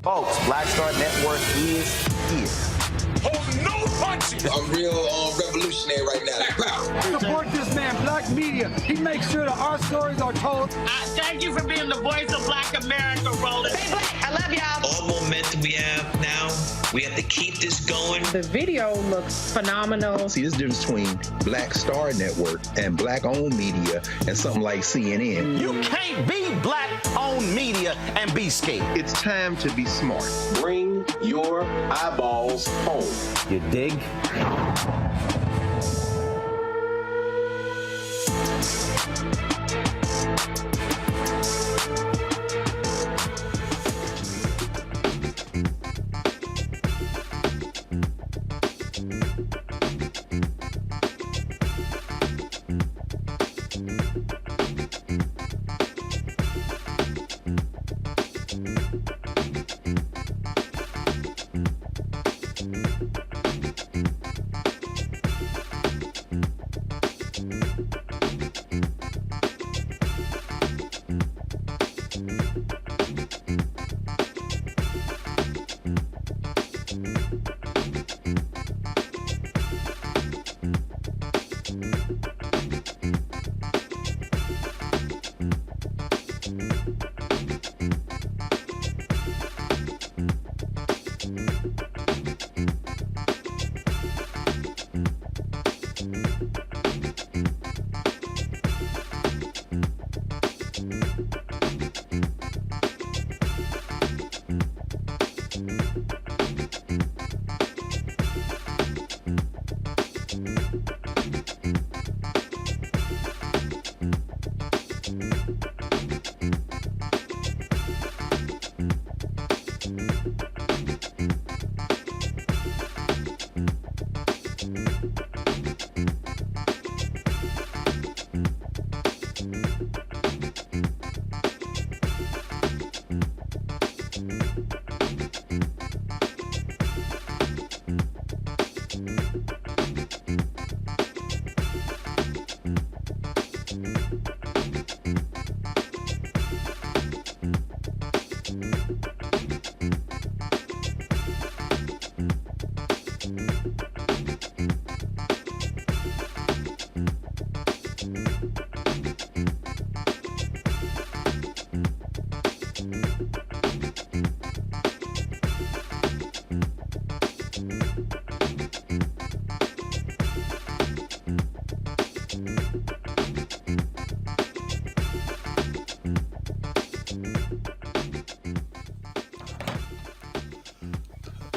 Folks, Black Star Network is here. Hold no punches! I'm real revolutionary right now. Black power. Support this man, Black Media. He makes sure that our stories are told. Thank you for being the voice of Black America, Roland. Stay black. I love y'all. All momentum we have now, we have to keep this going. The video looks phenomenal. See, this difference between Black Star Network and Black-owned media and something like CNN. You can't be Black-owned media and be scared. It's time to be smart. Bring your eyeballs home. You dig?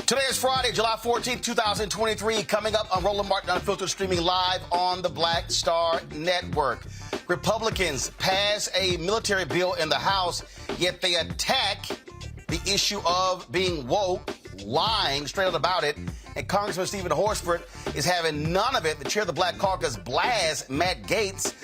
Today is Friday, July 14th, 2023. Coming up on Roland Martin Unfiltered, streaming live on the Black Star Network. Republicans pass a military bill in the House, yet they attack the issue of being woke, lying straight out about it. And Congressman Stephen Horsford is having none of it. The chair of the Black Caucus blasts Matt Gaetz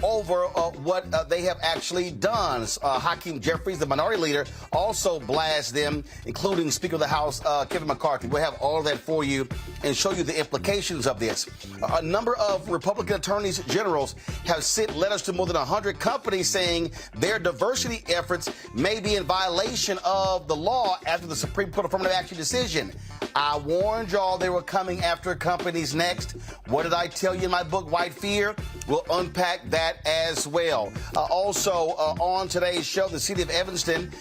over what they have actually done. Hakeem Jeffries, the minority leader, also blasts them, including Speaker of the House, Kevin McCarthy. We'll have all of that for you and show you the implications of this. A number of Republican attorneys generals have sent letters to more than 100 companies saying their diversity efforts may be in violation of the law after the Supreme Court affirmative action decision. I warned y'all they were coming after companies next. What did I tell you in my book, White Fear? We'll unpack that as well. Also, on today's show, the city of Evanston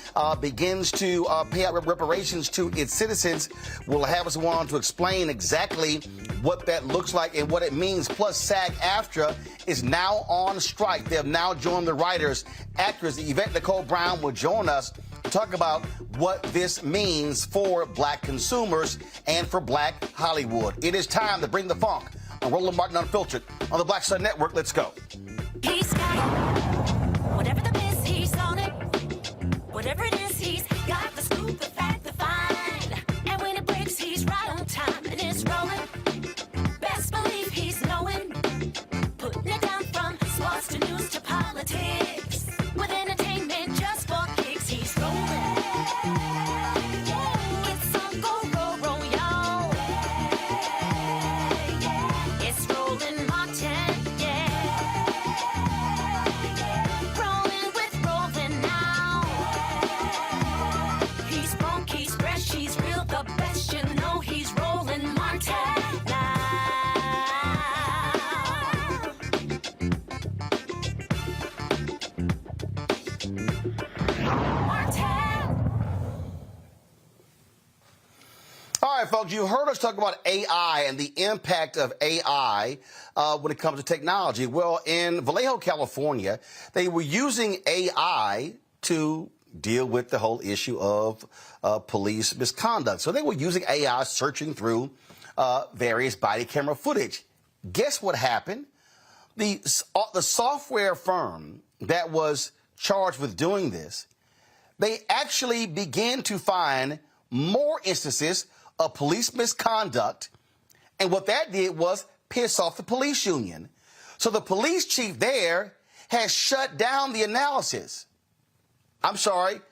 begins to pay out reparations to its citizens. We'll have someone to explain exactly what that looks like and what it means. Plus, SAG-AFTRA is now on strike. They have now joined the writers. Actress Yvette Nicole Brown will join us to talk about what this means for Black consumers and for Black Hollywood. It is time to bring the funk on Roland Martin Unfiltered on the Black Star Network. Let's go. He's got it. Whatever the miss, he's on it. Whatever it is, he's got the scoop, the fact, the find. And when it breaks, he's right on time and it's rolling. Best believe he's knowing. Putting it down from sports to news to politics. With entertainment just for kicks, he's rolling. It's on go, y'all. It's Roland Martin, yeah. Rolling with Roland now. All right, folks, you heard us talk about AI and the impact of AI when it comes to technology. Well, in Vallejo, California, they were using AI to deal with the whole issue of police misconduct. So they were using AI searching through various body camera footage. Guess what happened? The software firm that was charged with doing this, they actually began to find more instances of police misconduct, and what that did was piss off the police union. So the police chief there has shut down the analysis. I'm sorry,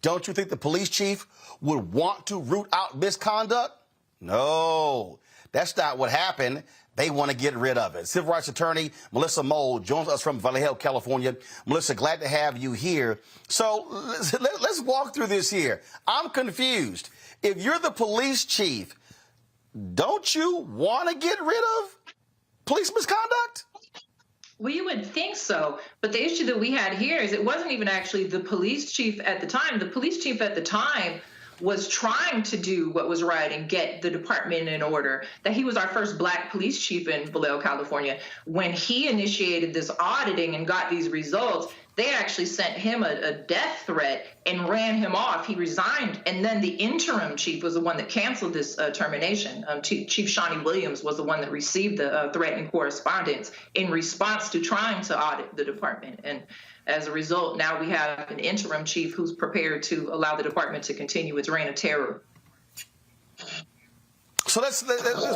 don't you think the police chief would want to root out misconduct? No, that's not what happened. They want to get rid of it. Civil rights attorney Melissa Mold joins us from Vallejo, California. Melissa, glad to have you here. So let's walk through this here. I'm confused. If you're the police chief, don't you want to get rid of police misconduct? Well, you would think so. But the issue that we had here is it wasn't even actually the police chief at the time. The police chief at the time was trying to do what was right and get the department in order. That he was our first black police chief in Vallejo, California. When he initiated this auditing and got these results, they actually sent him a death threat and ran him off. He resigned, and then the interim chief was the one that canceled this termination. Chief Shawnee Williams was the one that received the threatening correspondence in response to trying to audit the department. And as a result, now we have an interim chief who's prepared to allow the department to continue its reign of terror. So let's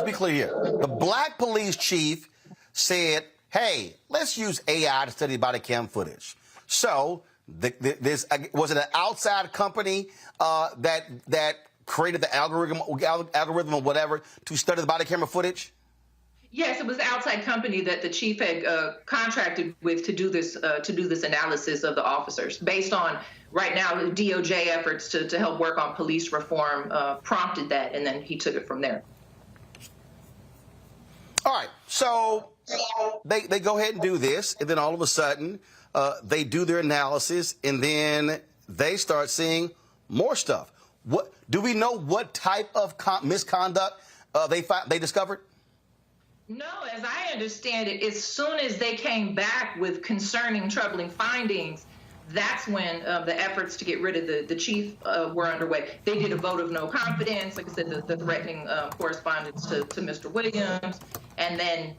be clear here. The black police chief said, hey, let's use AI to study body cam footage. So was it an outside company that created the algorithm or whatever to study the body camera footage? Yes, it was an outside company that the chief had contracted with to do this analysis of the officers based on right now the DOJ efforts to help work on police reform prompted that, and then he took it from there. All right, so they go ahead and do this, and then all of a sudden they do their analysis, and then they start seeing more stuff. What do we know? What type of misconduct they discovered? No, as I understand it, as soon as they came back with concerning, troubling findings, that's when the efforts to get rid of the chief were underway. They did a vote of no confidence, like I said, the threatening correspondence to Mr. Williams. And then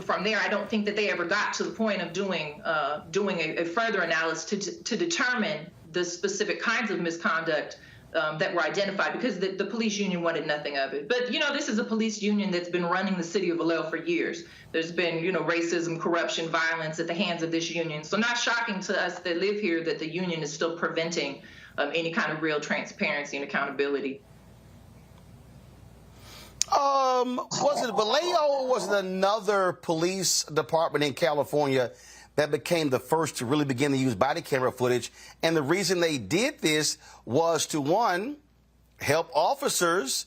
from there, I don't think that they ever got to the point of doing a further analysis to determine the specific kinds of misconduct that were identified, because the police union wanted nothing of it. But, this is a police union that's been running the city of Vallejo for years. There's been, racism, corruption, violence at the hands of this union. So not shocking to us that live here that the union is still preventing any kind of real transparency and accountability. Was it Vallejo or was it another police department in California that became the first to really begin to use body camera footage? And the reason they did this was to, one, help officers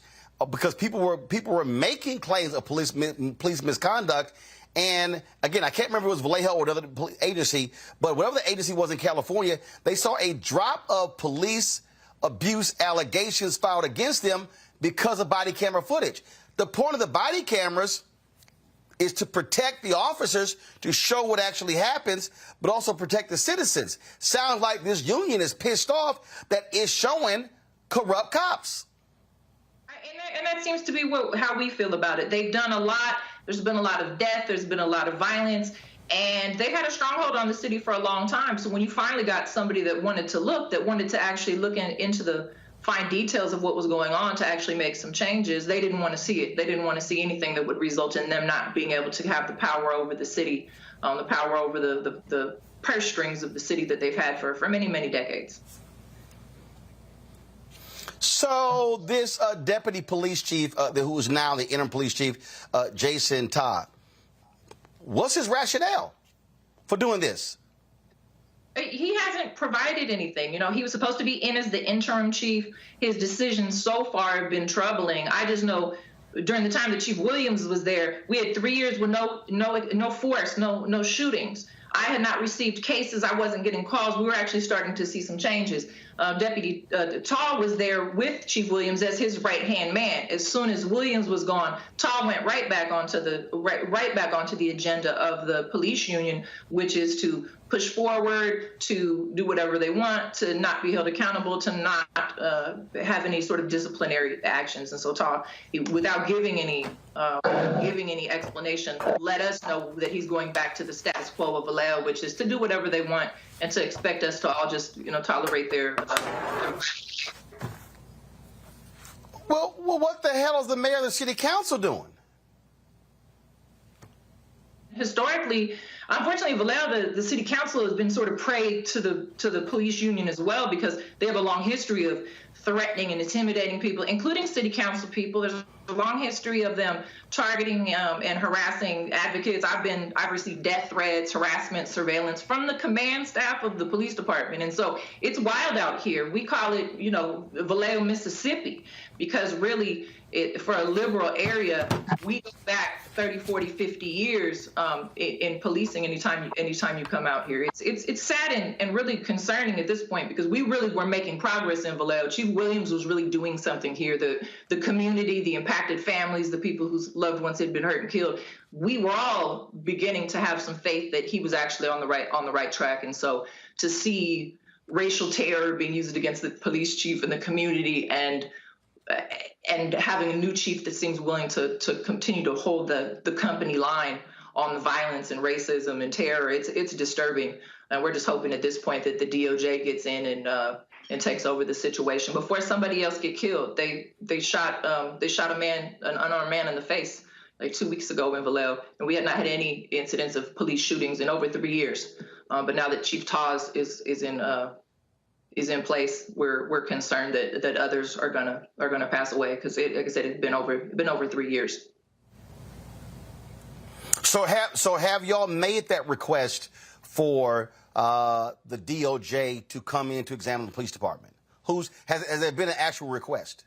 because people were making claims of police misconduct. And again, I can't remember if it was Vallejo or another agency, but whatever the agency was in California, they saw a drop of police abuse allegations filed against them because of body camera footage. The point of the body cameras is to protect the officers, to show what actually happens, but also protect the citizens. Sounds like this union is pissed off that it's showing corrupt cops. And that seems to be how we feel about it. They've done a lot. There's been a lot of death. There's been a lot of violence. And they've had a stronghold on the city for a long time. So when you finally got somebody that wanted to actually look into the fine details of what was going on to actually make some changes, they didn't want to see it. They didn't want to see anything that would result in them not being able to have the power over the city, the power over the purse strings of the city that they've had for many, many decades. So this deputy police chief, who is now the interim police chief, Jason Todd, what's his rationale for doing this? He hasn't provided anything. He was supposed to be in as the interim chief. His decisions so far have been troubling. I just know during the time that Chief Williams was there, we had 3 years with no force, no shootings. I had not received cases. I wasn't getting calls. We were actually starting to see some changes. Deputy Tall was there with Chief Williams as his right-hand man. As soon as Williams was gone, Tall went right back onto the agenda of the police union, which is to push forward, to do whatever they want, to not be held accountable, to not have any sort of disciplinary actions. And so Tall, without giving any explanation, let us know that he's going back to the status quo of Vallejo, which is to do whatever they want and to expect us to all just, tolerate their. Well, what the hell is the mayor of the city council doing? Historically, unfortunately, Vallejo, the city council has been sort of prey to the police union as well, because they have a long history of threatening and intimidating people, including city council people. There's a long history of them targeting and harassing advocates. I've received death threats, harassment, surveillance from the command staff of the police department. And so it's wild out here. We call it, Vallejo, Mississippi, because really, for a liberal area, we go back 30, 40, 50 years in policing anytime you come out here. It's sad and really concerning at this point, because we really were making progress in Vallejo. Chief Williams was really doing something here. The community, the impacted families, the people whose loved ones had been hurt and killed, we were all beginning to have some faith that he was actually on the right track. And so to see racial terror being used against the police chief and the community, and having a new chief that seems willing to continue to hold the company line on the violence and racism and terror, it's disturbing. And we're just hoping at this point that the DOJ gets in and takes over the situation before somebody else get killed. They shot a man, an unarmed man, in the face like 2 weeks ago in Vallejo, and we had not had any incidents of police shootings in over 3 years. But now that Chief Taz is in place, we're concerned that others are gonna pass away, because like I said, it's been over 3 years. So have y'all made that request for the DOJ to come in to examine the police department? Has there been an actual request?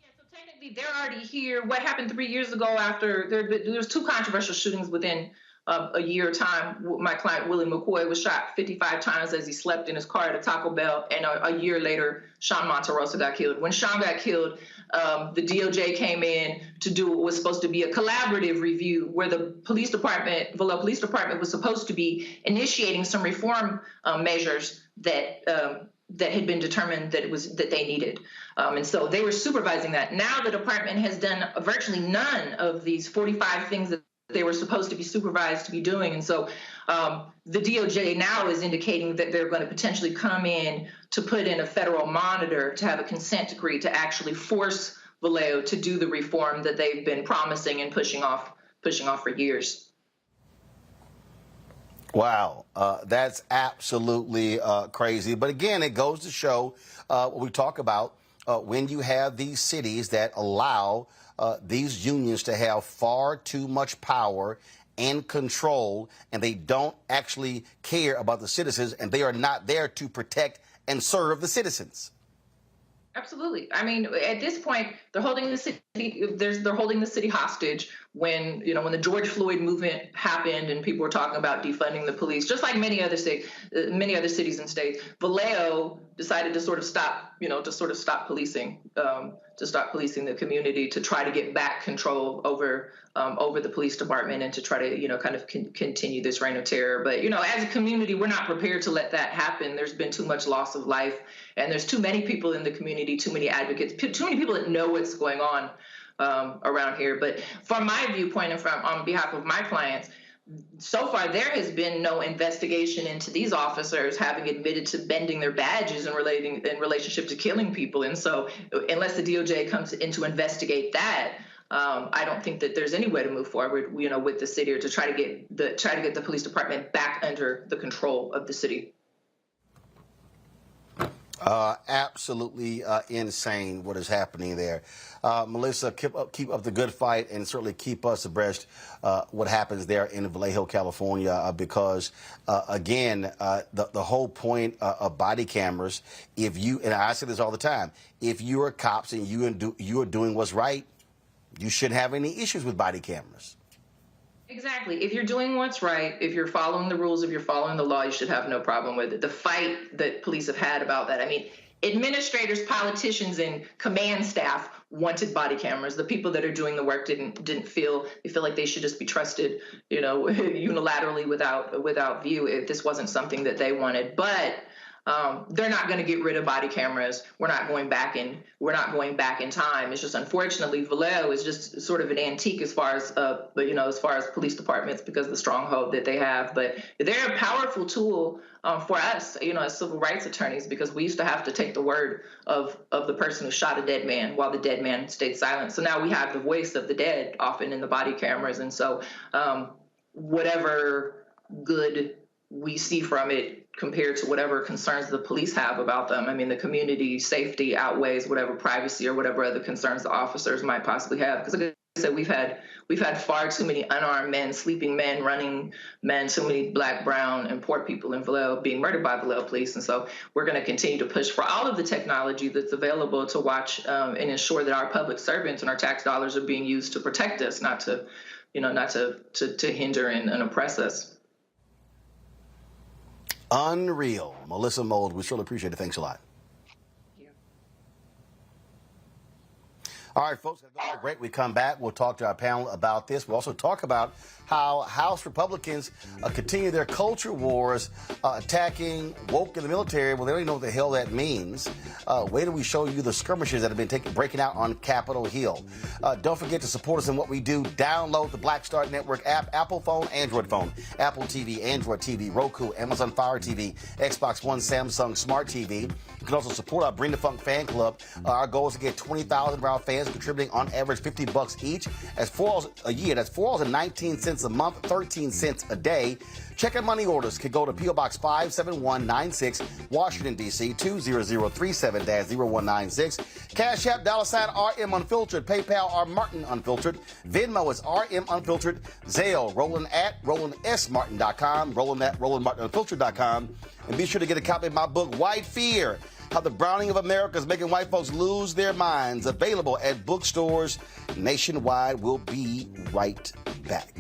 Yeah, so technically they're already here. What happened 3 years ago after there was 2 controversial shootings within a year time? My client, Willie McCoy, was shot 55 times as he slept in his car at a Taco Bell. And a year later, Sean Monterosa got killed. When Sean got killed, the DOJ came in to do what was supposed to be a collaborative review, where the police department, Vallejo Police Department, was supposed to be initiating some reform measures that had been determined that they needed. And so they were supervising that. Now the department has done virtually none of these 45 things that they were supposed to be supervised to be doing. And so the DOJ now is indicating that they're going to potentially come in to put in a federal monitor, to have a consent decree to actually force Vallejo to do the reform that they've been promising and pushing off for years. Wow, that's absolutely crazy. But again, it goes to show what we talk about when you have these cities that allow these unions to have far too much power and control, and they don't actually care about the citizens, and they are not there to protect and serve the citizens. Absolutely. I mean, at this point, they're holding the city. They're holding the city hostage. When the George Floyd movement happened and people were talking about defunding the police, just like many other cities and states, Vallejo decided to sort of stop policing, to stop policing the community, to try to get back control over the police department, and to try to kind of continue this reign of terror. But as a community, we're not prepared to let that happen. There's been too much loss of life, and there's too many people in the community, too many advocates, too many people that know what's going on around here. But from my viewpoint and on behalf of my clients, so far there has been no investigation into these officers having admitted to bending their badges in relationship to killing people. And so unless the DOJ comes in to investigate that, I don't think that there's any way to move forward, with the city, or to try to get the police department back under the control of the city. Absolutely insane what is happening there. Melissa, keep up the good fight, and certainly keep us abreast what happens there in Vallejo, California, because, again, the whole point of body cameras, and I say this all the time, if you are cops and you are doing what's right, you shouldn't have any issues with body cameras. Exactly. If you're doing what's right, if you're following the rules, if you're following the law, you should have no problem with it. The fight that police have had about that, I mean, administrators, politicians, and command staff wanted body cameras. The people that are doing the work didn't feel like they should just be trusted, unilaterally without view if this wasn't something that they wanted. But they're not going to get rid of body cameras. We're not going back in time. It's just, unfortunately, Vallejo is just sort of an antique as far as police departments because of the stronghold that they have. But they're a powerful tool for us, as civil rights attorneys, because we used to have to take the word of the person who shot a dead man while the dead man stayed silent. So now we have the voice of the dead often in the body cameras. And so whatever good we see from it compared to whatever concerns the police have about them, I mean, the community safety outweighs whatever privacy or whatever other concerns the officers might possibly have. Because like I said, we've had far too many unarmed men, sleeping men, running men, so many Black, brown, and poor people in Vallejo being murdered by Vallejo police. And so we're going to continue to push for all of the technology that's available to watch and ensure that our public servants and our tax dollars are being used to protect us, not to hinder and oppress us. Unreal. Melissa Mold, we surely appreciate it. Thanks a lot. All right, folks, have a break. We come back. We'll talk to our panel about this. We'll also talk about how House Republicans continue their culture wars, attacking woke in the military. Well, they don't even know what the hell that means. Wait till we show you the skirmishes that have been breaking out on Capitol Hill. Don't forget to support us in what we do. Download the Black Star Network app, Apple phone, Android phone, Apple TV, Android TV, Roku, Amazon Fire TV, Xbox One, Samsung Smart TV. You can also support our Bring the Funk fan club. Our goal is to get 20,000 of our fans contributing on average $50 each. That's $4 a year. That's $4.19 a month, 13 cents a day. Check and money orders can go to P.O. Box 57196, Washington, D.C. 20037-0196. Cash App, $RM Unfiltered. PayPal, R Martin Unfiltered. Venmo is RM Unfiltered. Zelle, Roland at RolandSMartin.com. Roland at RolandMartinUnfiltered.com. And be sure to get a copy of my book, White Fear: How the Browning of America is Making White Folks Lose Their Minds. Available at bookstores nationwide. We'll be right back.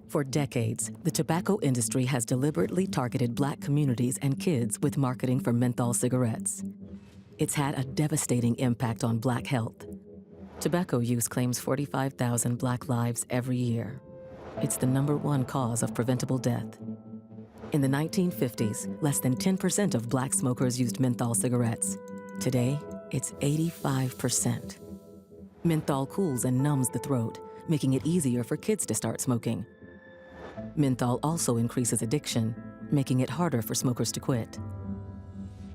For decades, the tobacco industry has deliberately targeted Black communities and kids with marketing for menthol cigarettes. It's had a devastating impact on Black health. Tobacco use claims 45,000 Black lives every year. It's the #1 cause of preventable death. In the 1950s, less than 10% of Black smokers used menthol cigarettes. Today, it's 85%. Menthol cools and numbs the throat, making it easier for kids to start smoking. Menthol also increases addiction, making it harder for smokers to quit.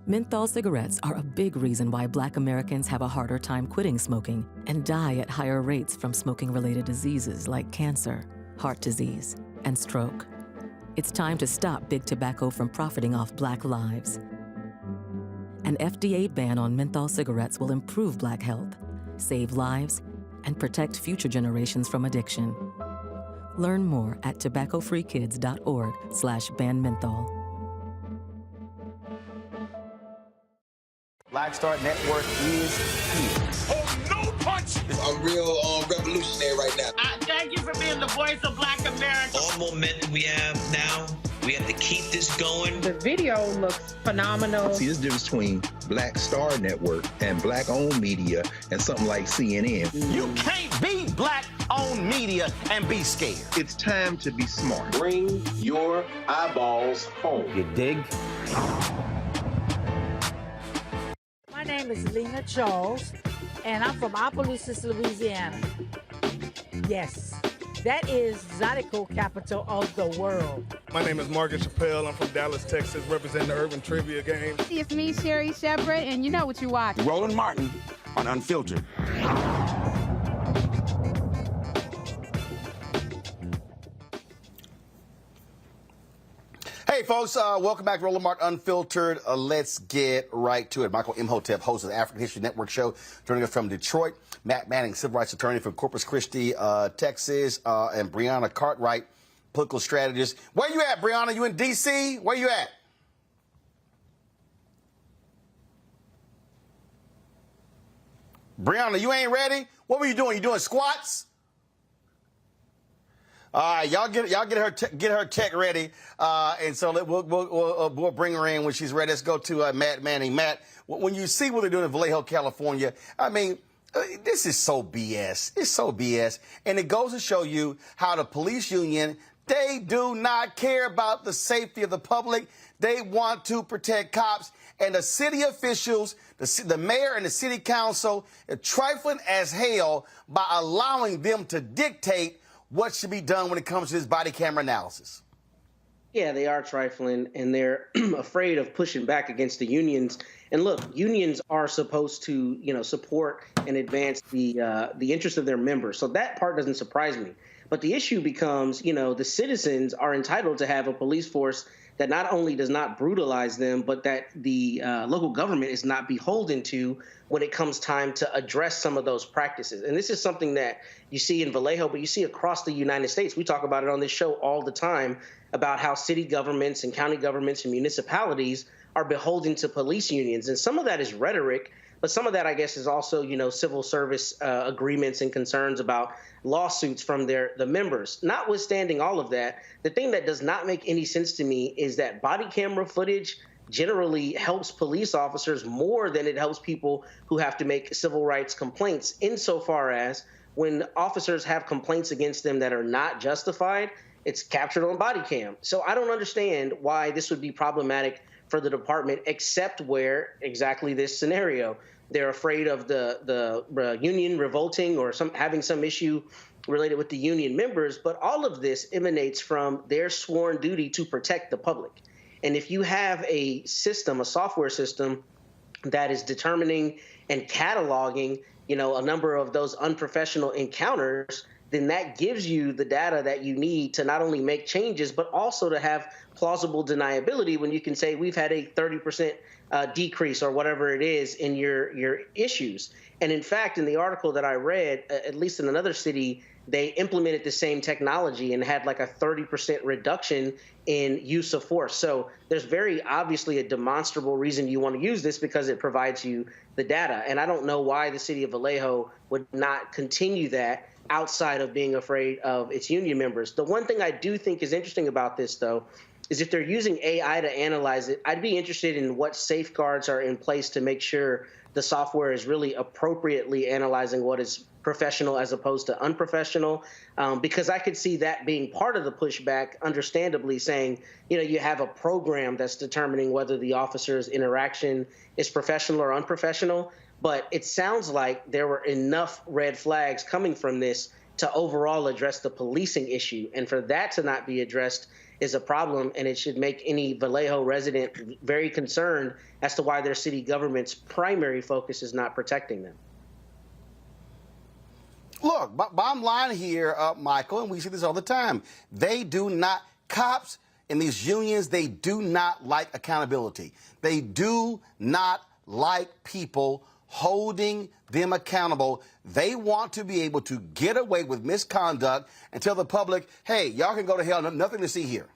Menthol cigarettes are a big reason why Black Americans have a harder time quitting smoking and die at higher rates from smoking-related diseases like cancer, heart disease, and stroke. It's time to stop Big Tobacco from profiting off Black lives. An FDA ban on menthol cigarettes will improve Black health, save lives, and protect future generations from addiction. Learn more at tobaccofreekids.org/ban menthol. Black Star Network is here. Oh, no punch! I'm real revolutionary right now. Thank you for being the voice of Black America. All momentum we have now, we have to keep this going. The video looks phenomenal. See, there's a difference between Black Star Network and Black-owned media and something like CNN. You can't be Black-owned media and be scared. It's time to be smart. Bring your eyeballs home. You dig? My name is Lena Charles, and I'm from Opelousas, Louisiana. Yes, that is Zydeco capital of the world. My name is Margaret Chappelle. I'm from Dallas, Texas, representing the Urban Trivia Game. It's me, Sherry Shepherd, and you know what you watch. Roland Martin on Unfiltered. Hey, folks, welcome back to Roland Martin Unfiltered. Let's get right to it. Michael Imhotep, host of the African History Network show, joining us from Detroit. Matt Manning, civil rights attorney from Corpus Christi, Texas, and Brianna Cartwright, political strategist. Where you at, Brianna? You in D.C.? Where you at? Brianna, you ain't ready? What were you doing? You doing squats? All right, y'all get her tech ready, and so we'll bring her in when she's ready. Let's go to Matt Manning. Matt, when you see what they're doing in Vallejo, California, I mean, this is so BS. It's so BS, and it goes to show you how the police union, they do not care about the safety of the public. They want to protect cops, and the city officials, the mayor and the city council, are trifling as hell by allowing them to dictate what should be done when it comes to this body camera analysis. Yeah, they are trifling, and they're afraid of pushing back against the unions. And look, unions are supposed to, support and advance the interest of their members. So that part doesn't surprise me. But the issue becomes, the citizens are entitled to have a police force that not only does not brutalize them, but that the local government is not beholden to when it comes time to address some of those practices. And this is something that you see in Vallejo, but you see across the United States. We talk about it on this show all the time about how city governments and county governments and municipalities are beholden to police unions. And some of that is rhetoric, but some of that, I guess, is also, civil service agreements and concerns about lawsuits from the members. Notwithstanding all of that, the thing that does not make any sense to me is that body camera footage generally helps police officers more than it helps people who have to make civil rights complaints, insofar as when officers have complaints against them that are not justified, it's captured on body cam. So I don't understand why this would be problematic for the department, except where exactly this scenario. They're afraid of the union revolting or having some issue related with the union members. But all of this emanates from their sworn duty to protect the public. And if you have a system, a software system that is determining and cataloging, a number of those unprofessional encounters, then that gives you the data that you need to not only make changes, but also to have plausible deniability when you can say we've had a 30% decrease or whatever it is in your issues. And in fact, in the article that I read, at least in another city, they implemented the same technology and had like a 30% reduction in use of force. So there's very obviously a demonstrable reason you want to use this, because it provides you the data. And I don't know why the city of Vallejo would not continue that outside of being afraid of its union members. The one thing I do think is interesting about this, though, is if they're using AI to analyze it, I'd be interested in what safeguards are in place to make sure the software is really appropriately analyzing what is professional as opposed to unprofessional, because I could see that being part of the pushback, understandably saying, you have a program that's determining whether the officer's interaction is professional or unprofessional. But it sounds like there were enough red flags coming from this to overall address the policing issue. And for that to not be addressed is a problem, and it should make any Vallejo resident very concerned as to why their city government's primary focus is not protecting them. Look, bottom line here, Michael, and we see this all the time, cops in these unions, they do not like accountability. They do not like people holding them accountable. They want to be able to get away with misconduct and tell the public, hey, y'all can go to hell, nothing to see here.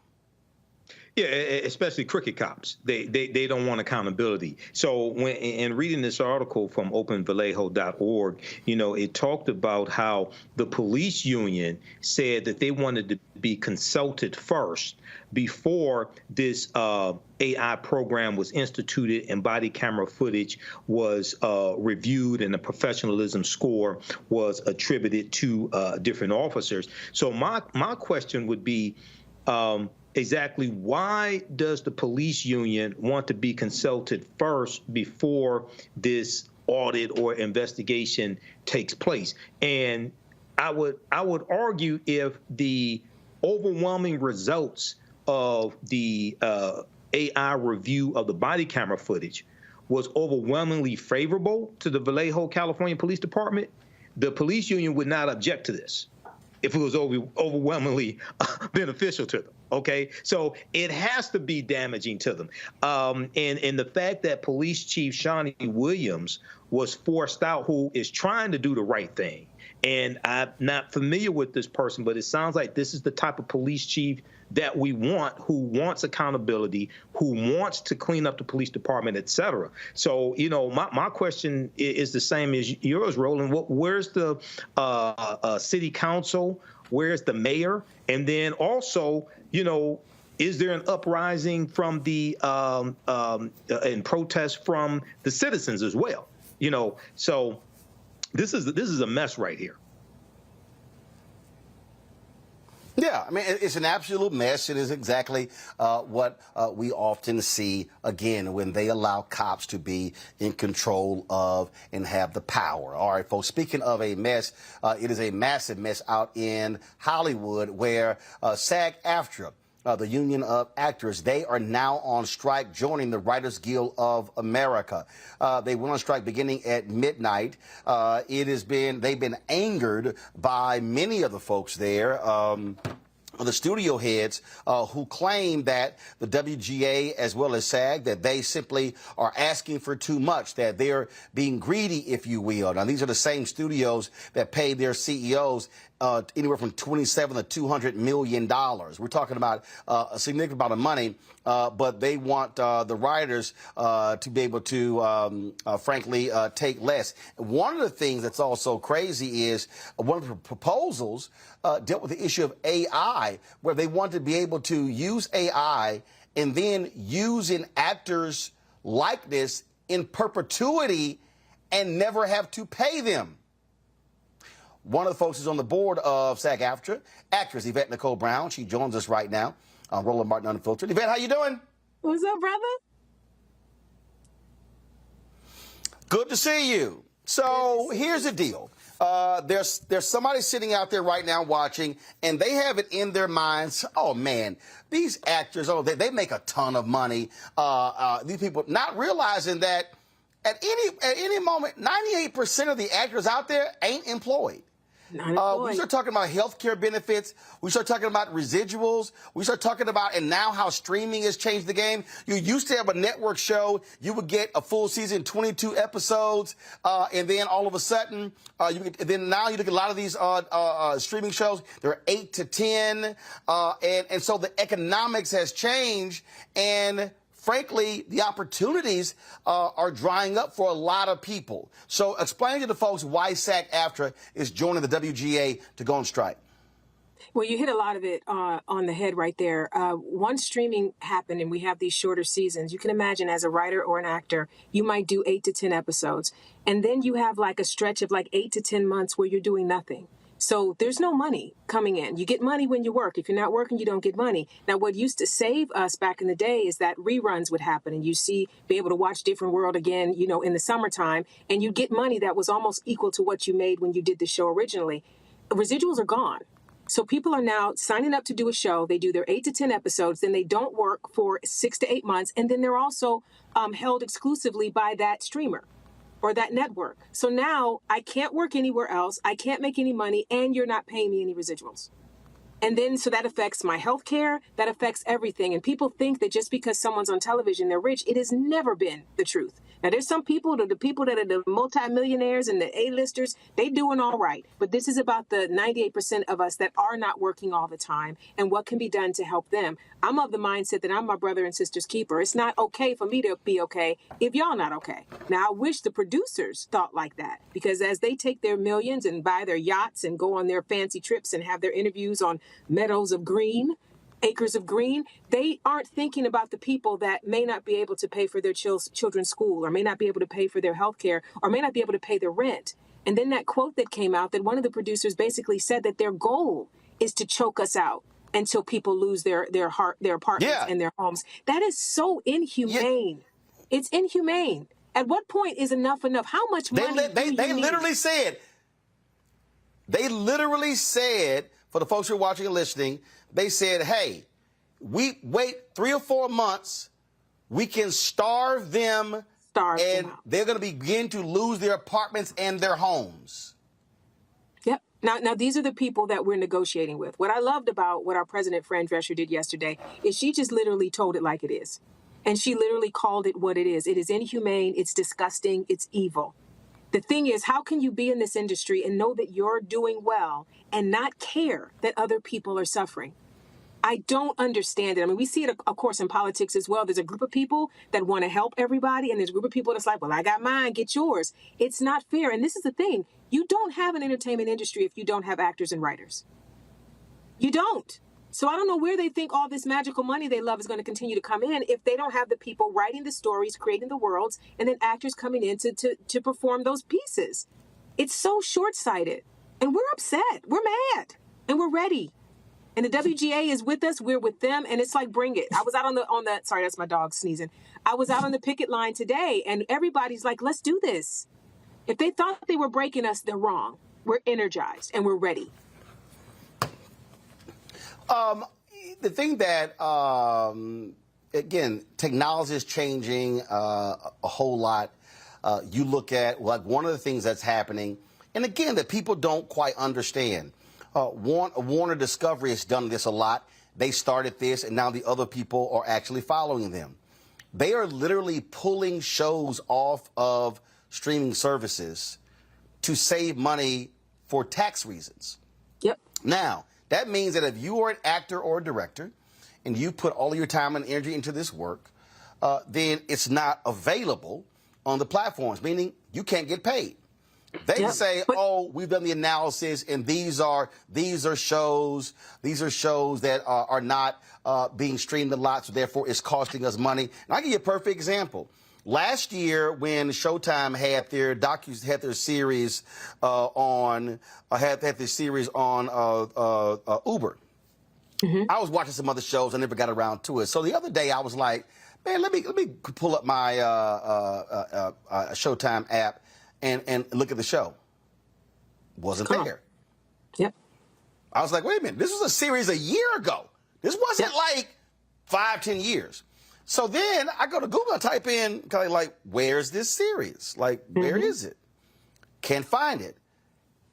Yeah, especially crooked cops. They don't want accountability. So in reading this article from openvallejo.org, it talked about how the police union said that they wanted to be consulted first before this AI program was instituted and body camera footage was reviewed and a professionalism score was attributed to different officers. So my question would be, exactly why does the police union want to be consulted first before this audit or investigation takes place? And I would argue if the overwhelming results of the AI review of the body camera footage was overwhelmingly favorable to the Vallejo, California Police Department, the police union would not object to this if it was overwhelmingly beneficial to them. Okay, so it has to be damaging to them. And the fact that Police Chief Shawnee Williams was forced out, who is trying to do the right thing. And I'm not familiar with this person, but it sounds like this is the type of police chief that we want, who wants accountability, who wants to clean up the police department, et cetera. So, you know, my question is the same as yours, Roland. Where's the city council? Where's the mayor? And then also, you know, is there an uprising from the and protest from the citizens as well? You know, so this is a mess right here. Yeah, I mean, it's an absolute mess. It is exactly what we often see, again, when they allow cops to be in control of and have the power. All right, folks, speaking of a mess, it is a massive mess out in Hollywood where SAG-AFTRA, the union of actors, they are now on strike, joining the Writers Guild of America. They went on strike beginning at midnight. They've been angered by many of the folks there. The studio heads who claim that the WGA as well as SAG, that they simply are asking for too much, that they're being greedy, if you will. Now, these are the same studios that pay their CEOs anywhere from $27 to $200 million. We're talking about a significant amount of money, but they want the writers to be able to, frankly, take less. One of the things that's also crazy is one of the proposals dealt with the issue of AI, where they want to be able to use AI and then use an actor's likeness in perpetuity and never have to pay them. One of the folks is on the board of SAG-AFTRA, actress Yvette Nicole Brown. She joins us right now on Roland Martin Unfiltered. Yvette, how you doing? What's up, brother? Good to see you. So here's the deal. There's somebody sitting out there right now watching, and they have it in their minds, oh, man, these actors, they make a ton of money. These people not realizing that at any moment, 98% of the actors out there ain't employed. We start talking about health care benefits. We start talking about residuals. We start talking about, and now how streaming has changed the game. You used to have a network show. You would get a full season, 22 episodes, and then all of a sudden, now you look at a lot of these streaming shows. They're 8 to 10, and so the economics has changed, and frankly, the opportunities are drying up for a lot of people. So explain to the folks why SAG-AFTRA is joining the WGA to go on strike. Well, you hit a lot of it on the head right there. Once streaming happened and we have these shorter seasons, you can imagine as a writer or an actor, you might do 8 to 10 episodes. And then you have like a stretch of like 8 to 10 months where you're doing nothing. So there's no money coming in. You get money when you work. If you're not working, you don't get money. Now, what used to save us back in the day is that reruns would happen and you be able to watch Different World again, you know, in the summertime, and you get money that was almost equal to what you made when you did the show originally. Residuals are gone. So people are now signing up to do a show. They do their 8 to 10 episodes, then they don't work for 6 to 8 months, and then they're also held exclusively by that streamer or that network. So now I can't work anywhere else. I can't make any money, and you're not paying me any residuals. And then so that affects my health care. That affects everything. And people think that just because someone's on television, they're rich. It has never been the truth. Now, there's some people, the people that are the multimillionaires and the A-listers, they doing all right. But this is about the 98% of us that are not working all the time and what can be done to help them. I'm of the mindset that I'm my brother and sister's keeper. It's not okay for me to be okay if y'all not okay. Now, I wish the producers thought like that, because as they take their millions and buy their yachts and go on their fancy trips and have their interviews on meadows of green, acres of green, they aren't thinking about the people that may not be able to pay for their children's school, or may not be able to pay for their health care, or may not be able to pay their rent. And then that quote that came out that one of the producers basically said that their goal is to choke us out until people lose their apartments and their homes. That is so inhumane. Yeah. It's inhumane. At what point is enough? How much money they literally said, for the folks who are watching and listening, they said, hey, we wait 3 or 4 months, we can starve them, and they're going to begin to lose their apartments and their homes. Yep. Now, these are the people that we're negotiating with. What I loved about what our president, Fran Drescher, did yesterday is she just literally told it like it is. And she literally called it what it is. It is inhumane, it's disgusting, it's evil. The thing is, how can you be in this industry and know that you're doing well and not care that other people are suffering? I don't understand it. I mean, we see it, of course, in politics as well. There's a group of people that want to help everybody, and there's a group of people that's like, well, I got mine, get yours. It's not fair. And this is the thing. You don't have an entertainment industry if you don't have actors and writers. You don't. So I don't know where they think all this magical money they love is going to continue to come in if they don't have the people writing the stories, creating the worlds, and then actors coming in to perform those pieces. It's so short-sighted. And we're upset. We're mad. And we're ready. And the WGA is with us. We're with them. And it's like, bring it. I was out on the sorry, that's my dog sneezing. I was out on the picket line today, and everybody's like, let's do this. If they thought they were breaking us, they're wrong. We're energized and we're ready. The thing that, again, technology is changing a whole lot. You look at, like, one of the things that's happening, and again, that people don't quite understand. Warner Discovery has done this a lot. They started this, and now the other people are actually following them. They are literally pulling shows off of streaming services to save money for tax reasons. Yep. Now, that means that if you are an actor or a director and you put all of your time and energy into this work, then it's not available on the platforms, meaning you can't get paid. They say, oh, we've done the analysis, and these are shows that are not being streamed a lot, so therefore it's costing us money. And I'll give you a perfect example. Last year, when Showtime had their series on Uber, I was watching some other shows. I never got around to it. So the other day, I was like, man, let me pull up my Showtime app and look at the show. Wasn't there. Yep. I was like, wait a minute, this was a series a year ago. This wasn't like 5-10 years. So then I go to Google and type in, like, where's this series? Like, where is it? Can't find it.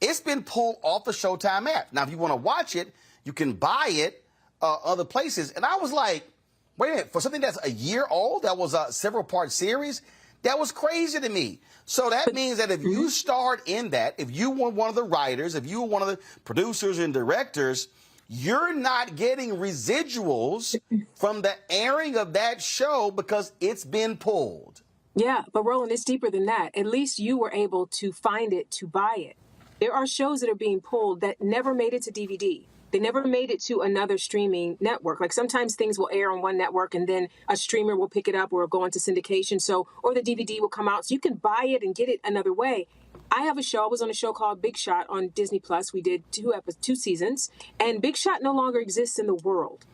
It's been pulled off the Showtime app. Now, if you want to watch it, you can buy it other places. And I was like, wait a minute, for something that's a year old, that was a several-part series, that was crazy to me. So that means that if you starred in that, if you were one of the writers, if you were one of the producers and directors, you're not getting residuals from the airing of that show because it's been pulled. Yeah, but Roland, it's deeper than that. At least you were able to find it, to buy it. There are shows that are being pulled that never made it to DVD. They never made it to another streaming network. Like sometimes things will air on one network and then a streamer will pick it up or go into syndication. Or the DVD will come out. So you can buy it and get it another way. I have a show. I was on a show called Big Shot on Disney Plus. We did 2 seasons, and Big Shot no longer exists in the world.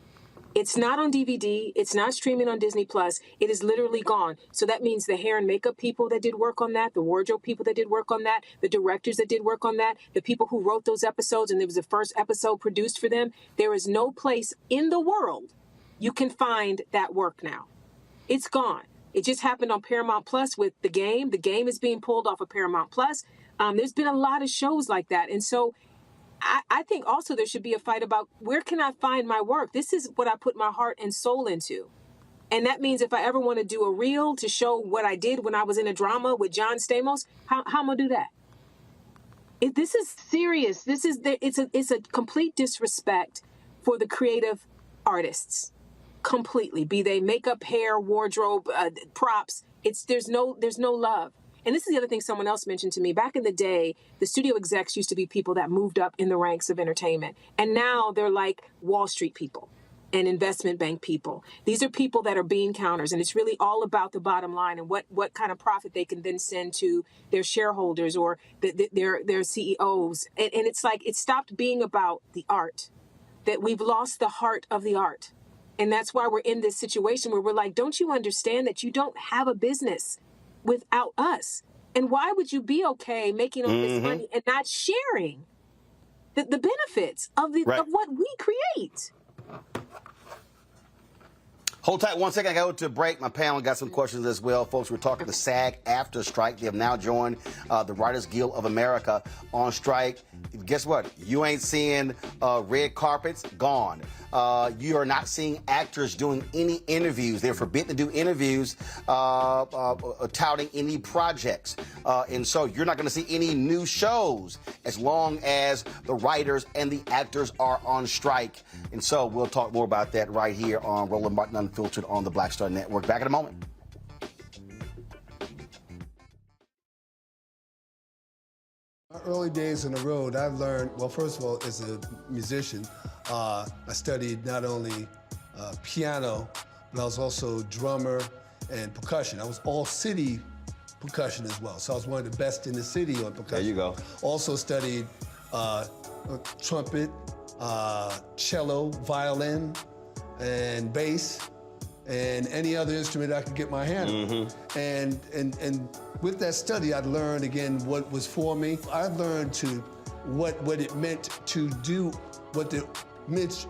It's not on DVD. It's not streaming on Disney Plus. It is literally gone. So that means the hair and makeup people that did work on that, the wardrobe people that did work on that, the directors that did work on that, the people who wrote those episodes, and there was the first episode produced for them. There is no place in the world you can find that work now. It's gone. It just happened on Paramount Plus with The Game. The Game is being pulled off of Paramount Plus. There's been a lot of shows like that. And so I think also there should be a fight about where can I find my work? This is what I put my heart and soul into. And that means if I ever want to do a reel to show what I did when I was in a drama with John Stamos, how am I going to do that? This is serious. It's a complete disrespect for the creative artists. Completely. Be they makeup, hair, wardrobe, props. There's no love. And this is the other thing someone else mentioned to me. Back in the day, the studio execs used to be people that moved up in the ranks of entertainment. And now they're like Wall Street people and investment bank people. These are people that are bean counters. And it's really all about the bottom line and what kind of profit they can then send to their shareholders or their CEOs. And it's like it stopped being about the art, that we've lost the heart of the art. And that's why we're in this situation where we're like, don't you understand that you don't have a business without us? And why would you be okay making all this money and not sharing the benefits of what we create? Hold tight 1 second. I go to a break. My panel got some questions as well. Folks, we're talking the SAG-AFTRA strike. They have now joined the Writers Guild of America on strike. Guess what? You ain't seeing red carpets. Gone. You are not seeing actors doing any interviews. They're forbidden to do interviews touting any projects. And so you're not going to see any new shows as long as the writers and the actors are on strike. And so we'll talk more about that right here on Roland Martin Unfiltered on the Black Star Network. Back in a moment. My early days on the road, I've learned, well, first of all, as a musician, I studied not only piano, but I was also drummer and percussion. I was all city percussion as well. So I was one of the best in the city on percussion. There you go. Also studied trumpet, cello, violin, and bass, and any other instrument I could get my hand on. And with that study, I'd learned again what was for me. I learned what it meant to do what the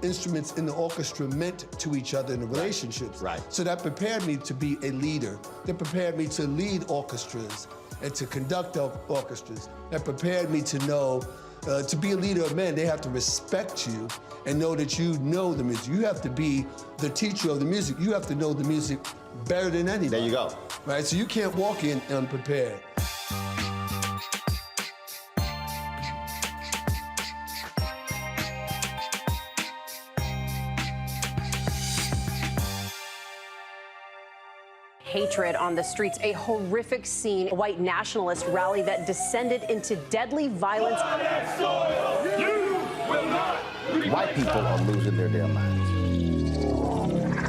instruments in the orchestra meant to each other in the relationships. Right. So that prepared me to be a leader. That prepared me to lead orchestras and to conduct orchestras. That prepared me to know, to be a leader of men, they have to respect you and know that you know the music. You have to be the teacher of the music. You have to know the music better than anybody. There you go. Right, so you can't walk in unprepared. Hatred on the streets, a horrific scene, a white nationalist rally that descended into deadly violence. White people are losing their damn minds.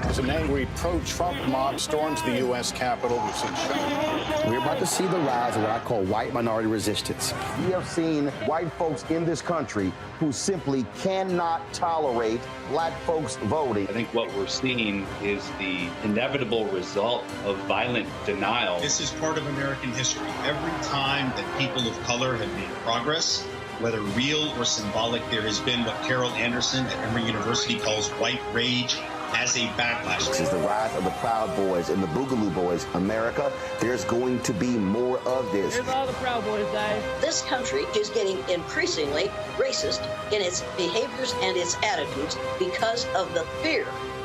As an angry pro-Trump mob storms the U.S. Capitol, we've seen shooting. We're about to see the rise of what I call white minority resistance. We have seen white folks in this country who simply cannot tolerate black folks voting. I think what we're seeing is the inevitable result of violent denial. This is part of American history. Every time that people of color have made progress, whether real or symbolic, there has been what Carol Anderson at Emory University calls white rage as a backlash. This is the rise of the Proud Boys and the Boogaloo Boys. America, there's going to be more of this. Here's all the Proud Boys, Dave. This country is getting increasingly racist in its behaviors and its attitudes because of the fear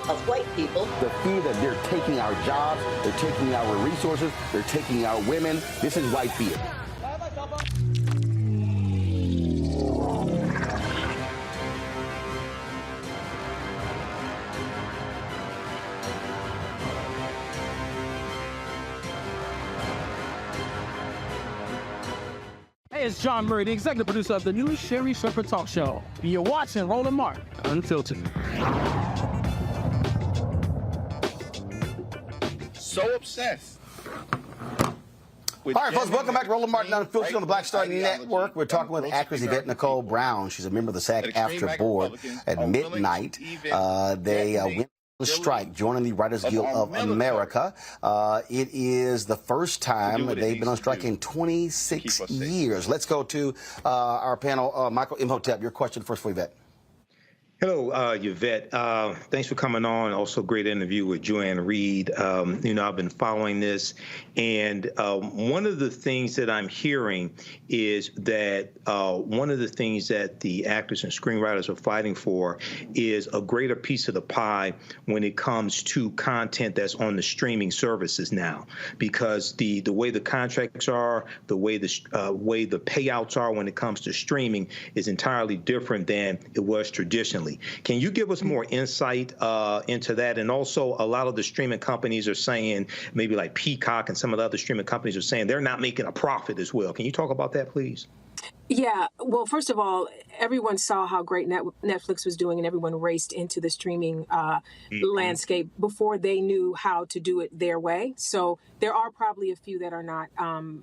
of white people. The fear that they're taking our jobs, they're taking our resources, they're taking our women. This is white fear. Hey, it's John Murray, the executive producer of the new Sherry Shepherd Talk Show. You're watching Roland Martin Unfiltered. So obsessed. All right, folks, welcome back to Roland Martin Unfiltered on the Black Star Network. We're talking with actress Yvette Nicole Brown. She's a member of the SAG-AFTRA board. At midnight, they went on strike, joining the Writers Guild of America. It is the first time they've been on strike in 26 years. Let's go to our panel. Michael Imhotep, your question first for Yvette. Hello, Yvette. Thanks for coming on. Also, great interview with Joanne Reed. I've been following this, and one of the things that I'm hearing is that one of the things that the actors and screenwriters are fighting for is a greater piece of the pie when it comes to content that's on the streaming services now, because the way the contracts are, the way the payouts are when it comes to streaming is entirely different than it was traditionally. Can you give us more insight into that? And also, a lot of the streaming companies are saying, maybe like Peacock and some of the other streaming companies are saying they're not making a profit as well. Can you talk about that, please? Yeah. Well, first of all, everyone saw how great Netflix was doing, and everyone raced into the streaming landscape before they knew how to do it their way. So there are probably a few that are not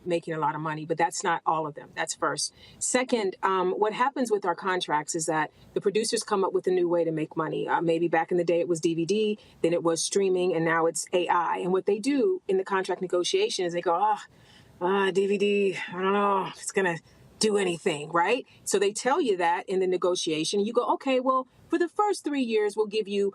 making a lot of money, but that's not all of them. That's first. Second, what happens with our contracts is that the producers come up with a new way to make money. Maybe back in the day it was DVD, then it was streaming, and now it's AI. And what they do in the contract negotiation is they go, DVD, I don't know if it's going to do anything, right? So they tell you that in the negotiation. You go, okay, well, for the first 3 years, we'll give you,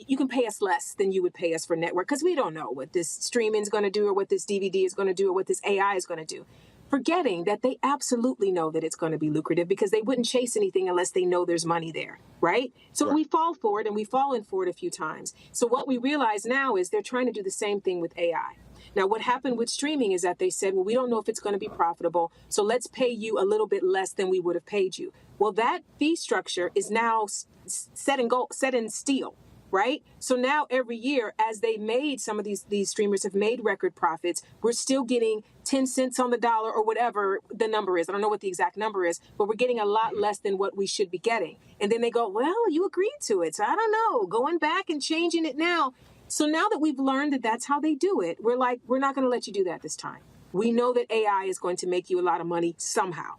you can pay us less than you would pay us for network, because we don't know what this streaming is going to do or what this DVD is going to do or what this AI is going to do. forgetting that they absolutely know that it's going to be lucrative because they wouldn't chase anything unless they know there's money there, right? So we fall for it, and we've fallen for it a few times. So what we realize now is they're trying to do the same thing with AI. Now, what happened with streaming is that they said, well, we don't know if it's going to be profitable, so let's pay you a little bit less than we would have paid you. Well, that fee structure is now set in steel, right? So now every year, as they made, some of these streamers have made record profits, we're still getting 10 cents on the dollar or whatever the number is. I don't know what the exact number is, but we're getting a lot less than what we should be getting. And then they go, well, you agreed to it, so I don't know, going back and changing it now. So now that we've learned that that's how they do it, we're like, we're not going to let you do that this time. We know that AI is going to make you a lot of money somehow.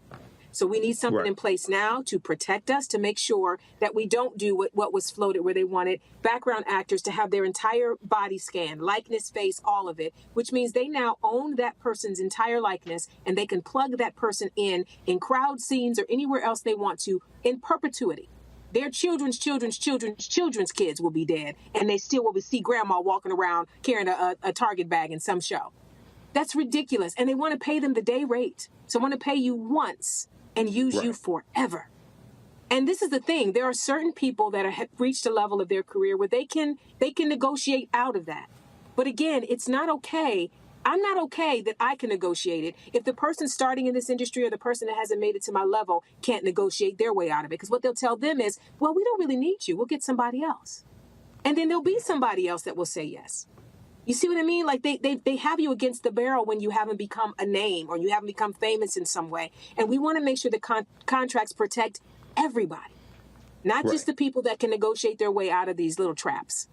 So we need something in place now to protect us, to make sure that we don't do what was floated where they wanted background actors to have their entire body scanned, likeness, face, all of it, which means they now own that person's entire likeness and they can plug that person in crowd scenes or anywhere else they want to in perpetuity. Their children's kids will be dead, and they still will see grandma walking around carrying a Target bag in some show. That's ridiculous. And they want to pay them the day rate. So they want to pay you once and use you forever. And this is the thing. There are certain people that have reached a level of their career where they can negotiate out of that. But again, it's not okay. I'm not okay that I can negotiate it if the person starting in this industry or the person that hasn't made it to my level can't negotiate their way out of it. Because what they'll tell them is, well, we don't really need you. We'll get somebody else. And then there'll be somebody else that will say yes. You see what I mean? Like they have you against the barrel when you haven't become a name or you haven't become famous in some way. And we want to make sure the contracts protect everybody, not just the people that can negotiate their way out of these little traps.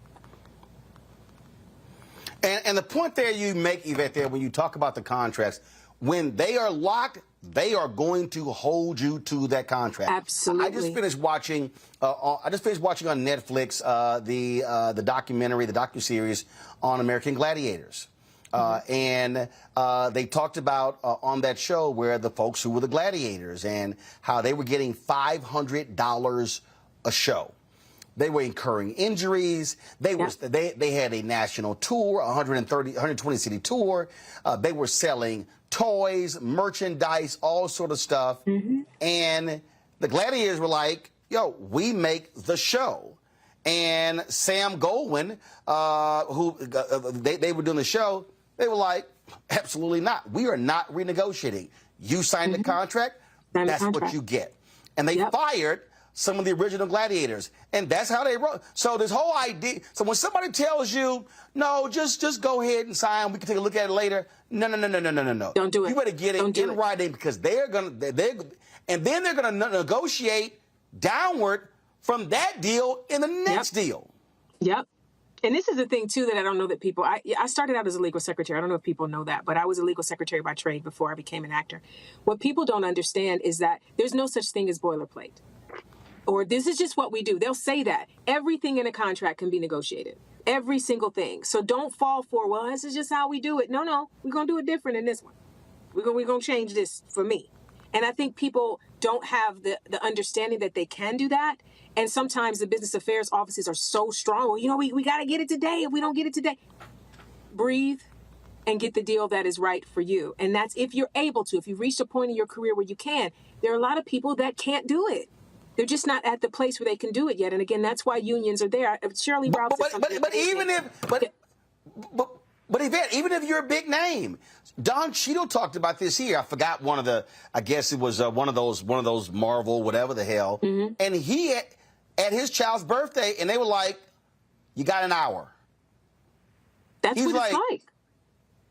And the point there you make, Yvette, there when you talk about the contracts, when they are locked, they are going to hold you to that contract. Absolutely. I just finished watching on Netflix the documentary, the docuseries on American Gladiators. And they talked about on that show where the folks who were the gladiators and how they were getting $500 a show. They were incurring injuries. They had a national tour, 120 city tour. They were selling toys, merchandise, all sort of stuff. And the gladiators were like, yo, we make the show. And Sam Goldwyn, who they were doing the show, they were like, absolutely not. We are not renegotiating. You signed the contract, that's what you get. And they fired some of the original gladiators. And that's how they wrote. So this whole idea, so when somebody tells you, no, just go ahead and sign, we can take a look at it later. No. Don't do it. You better get it in writing because and then they're gonna negotiate downward from that deal in the next deal. Yep. And this is the thing, too, that I don't know that people... I started out as a legal secretary. I don't know if people know that, but I was a legal secretary by trade before I became an actor. What people don't understand is that there's no such thing as boilerplate. Or this is just what we do. They'll say that. Everything in a contract can be negotiated. Every single thing. So don't fall for, well, this is just how we do it. No. We're going to do it different in this one. We're going to change this for me. And I think people don't have the understanding that they can do that. And sometimes the business affairs offices are so strong. Well, we got to get it today. If we don't get it today, breathe and get the deal that is right for you. And that's if you're able to. If you've reached a point in your career where you can. There are a lot of people that can't do it. They're just not at the place where they can do it yet. And again, that's why unions are there. Shirley Ralph said something. But Yvette, even if you're a big name, Don Cheadle talked about this here. I forgot I guess it was one of those Marvel, whatever the hell. And he at his child's birthday, and they were like, you got an hour. That's what it's like.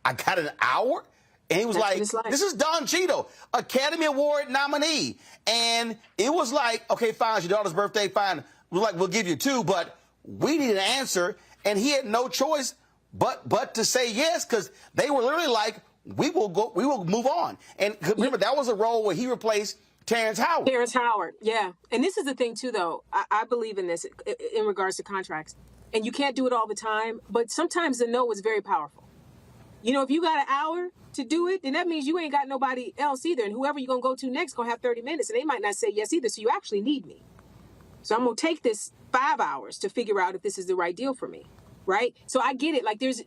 I got an hour? And he was like, this is Don Cheadle, Academy Award nominee. And it was like, okay, fine, it's your daughter's birthday, fine. We're like, we'll give you 2, but we need an answer. And he had no choice but to say yes, because they were literally like, we will move on. And remember, that was a role where he replaced Terrence Howard. Yeah. And this is the thing, too, though. I believe in this in regards to contracts. And you can't do it all the time, but sometimes the no is very powerful. You know, if you got an hour to do it, then that means you ain't got nobody else either. And whoever you're going to go to next going to have 30 minutes, and they might not say yes either. So you actually need me. So I'm going to take this 5 hours to figure out if this is the right deal for me. Right? So I get it. Like there's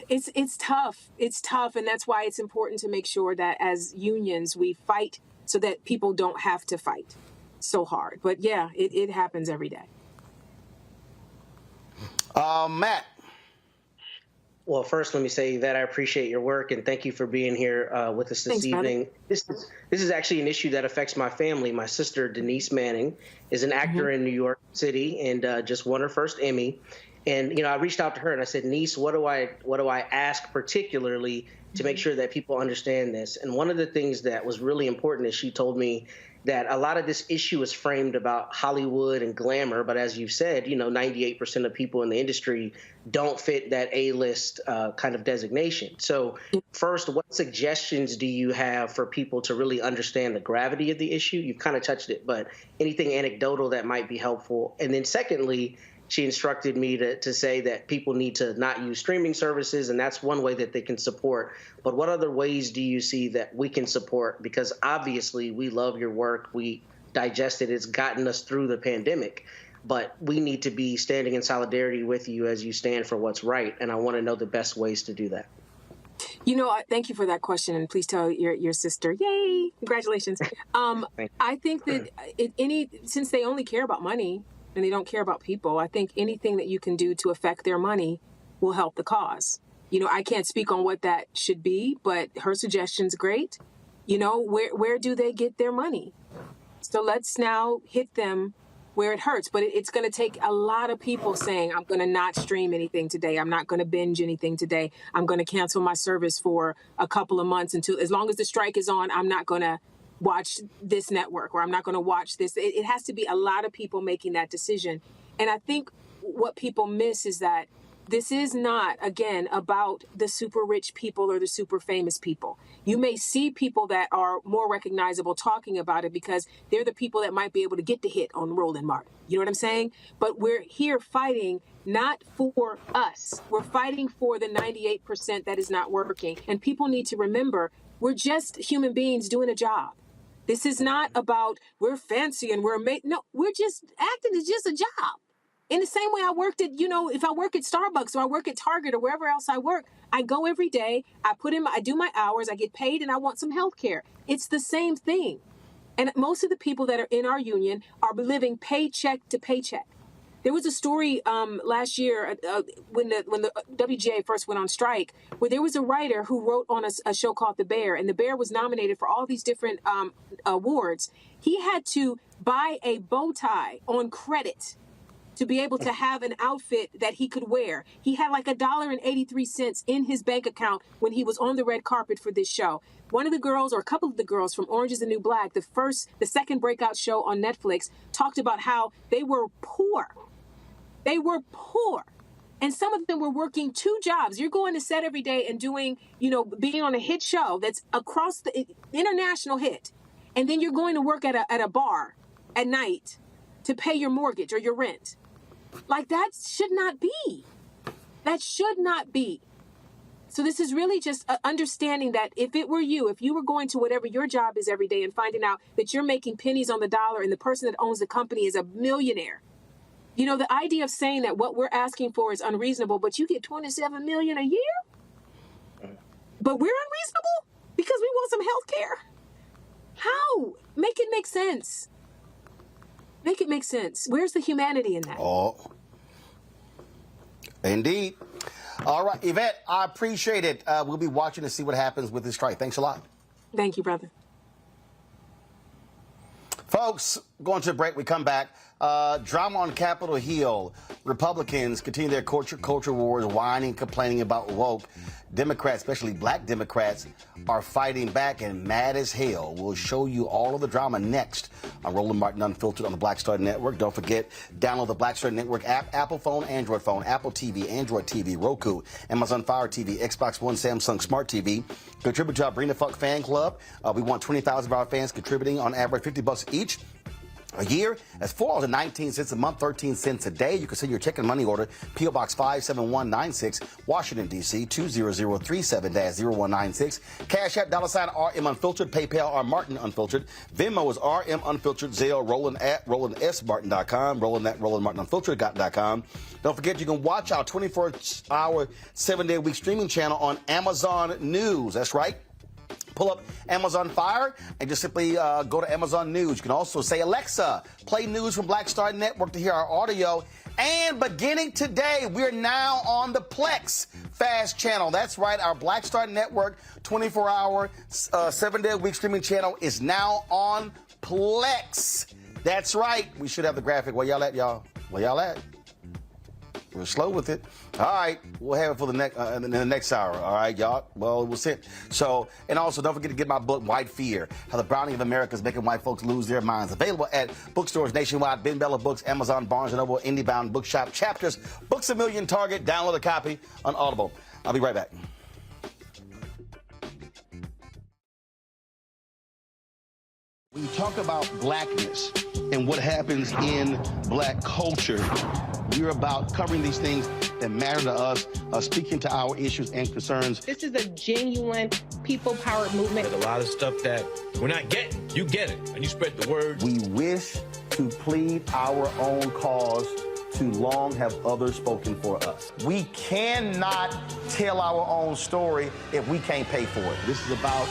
It's tough. It's tough, and that's why it's important to make sure that as unions we fight so that people don't have to fight so hard. But yeah, it happens every day. Matt. Well, first, let me say that I appreciate your work and thank you for being here with us this evening. This is actually an issue that affects my family. My sister, Denise Manning, is an actor in New York City and just won her first Emmy. And, I reached out to her and I said, niece, what do I ask particularly to make sure that people understand this? And one of the things that was really important is she told me that a lot of this issue is framed about Hollywood and glamour. But as you've said, 98% of people in the industry don't fit that A-list kind of designation. So first, what suggestions do you have for people to really understand the gravity of the issue? You've kind of touched it, but anything anecdotal that might be helpful. And then secondly, she instructed me to say that people need to not use streaming services, and that's one way that they can support. But what other ways do you see that we can support? Because obviously we love your work. We digest it. It's gotten us through the pandemic. But we need to be standing in solidarity with you as you stand for what's right. And I want to know the best ways to do that. Thank you for that question, and please tell your sister, yay, congratulations. I think that since they only care about money, and they don't care about people, I think anything that you can do to affect their money will help the cause. I can't speak on what that should be, but her suggestion's great. Where do they get their money? So let's now hit them where it hurts. But it's going to take a lot of people saying, I'm going to not stream anything today. I'm not going to binge anything today. I'm going to cancel my service for a couple of months as long as the strike is on, I'm not going to watch this network, or I'm not going to watch this. It has to be a lot of people making that decision. And I think what people miss is that this is not, again, about the super rich people or the super famous people. You may see people that are more recognizable talking about it because they're the people that might be able to get the hit on Roland Martin. You know what I'm saying? But we're here fighting not for us. We're fighting for the 98% that is not working. And people need to remember, we're just human beings doing a job. This is not about we're fancy and we're amazing. No, we're just acting is just a job. In the same way I worked at, if I work at Starbucks or I work at Target or wherever else I work, I go every day, I do my hours, I get paid, and I want some health care. It's the same thing. And most of the people that are in our union are living paycheck to paycheck. There was a story last year when the WGA first went on strike, where there was a writer who wrote on a show called The Bear, and The Bear was nominated for all these different awards. He had to buy a bow tie on credit to be able to have an outfit that he could wear. He had like $1.83 in his bank account when he was on the red carpet for this show. One of the girls, or a couple of the girls from Orange is the New Black, the second breakout show on Netflix, talked about how they were poor. They were poor. And some of them were working 2 jobs. You're going to set every day and doing, being on a hit show that's across the international hit. And then you're going to work at a bar at night to pay your mortgage or your rent. Like, that should not be. That should not be. So this is really just understanding that if it were you, if you were going to whatever your job is every day and finding out that you're making pennies on the dollar and the person that owns the company is a millionaire, the idea of saying that what we're asking for is unreasonable, but you get $27 million a year, but we're unreasonable because we want some health care. How? Make it make sense. Make it make sense. Where's the humanity in that? Oh, indeed. All right, Yvette, I appreciate it. We'll be watching to see what happens with this strike. Thanks a lot. Thank you, brother. Folks, going to a break. We come back. Drama on Capitol Hill. Republicans continue their culture wars, whining, complaining about woke. Democrats, especially black Democrats, are fighting back and mad as hell. We'll show you all of the drama next on Roland Martin Unfiltered on the Black Star Network. Don't forget, download the Black Star Network app, Apple phone, Android phone, Apple TV, Android TV, Roku, Amazon Fire TV, Xbox One, Samsung Smart TV. Contribute to our Bring the Fuck fan club. We want 20,000 of our fans contributing on average $50 each. a year. That's $4.19 a month, 13 cents a day. You can send your check and money order, P.O. Box 57196, Washington, D.C. 20037-0196. Cash App, $RM Unfiltered. PayPal, R Martin Unfiltered. Venmo is RM Unfiltered. Zelle, Roland at RolandSMartin.com. Roland at RolandMartinUnfiltered.com. Don't forget, you can watch our 24-hour, 7-day-a-week streaming channel on Amazon News. That's right. Pull up Amazon Fire and just simply go to Amazon News. You can also say, Alexa, play news from Black Star Network to hear our audio. And beginning today, we're now on the Plex Fast channel. That's right, our Black Star Network 24-hour, 7-day-a-week streaming channel is now on Plex. That's right. We should have the graphic. Where y'all at, y'all? Where y'all at? We're slow with it. All right, we'll have it for the next in the next hour. All right, y'all. Well, we'll see. So, and also don't forget to get my book, White Fear: How the Browning of America is Making White Folks Lose Their Minds. Available at bookstores nationwide, Ben Bella Books, Amazon, Barnes & Noble, IndieBound Bookshop, Chapters, Books A Million, Target. Download a copy on Audible. I'll be right back. When you talk about blackness and what happens in black culture, we're about covering these things that matter to us, speaking to our issues and concerns. This is a genuine people-powered movement. There's a lot of stuff that we're not getting. You get it, and you spread the word. We wish to plead our own cause. Too long have others spoken for us. We cannot tell our own story if we can't pay for it. This is about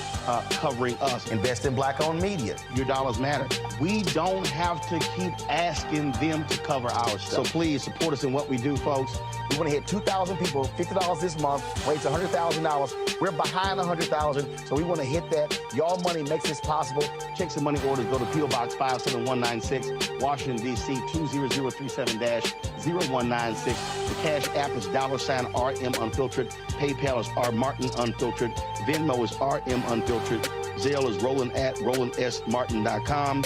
covering us. Invest in black-owned media. Your dollars matter. We don't have to keep asking them to cover our stuff. So please support us in what we do, folks. We want to hit 2,000 people, $50 this month, raise $100,000. We're behind 100,000, so we want to hit that. Your money makes this possible. Checks and money orders go to P.O. Box 57196, Washington, D.C. 20037-0196. The Cash App is $RM Unfiltered. PayPal is R Martin Unfiltered. Venmo is RM Unfiltered. Zelle is Roland at RolandSMartin.com.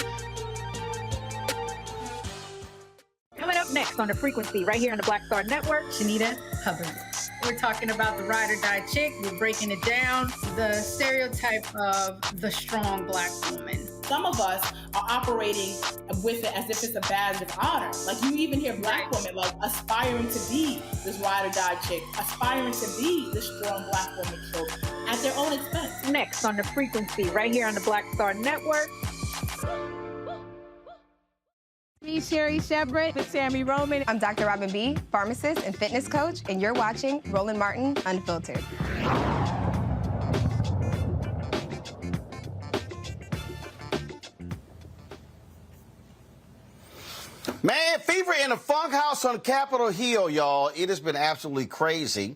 Coming up next on The Frequency, right here on the Black Star Network, Shanita Hubbard. We're talking about the ride or die chick. We're breaking it down. The stereotype of the strong black woman. Some of us are operating with it as if it's a badge of honor. Like, you even hear black women like aspiring to be this ride or die chick, aspiring to be this strong black woman, so at their own expense. Next on The Frequency, right here on the Black Star Network. Me, Sherry Shepard, with Sammy Roman. I'm Dr. Robin B., pharmacist and fitness coach, and you're watching Roland Martin Unfiltered. Man, fever in the funk house on Capitol Hill, y'all. It has been absolutely crazy.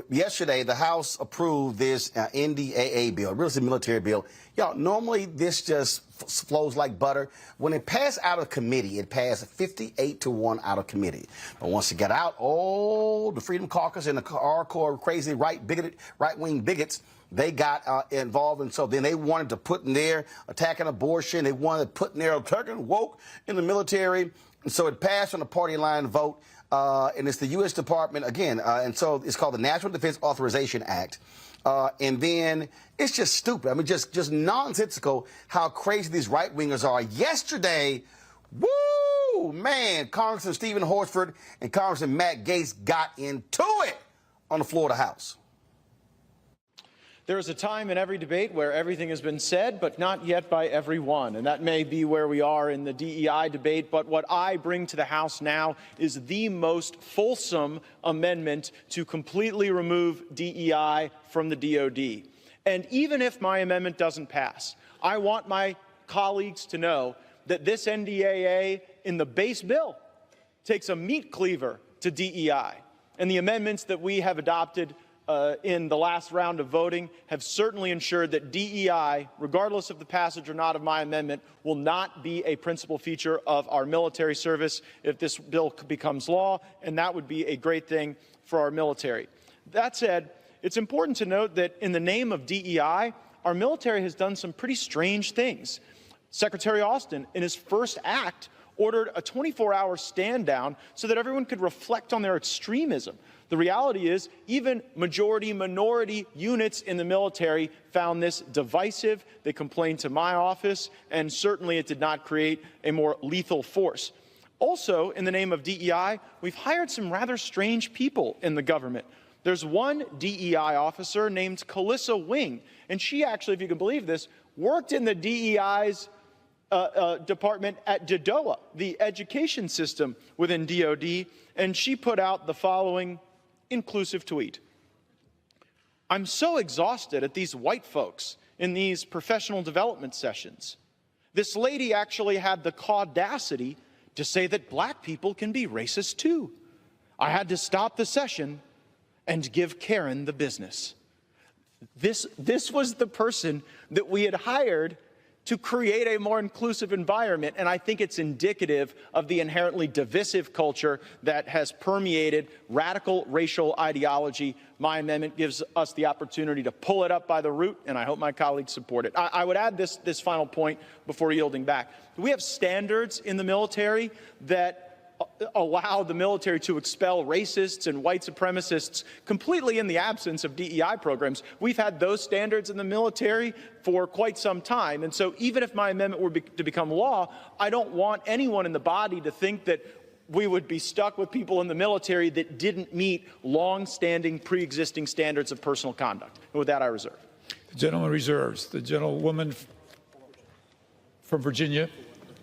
Yesterday, the House approved this NDAA bill, real estate military bill. Y'all, normally this just flows like butter. When it passed out of committee, it passed 58-1 out of committee. But once it got out, the Freedom Caucus and the hardcore crazy right-wing bigots, they got involved, and so then they wanted to put in there attacking abortion. They wanted to put in there attacking woke in the military. And so it passed on a party line vote. And it's the U.S. Department, again, and so it's called the National Defense Authorization Act. And then it's just stupid. I mean, just nonsensical how crazy these right-wingers are. Yesterday, woo, man, Congressman Stephen Horsford and Congressman Matt Gaetz got into it on the floor of the House. There is a time in every debate where everything has been said, but not yet by everyone. And that may be where we are in the DEI debate. But what I bring to the House now is the most fulsome amendment to completely remove DEI from the DOD. And even if my amendment doesn't pass, I want my colleagues to know that this NDAA in the base bill takes a meat cleaver to DEI. And the amendments that we have adopted in the last round of voting have certainly ensured that DEI, regardless of the passage or not of my amendment, will not be a principal feature of our military service if this bill becomes law, and that would be a great thing for our military. That said, it's important to note that in the name of DEI, our military has done some pretty strange things. Secretary Austin, in his first act, ordered a 24-hour stand down so that everyone could reflect on their extremism. The reality is even majority-minority units in the military found this divisive. They complained to my office, and certainly it did not create a more lethal force. Also, in the name of DEI, we've hired some rather strange people in the government. There's one DEI officer named Calissa Wing, and she actually, if you can believe this, worked in the DEI's department at DODOA, the education system within DOD, and she put out the following inclusive tweet. I'm so exhausted at these white folks in these professional development sessions. This lady actually had the audacity to say that black people can be racist too. I had to stop the session and give Karen the business. This was the person that we had hired to create a more inclusive environment, and I think it's indicative of the inherently divisive culture that has permeated radical racial ideology. My amendment gives us the opportunity to pull it up by the root, and I hope my colleagues support it. I would add this final point before yielding back. We have standards in the military that allow the military to expel racists and white supremacists completely in the absence of DEI programs. We've had those standards in the military for quite some time. And so even if my amendment were to become law, I don't want anyone in the body to think that we would be stuck with people in the military that didn't meet long-standing pre-existing standards of personal conduct. And with that, I reserve. The gentleman reserves. The gentlewoman from Virginia.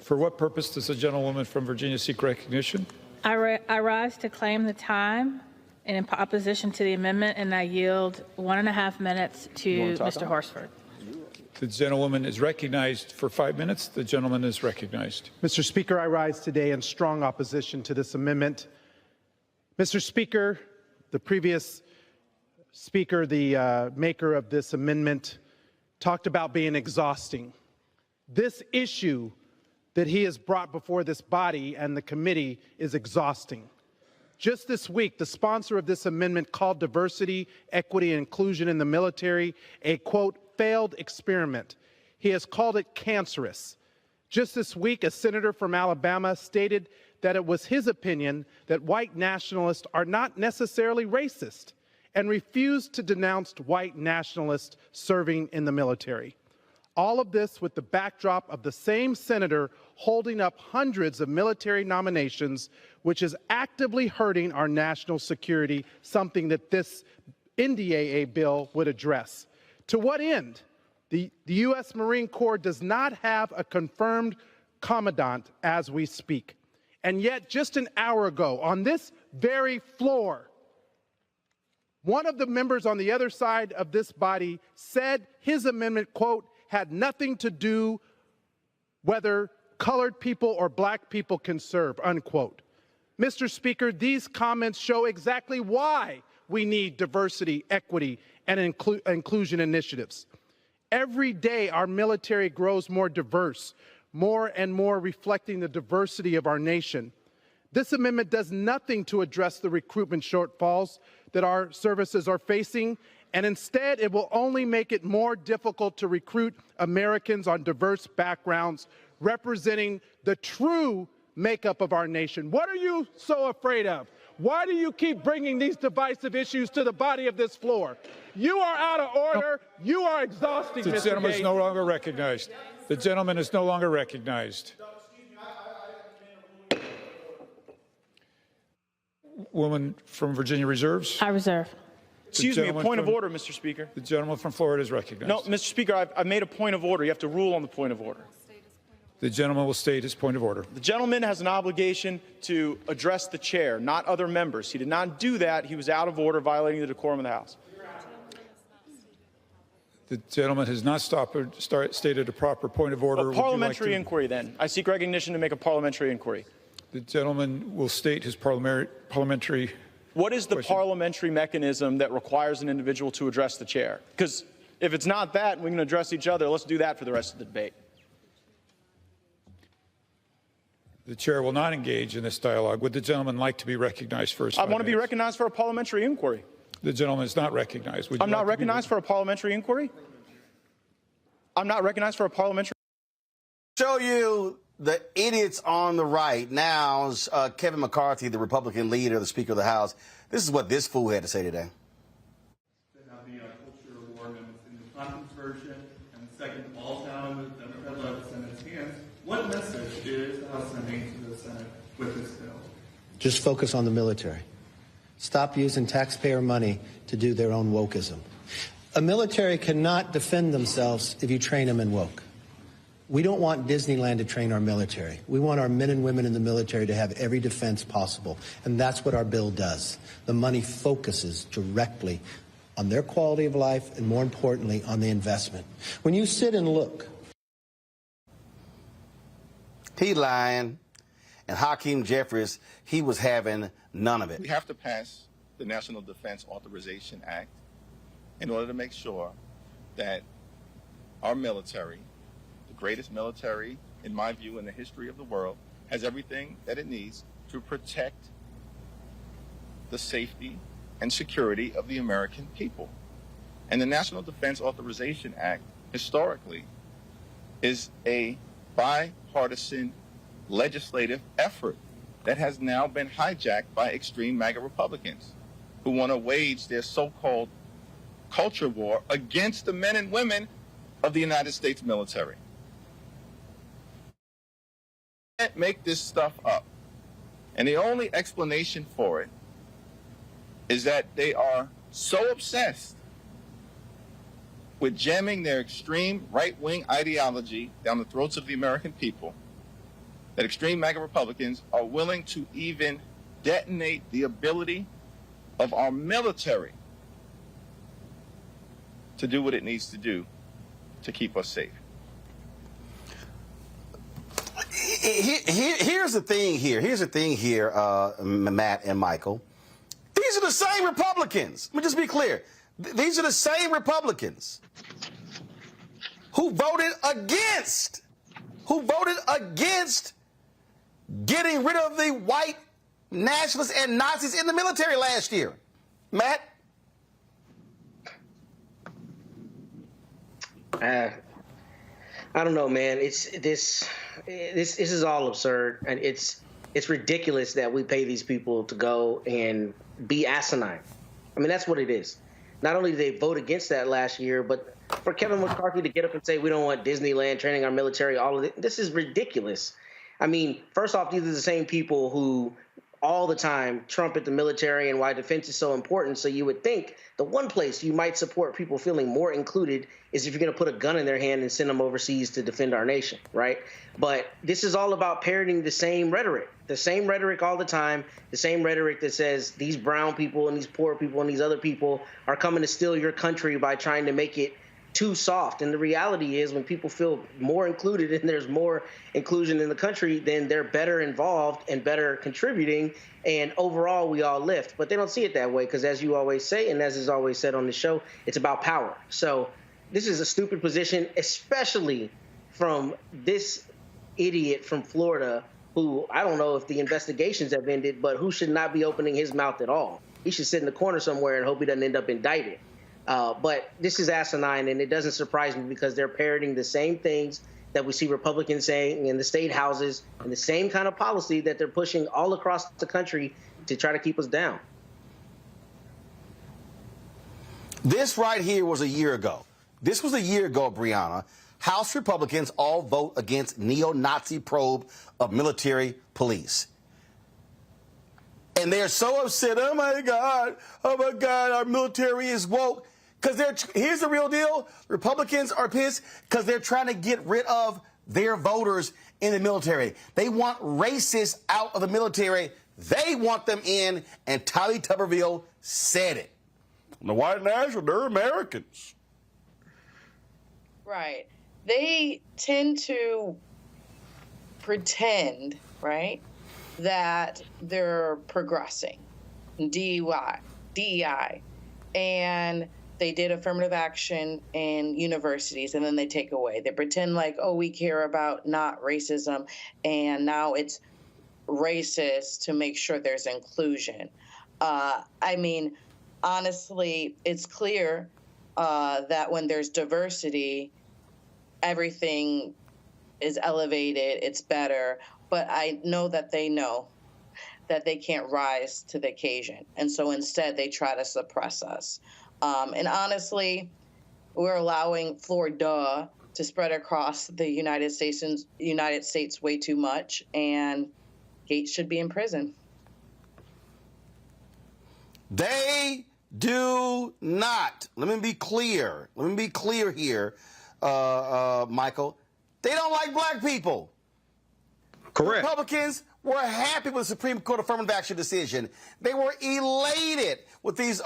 For what purpose does the gentlewoman from Virginia seek recognition? I rise to claim the time in opposition to the amendment, and I yield 1.5 minutes to Mr. Horsford. The gentlewoman is recognized for 5 minutes. The gentleman is recognized. Mr. Speaker, I rise today in strong opposition to this amendment. Mr. Speaker, the previous speaker, the maker of this amendment, talked about being exhausting. This issue that he has brought before this body and the committee is exhausting. Just this week, the sponsor of this amendment called diversity, equity, and inclusion in the military a, quote, failed experiment. He has called it cancerous. Just this week, a senator from Alabama stated that it was his opinion that white nationalists are not necessarily racist and refused to denounce white nationalists serving in the military. All of this with the backdrop of the same senator holding up hundreds of military nominations, which is actively hurting our national security, something that this NDAA bill would address. To what end? The U.S. Marine Corps does not have a confirmed commandant as we speak. And yet, just an hour ago, on this very floor, one of the members on the other side of this body said his amendment, quote, had nothing to do whether colored people or black people can serve, unquote. Mr. Speaker, these comments show exactly why we need diversity, equity, and inclusion initiatives. Every day, our military grows more diverse, more and more reflecting the diversity of our nation. This amendment does nothing to address the recruitment shortfalls that our services are facing, and instead it will only make it more difficult to recruit Americans on diverse backgrounds representing the true makeup of our nation. What are you so afraid of? Why do you keep bringing these divisive issues to the body of this floor? You are out of order. You are exhausting, Mr. Gaetz. The gentleman is no longer recognized. The gentleman is no longer recognized. Woman from Virginia reserves. I reserve. Excuse me, a point of order, Mr. Speaker. The gentleman from Florida is recognized. No, Mr. Speaker, I've made a point of order. You have to rule on the point of order. The gentleman will state his point of order. The gentleman has an obligation to address the chair, not other members. He did not do that. He was out of order, violating the decorum of the House. The gentleman has not stated a proper point of order. A parliamentary inquiry, then. I seek recognition to make a parliamentary inquiry. The gentleman will state his parliamentary What is the question. parliamentary mechanism that requires an individual to address the chair? Because if it's not that, and we can address each other, let's do that for the rest of the debate. The chair will not engage in this dialogue. Would the gentleman like to be recognized for his 5 I want to be minutes? recognized for a parliamentary inquiry. The gentleman is not recognized. I'm not recognized for a parliamentary inquiry? I'm not recognized for a parliamentary. Show you the idiots on the right. Now, Kevin McCarthy, the Republican leader, the Speaker of the House, This is what this fool had to say today. To have the culture war amendments in the conference version, and the second falls down in the Democrat-led Senate's hands. What message is the House sending to the Senate with this bill? Just focus on the military. Stop using taxpayer money to do their own wokeism. A military cannot defend themselves if you train them in woke. We don't want Disneyland to train our military. We want our men and women in the military to have every defense possible, and that's what our bill does. The money focuses directly on their quality of life and, more importantly, on the investment. When you sit and look. He lying. And Hakeem Jeffries, he was having none of it. We have to pass the National Defense Authorization Act in order to make sure that our military, the greatest military, in my view, in the history of the world, has everything that it needs to protect the safety and security of the American people. And the National Defense Authorization Act, historically, is a bipartisan legislative effort that has now been hijacked by extreme MAGA Republicans who want to wage their so-called culture war against the men and women of the United States military. You can't make this stuff up. And the only explanation for it is that they are so obsessed with jamming their extreme right-wing ideology down the throats of the American people that extreme MAGA Republicans are willing to even detonate the ability of our military to do what it needs to do to keep us safe. Here's the thing here, Matt and Michael. These are the same Republicans. Let me just be clear. These are the same Republicans who voted against getting rid of the white nationalists and Nazis in the military last year. Matt? I don't know, man. This is all absurd, and it's ridiculous that we pay these people to go and be asinine. I mean, that's what it is. Not only did they vote against that last year, but for Kevin McCarthy to get up and say we don't want Disneyland training our military, all of it, this is ridiculous. I mean, first off, these are the same people who all the time trumpet the military and why defense is so important. So you would think the one place you might support people feeling more included is if you're going to put a gun in their hand and send them overseas to defend our nation, right? But this is all about parroting the same rhetoric all the time, the same rhetoric that says these brown people and these poor people and these other people are coming to steal your country by trying to make it too soft. And the reality is when people feel more included and there's more inclusion in the country, then they're better involved and better contributing. And overall, we all lift. But they don't see it that way because, as you always say, and as is always said on the show, it's about power. So this is a stupid position, especially from this idiot from Florida who, I don't know if the investigations have ended, but who should not be opening his mouth at all. He should sit in the corner somewhere and hope he doesn't end up indicted. But this is asinine, and it doesn't surprise me because they're parroting the same things that we see Republicans saying in the state houses and the same kind of policy that they're pushing all across the country to try to keep us down. This right here was a year ago. This was a year ago, Brianna. House Republicans all vote against neo-Nazi probe of military police. And they're so upset, oh my God, our military is woke. Because here's the real deal. Republicans are pissed because they're trying to get rid of their voters in the military. They want racists out of the military. They want them in, and Tommy Tuberville said it. The white nationals, they're Americans. Right. They tend to pretend, right, that they're progressing, DEI, and they did affirmative action in universities, and then they take away. They pretend like, oh, we care about not racism, and now it's racist to make sure there's inclusion. I mean, honestly, it's clear that when there's diversity, everything is elevated, it's better. But I know that they know that they can't rise to the occasion. And so instead, they try to suppress us. And honestly, we're allowing Florida to spread across the United States way too much, and Gaetz should be in prison. They do not. Let me be clear. Let me be clear here, Michael. They don't like black people. Correct. Republicans were happy with the Supreme Court affirmative action decision. They were elated with these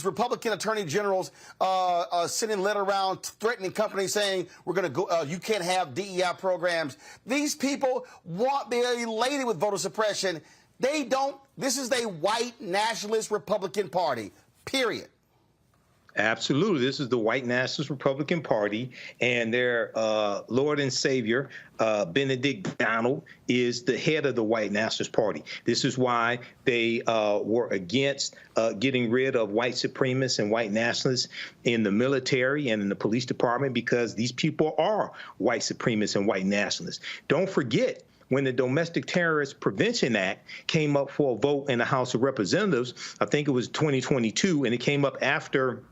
Republican attorney generals sending a letter around threatening companies saying we're going to go. You can't have DEI programs. These people they're elated with voter suppression. They don't. This is a white nationalist Republican Party. Period. Absolutely. This is the white nationalist Republican Party, and their Lord and Savior, Benedict Donald, is the head of the white nationalist party. This is why they were against getting rid of white supremacists and white nationalists in the military and in the police department, because these people are white supremacists and white nationalists. Don't forget, when the Domestic Terrorist Prevention Act came up for a vote in the House of Representatives, I think it was 2022, and it came up after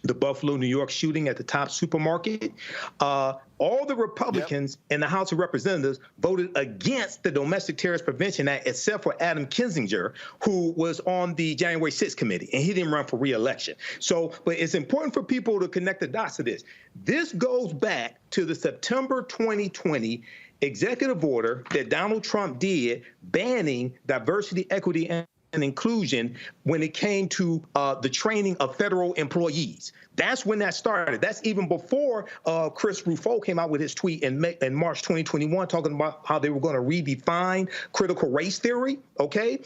the Buffalo, New York shooting at the Top supermarket, all the Republicans in the House of Representatives voted against the Domestic Terrorist Prevention Act, except for Adam Kinzinger, who was on the January 6th committee, and he didn't run for re-election. So, but it's important for people to connect the dots to this. This goes back to the September 2020 executive order that Donald Trump did banning diversity, equity, and inclusion when it came to the training of federal employees. That's when that started. That's even before Chris Rufo came out with his tweet in March 2021 talking about how they were going to redefine critical race theory, okay?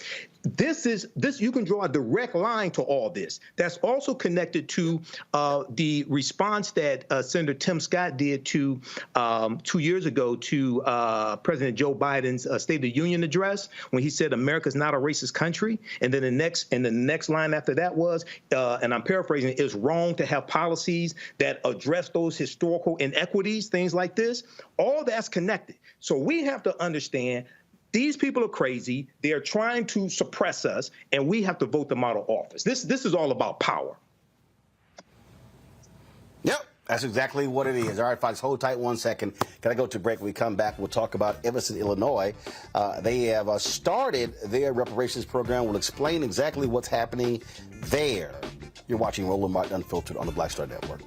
This you can draw a direct line to all this. That's also connected to the response that Senator Tim Scott did to 2 years ago to President Joe Biden's State of the Union address, when he said America's not a racist country. And then the next line after that was, and I'm paraphrasing, it's wrong to have policies that address those historical inequities, things like this. All that's connected. So we have to understand these people are crazy. They are trying to suppress us, and we have to vote them out of office. This is all about power. Yep, that's exactly what it is. All right, folks, hold tight 1 second. Got to go to break. When we come back, we'll talk about Evanston, Illinois. They have started their reparations program. We'll explain exactly what's happening there. You're watching Roland Martin Unfiltered on the Black Star Network.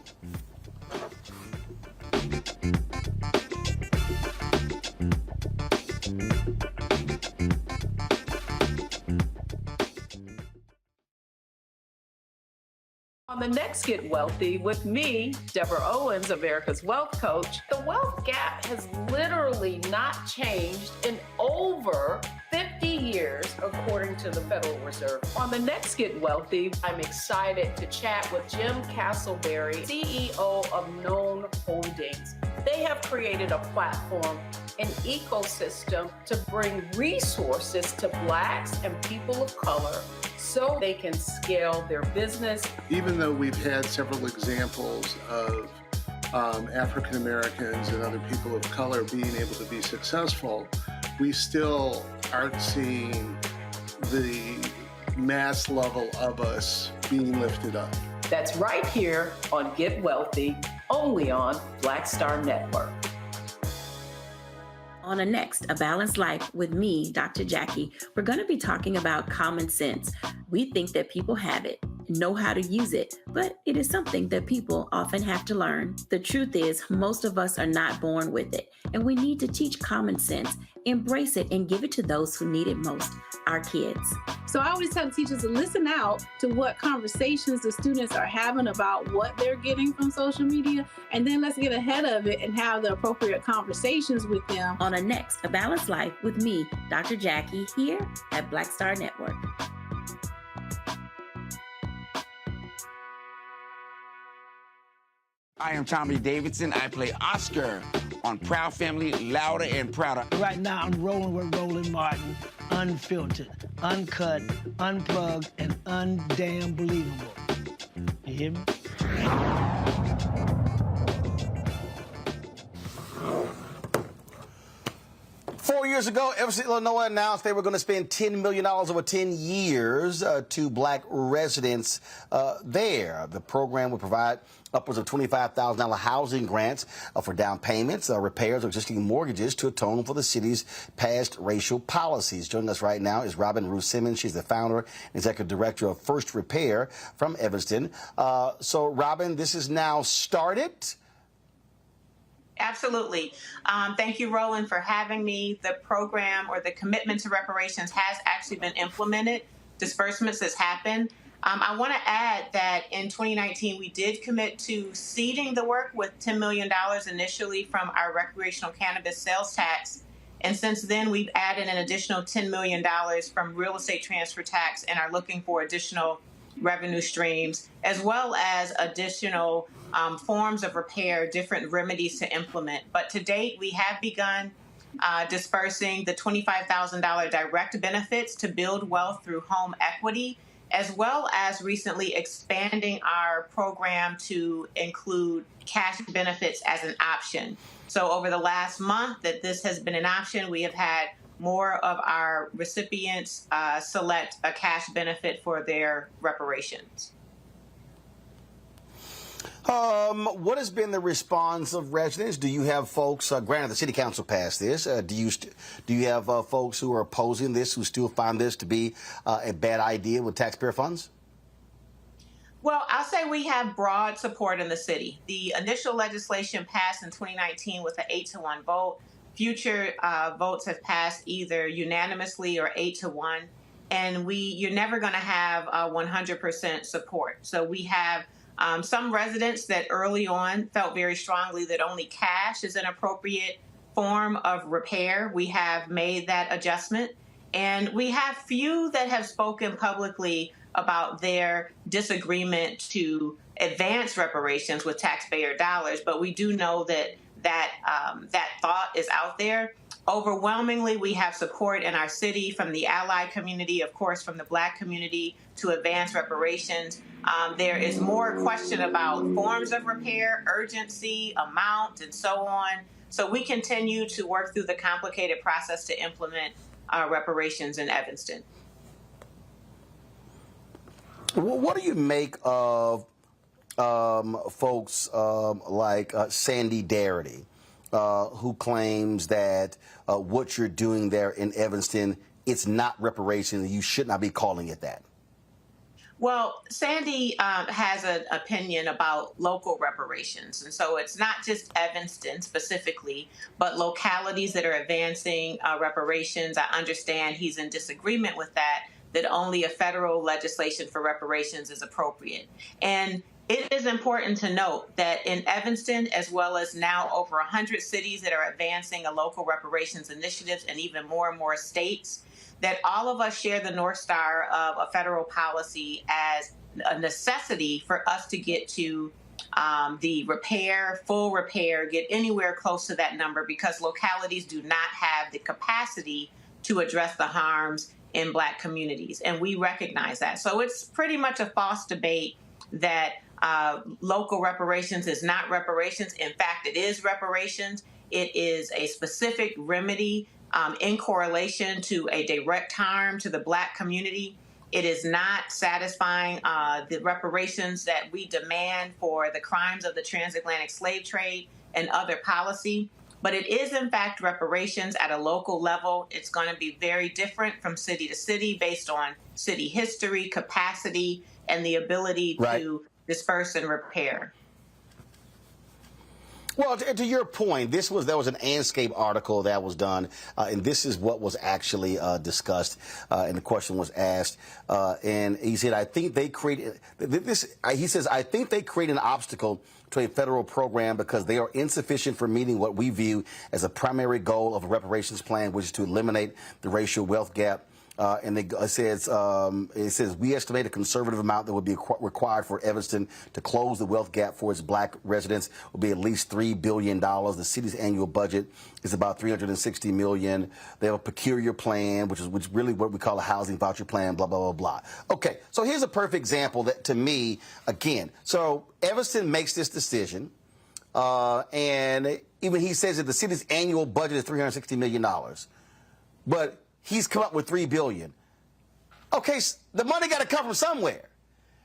On the next Get Wealthy with me, Deborah Owens, America's Wealth Coach, the wealth gap has literally not changed in over 50 years, according to the Federal Reserve. On the next Get Wealthy, I'm excited to chat with Jim Castleberry, CEO of Known Holdings. They have created a platform, an ecosystem to bring resources to Blacks and people of color so they can scale their business. Even though we've had several examples of African Americans and other people of color being able to be successful, we still aren't seeing the mass level of us being lifted up. That's right here on Get Wealthy, only on Black Star Network. On the next, A Balanced Life with me, Dr. Jackie, we're going to be talking about common sense. We think that people have it, know how to use it, but it is something that people often have to learn. The truth is, most of us are not born with it, and we need to teach common sense, embrace it, and give it to those who need it most, our kids. So I always tell teachers to listen out to what conversations the students are having about what they're getting from social media, and then let's get ahead of it and have the appropriate conversations with them. On the next, A Balanced Life with me, Dr. Jackie, here at Black Star Network. I am Tommy Davidson. I play Oscar on Proud Family, Louder and Prouder. Right now, I'm rolling with Roland Martin, unfiltered, uncut, unplugged, and undamn believable. You hear me? For 4 years ago, Evanston, Illinois announced they were going to spend $10 million over 10 years to black residents there. The program would provide upwards of $25,000 housing grants for down payments, repairs, or existing mortgages to atone for the city's past racial policies. Joining us right now is Robin Ruth Simmons. She's the founder and executive director of First Repair from Evanston. So, Robin, this is now started. Absolutely. Thank you, Roland, for having me. The program, or the commitment to reparations, has actually been implemented. Disbursements has happened. I want to add that in 2019, we did commit to seeding the work with $10 million initially from our recreational cannabis sales tax. And since then, we've added an additional $10 million from real estate transfer tax and are looking for additional revenue streams, as well as additional forms of repair, different remedies to implement. But to date, we have begun dispersing the $25,000 direct benefits to build wealth through home equity, as well as recently expanding our program to include cash benefits as an option. So over the last month that this has been an option, we have had more of our recipients select a cash benefit for their reparations. What has been the response of residents? Do you have folks, granted the city council passed this, do you have folks who are opposing this, who still find this to be a bad idea with taxpayer funds? Well, I'll say we have broad support in the city. The initial legislation passed in 2019 with an 8-to-1 vote. Future votes have passed either unanimously or 8-to-1. And you're never going to have 100% support. So we have some residents that early on felt very strongly that only cash is an appropriate form of repair. We have made that adjustment. And we have few that have spoken publicly about their disagreement to advance reparations with taxpayer dollars. But we do know that thought is out there. Overwhelmingly, we have support in our city from the allied community, of course, from the Black community, to advance reparations. There is more question about forms of repair, urgency, amount, and so on. So we continue to work through the complicated process to implement reparations in Evanston. What do you make of folks like Sandy Darity, who claims that what you're doing there in Evanston, it's not reparations, you should not be calling it that? Well, Sandy has an opinion about local reparations. And so it's not just Evanston specifically, but localities that are advancing reparations. I understand he's in disagreement with that only a federal legislation for reparations is appropriate. And it is important to note that in Evanston, as well as now over 100 cities that are advancing a local reparations initiatives, and even more and more states, that all of us share the North Star of a federal policy as a necessity for us to get to the full repair, get anywhere close to that number, because localities do not have the capacity to address the harms in Black communities. And we recognize that. So it's pretty much a false debate that local reparations is not reparations. In fact, it is reparations. It is a specific remedy in correlation to a direct harm to the Black community. It is not satisfying the reparations that we demand for the crimes of the transatlantic slave trade and other policy. But it is, in fact, reparations at a local level. It's going to be very different from city to city based on city history, capacity, and the ability to disperse and repair. Well, to your point, there was an Anscape article that was done, and this is what was actually discussed, and the question was asked, and he said, I think they created this. He says, I think they create an obstacle to a federal program because they are insufficient for meeting what we view as a primary goal of a reparations plan, which is to eliminate the racial wealth gap. And it says we estimate a conservative amount that would be required for Evanston to close the wealth gap for its Black residents will be at least $3 billion. The city's annual budget is about $360 million. They have a peculiar plan, which is really what we call a housing voucher plan, blah, blah, blah, blah. Okay, so here's a perfect example that, to me, again, so Evanston makes this decision, and even he says that the city's annual budget is $360 million. but he's come up with $3 billion. Okay, the money got to come from somewhere.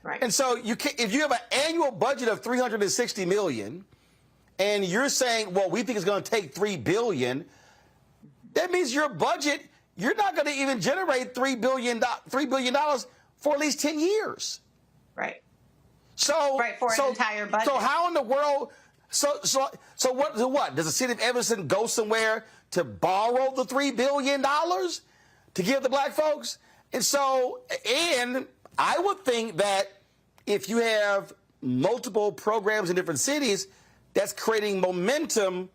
Right. And so if you have an annual budget of $360 million, and you're saying, well, we think it's going to take $3 billion, that means your budget, you're not going to even generate $3 billion for at least 10 years. Right. So, right, for an entire budget. So how in the world, so what? Does the city of Evanston go somewhere to borrow the $3 billion to give the black folks? And so, and I would think that if you have multiple programs in different cities, that's creating momentum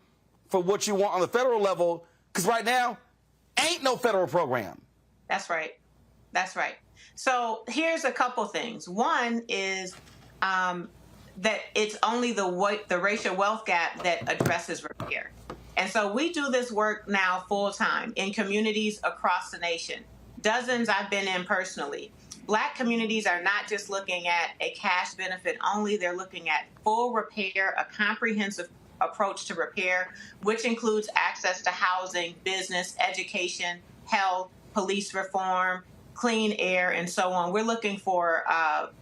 for what you want on the federal level, because right now, ain't no federal program. That's right. That's right. So here's a couple things. One is that it's only the racial wealth gap that addresses repair. And so we do this work now full time in communities across the nation. Dozens I've been in personally. Black communities are not just looking at a cash benefit only, they're looking at full repair, a comprehensive approach to repair, which includes access to housing, business, education, health, police reform, clean air, and so on. We're looking for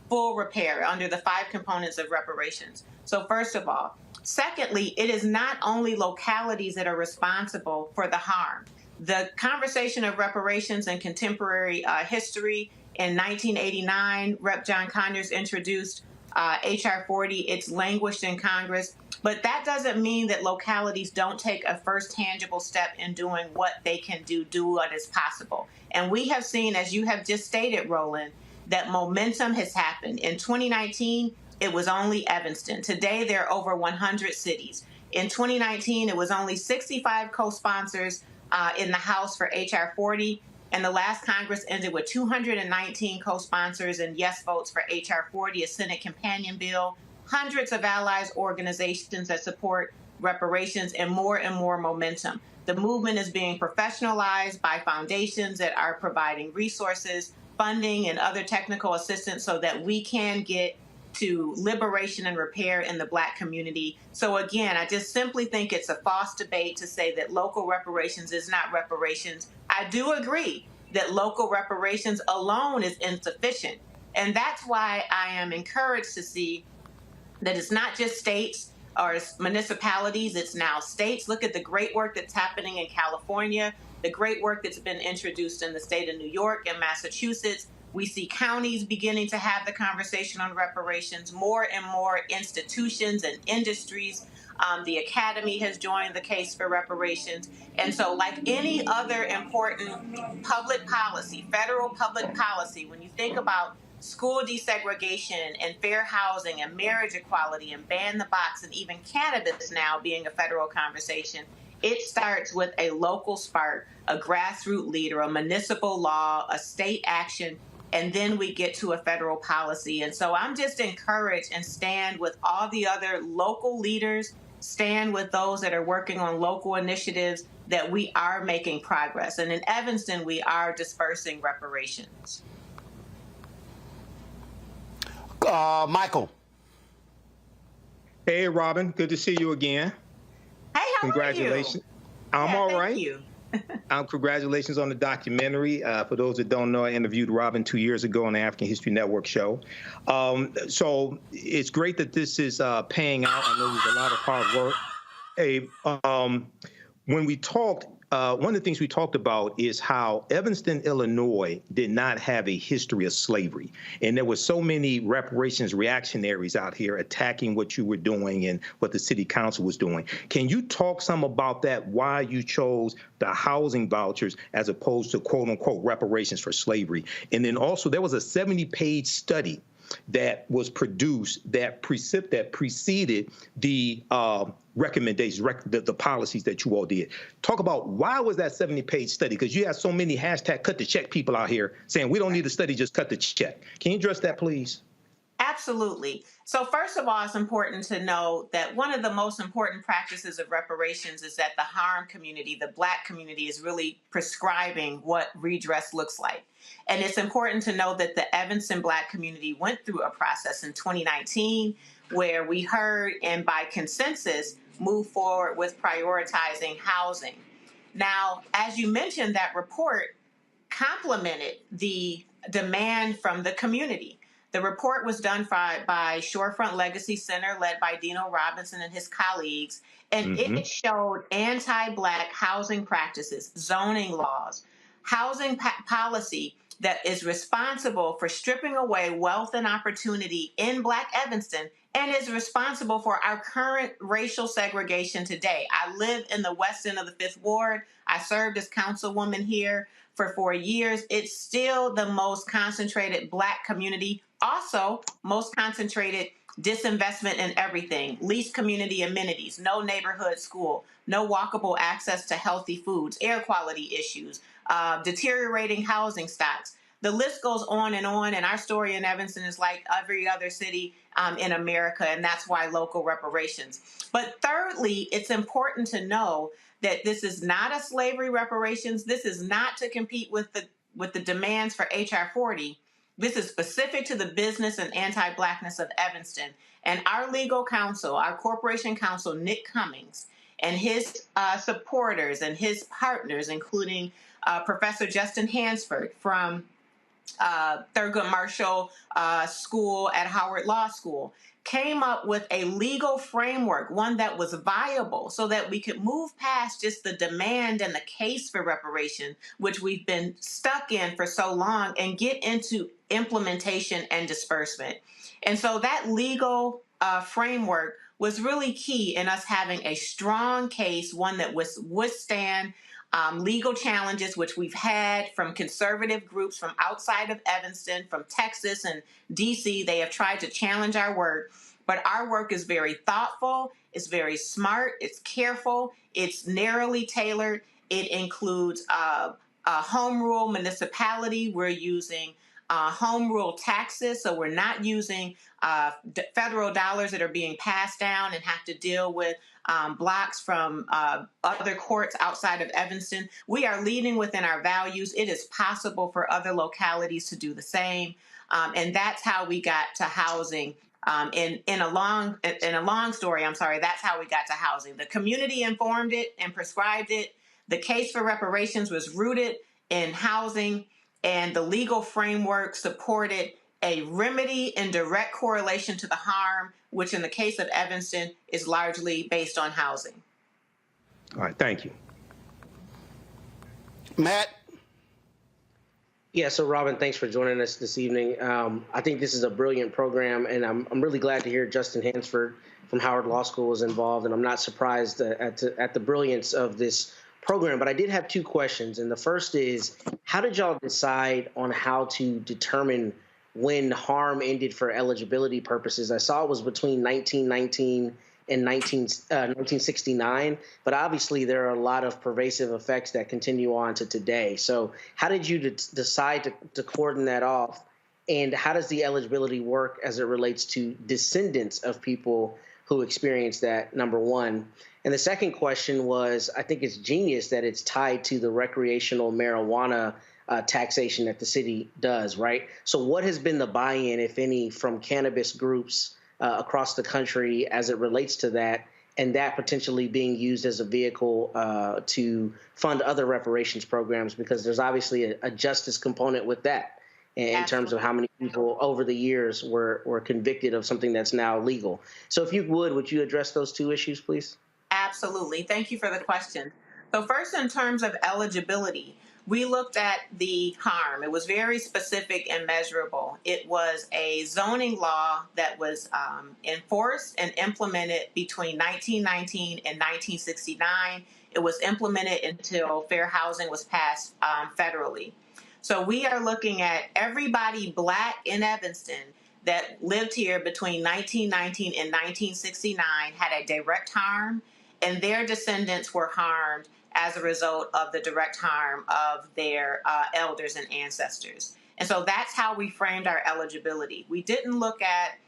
full repair under the 5 components of reparations. So first of all. Secondly, it is not only localities that are responsible for the harm. The conversation of reparations in contemporary history, in 1989, Rep. John Conyers introduced H.R. 40. It's languished in Congress. But that doesn't mean that localities don't take a first tangible step in doing what they can do what is possible. And we have seen, as you have just stated, Roland, that momentum has happened. In 2019, it was only Evanston. Today, there are over 100 cities. In 2019, it was only 65 co-sponsors in the House for H.R. 40. And the last Congress ended with 219 co-sponsors and yes votes for H.R. 40, a Senate companion bill, hundreds of allies organizations that support reparations, and more momentum. The movement is being professionalized by foundations that are providing resources, funding, and other technical assistance so that we can get to liberation and repair in the Black community. So again, I just simply think it's a false debate to say that local reparations is not reparations. I do agree that local reparations alone is insufficient. And that's why I am encouraged to see that it's not just states or municipalities, it's now states. Look at the great work that's happening in California, the great work that's been introduced in the state of New York and Massachusetts. We see counties beginning to have the conversation on reparations, more and more institutions and industries. The Academy has joined the case for reparations. And so like any other important public policy, federal public policy, when you think about school desegregation and fair housing and marriage equality and ban the box and even cannabis now being a federal conversation, it starts with a local spark, a grassroots leader, a municipal law, a state action, and then we get to a federal policy. And so I'm just encouraged and stand with all the other local leaders, stand with those that are working on local initiatives, that we are making progress. And in Evanston, we are dispersing reparations. Michael. Hey, Robin. Good to see you again. Hey, how Congratulations. Are you? I'm all right. Thank you. Congratulations on the documentary. For those that don't know, I interviewed Robin 2 years ago on the African History Network show. So it's great that this is paying out. I know there's a lot of hard work. When we talked, one of the things we talked about is how Evanston, Illinois did not have a history of slavery. And there were so many reparations reactionaries out here attacking what you were doing and what the city council was doing. Can you talk some about that, why you chose the housing vouchers as opposed to quote unquote reparations for slavery? And then also there was a 70-page study that was produced that preceded the recommendations, the policies that you all did. Talk about why was that 70-page study? Because you have so many hashtag cut the check people out here saying we don't need a study, just cut the check. Can you address that, please? Absolutely. So first of all, it's important to know that one of the most important practices of reparations is that the harmed community, the Black community, is really prescribing what redress looks like. And it's important to know that the Evanston Black community went through a process in 2019 where we heard and by consensus moved forward with prioritizing housing. Now, as you mentioned, that report complemented the demand from the community. The report was done by Shorefront Legacy Center, led by Dino Robinson and his colleagues, and it showed anti-Black housing practices, zoning laws, housing policy that is responsible for stripping away wealth and opportunity in Black Evanston and is responsible for our current racial segregation today. I live in the west end of the 5th Ward. I served as councilwoman here for 4 years. It's still the most concentrated Black community, also most concentrated disinvestment in everything, least community amenities, no neighborhood school, no walkable access to healthy foods, air quality issues, deteriorating housing stocks. The list goes on, and our story in Evanston is like every other city in America, and that's why local reparations. But thirdly, it's important to know that this is not a slavery reparations. This is not to compete with the demands for H.R. 40. This is specific to the business and anti-Blackness of Evanston. And our legal counsel, our corporation counsel, Nick Cummings, and his supporters and his partners, including Professor Justin Hansford from Thurgood Marshall School at Howard Law School, came up with a legal framework, one that was viable, so that we could move past just the demand and the case for reparation, which we've been stuck in for so long, and get into implementation and disbursement. And so that legal framework was really key in us having a strong case, one that would withstand legal challenges, which we've had from conservative groups from outside of Evanston, from Texas and DC. They have tried to challenge our work, but our work is very thoughtful, it's very smart, it's careful, it's narrowly tailored. It includes a home rule municipality. We're using home rule taxes, so we're not using federal dollars that are being passed down and have to deal with blocks from other courts outside of Evanston. We are leading within our values. It is possible for other localities to do the same, and that's how we got to housing. In a long story, that's how we got to housing. The community informed it and prescribed it. The case for reparations was rooted in housing, and the legal framework supported a remedy in direct correlation to the harm, which in the case of Evanston is largely based on housing. All right, thank you. Matt? Yeah, so Robin, thanks for joining us this evening. I think this is a brilliant program, and I'm really glad to hear Justin Hansford from Howard Law School was involved, and I'm not surprised at the brilliance of this program. But I did have two questions, and the first is, how did y'all decide on how to determine when harm ended for eligibility purposes? I saw it was between 1919 and 1969, but obviously there are a lot of pervasive effects that continue on to today. So how did you decide to cordon that off? And how does the eligibility work as it relates to descendants of people who experienced that, number one? And the second question was, I think it's genius that it's tied to the recreational marijuana taxation that the city does, right? So what has been the buy-in, if any, from cannabis groups across the country as it relates to that, and that potentially being used as a vehicle to fund other reparations programs? Because there's obviously a justice component with that in terms of how many people over the years were convicted of something that's now legal. So if you would you address those two issues, please? Absolutely. Thank you for the question. So first, in terms of eligibility, we looked at the harm. It was very specific and measurable. It was a zoning law that was enforced and implemented between 1919 and 1969. It was implemented until fair housing was passed federally. So we are looking at everybody Black in Evanston that lived here between 1919 and 1969 had a direct harm, and their descendants were harmed as a result of the direct harm of their elders and ancestors. And so that's how we framed our eligibility. We didn't look at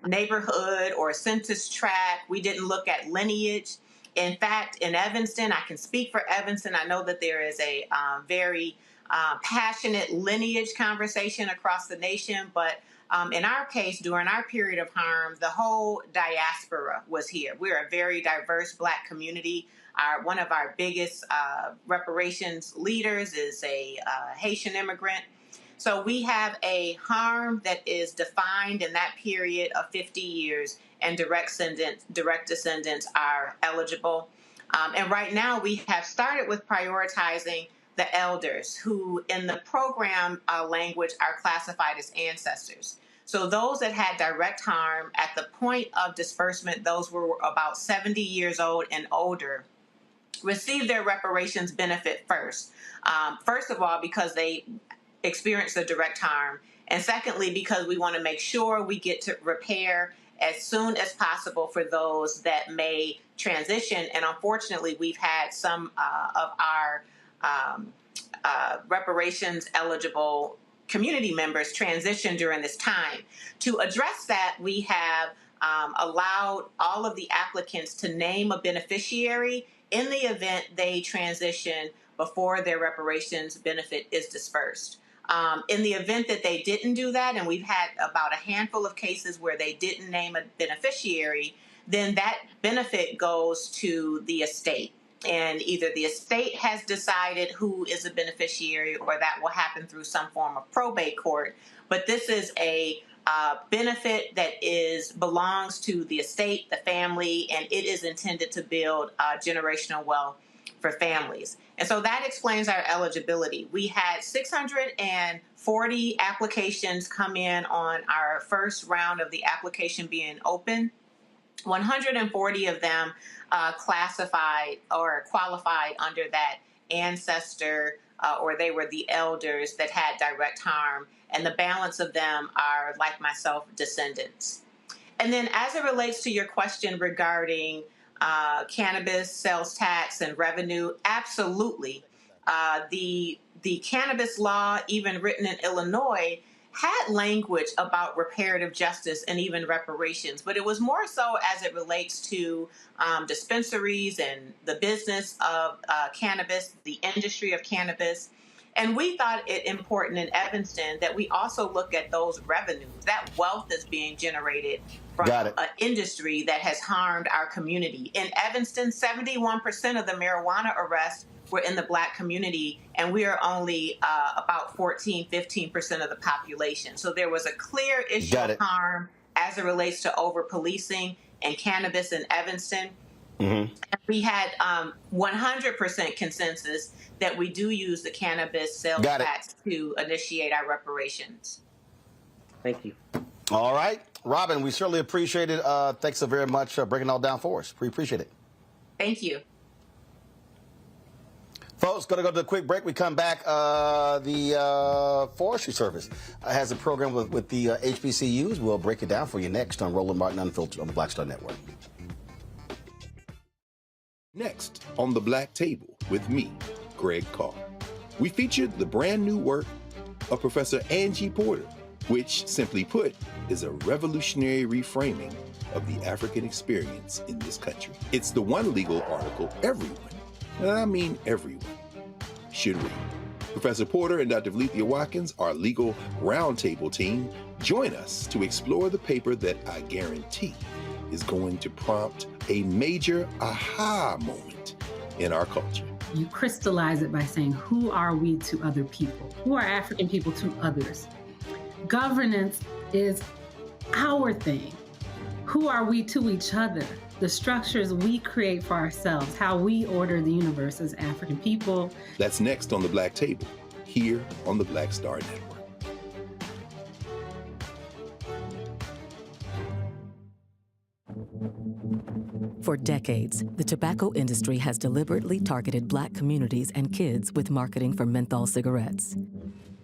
neighborhood or census tract. We didn't look at lineage. In fact, in Evanston, I can speak for Evanston. I know that there is a very passionate lineage conversation across the nation, but in our case, during our period of harm, the whole diaspora was here. We're a very diverse Black community. One of our biggest reparations leaders is a Haitian immigrant. So we have a harm that is defined in that period of 50 years, and direct descendants are eligible. And right now we have started with prioritizing the elders, who in the program language are classified as ancestors. So those that had direct harm at the point of disbursement, those were about 70 years old and older, receive their reparations benefit first. First of all, because they experienced the direct harm. And secondly, because we want to make sure we get to repair as soon as possible for those that may transition. And unfortunately, we've had some of our reparations eligible community members transition during this time. To address that, we have allowed all of the applicants to name a beneficiary in the event they transition before their reparations benefit is dispersed. In the event that they didn't do that, and we've had about a handful of cases where they didn't name a beneficiary, then that benefit goes to the estate. And either the estate has decided who is a beneficiary, or that will happen through some form of probate court. But this is a benefit that belongs to the estate, the family, and it is intended to build generational wealth for families. And so that explains our eligibility. We had 640 applications come in on our first round of the application being open. 140 of them classified or qualified under that ancestor, or they were the elders that had direct harm, and the balance of them are, like myself, descendants. And then as it relates to your question regarding cannabis sales tax and revenue, absolutely. The cannabis law, even written in Illinois, had language about reparative justice and even reparations, but it was more so as it relates to dispensaries and the business of cannabis, the industry of cannabis. And we thought it important in Evanston that we also look at those revenues, that wealth that's being generated from an industry that has harmed our community. In Evanston, 71% of the marijuana arrests were in the Black community, and we are only about 15% of the population. So there was a clear issue of harm as it relates to over-policing and cannabis in Evanston. Mm-hmm. And we had 100% consensus that we do use the cannabis sales tax to initiate our reparations. Thank you. All right. Robin, we certainly appreciate it. Thanks so very much for breaking it all down for us. We appreciate it. Thank you. Folks, going to go to a quick break. We come back. The Forestry Service has a program with the HBCUs. We'll break it down for you next on Roland Martin Unfiltered on the Black Star Network. Next on The Black Table with me, Greg Carr. We featured the brand new work of Professor Angie Porter, which, simply put, is a revolutionary reframing of the African experience in this country. It's the one legal article everyone, and I mean everyone, should read. Professor Porter and Dr. Valeethia Watkins, our legal roundtable team, join us to explore the paper that I guarantee is going to prompt a major aha moment in our culture. You crystallize it by saying, who are we to other people? Who are African people to others? Governance is our thing. Who are we to each other? The structures we create for ourselves, how we order the universe as African people. That's next on The Black Table, here on the Black Star Network. For decades, the tobacco industry has deliberately targeted Black communities and kids with marketing for menthol cigarettes.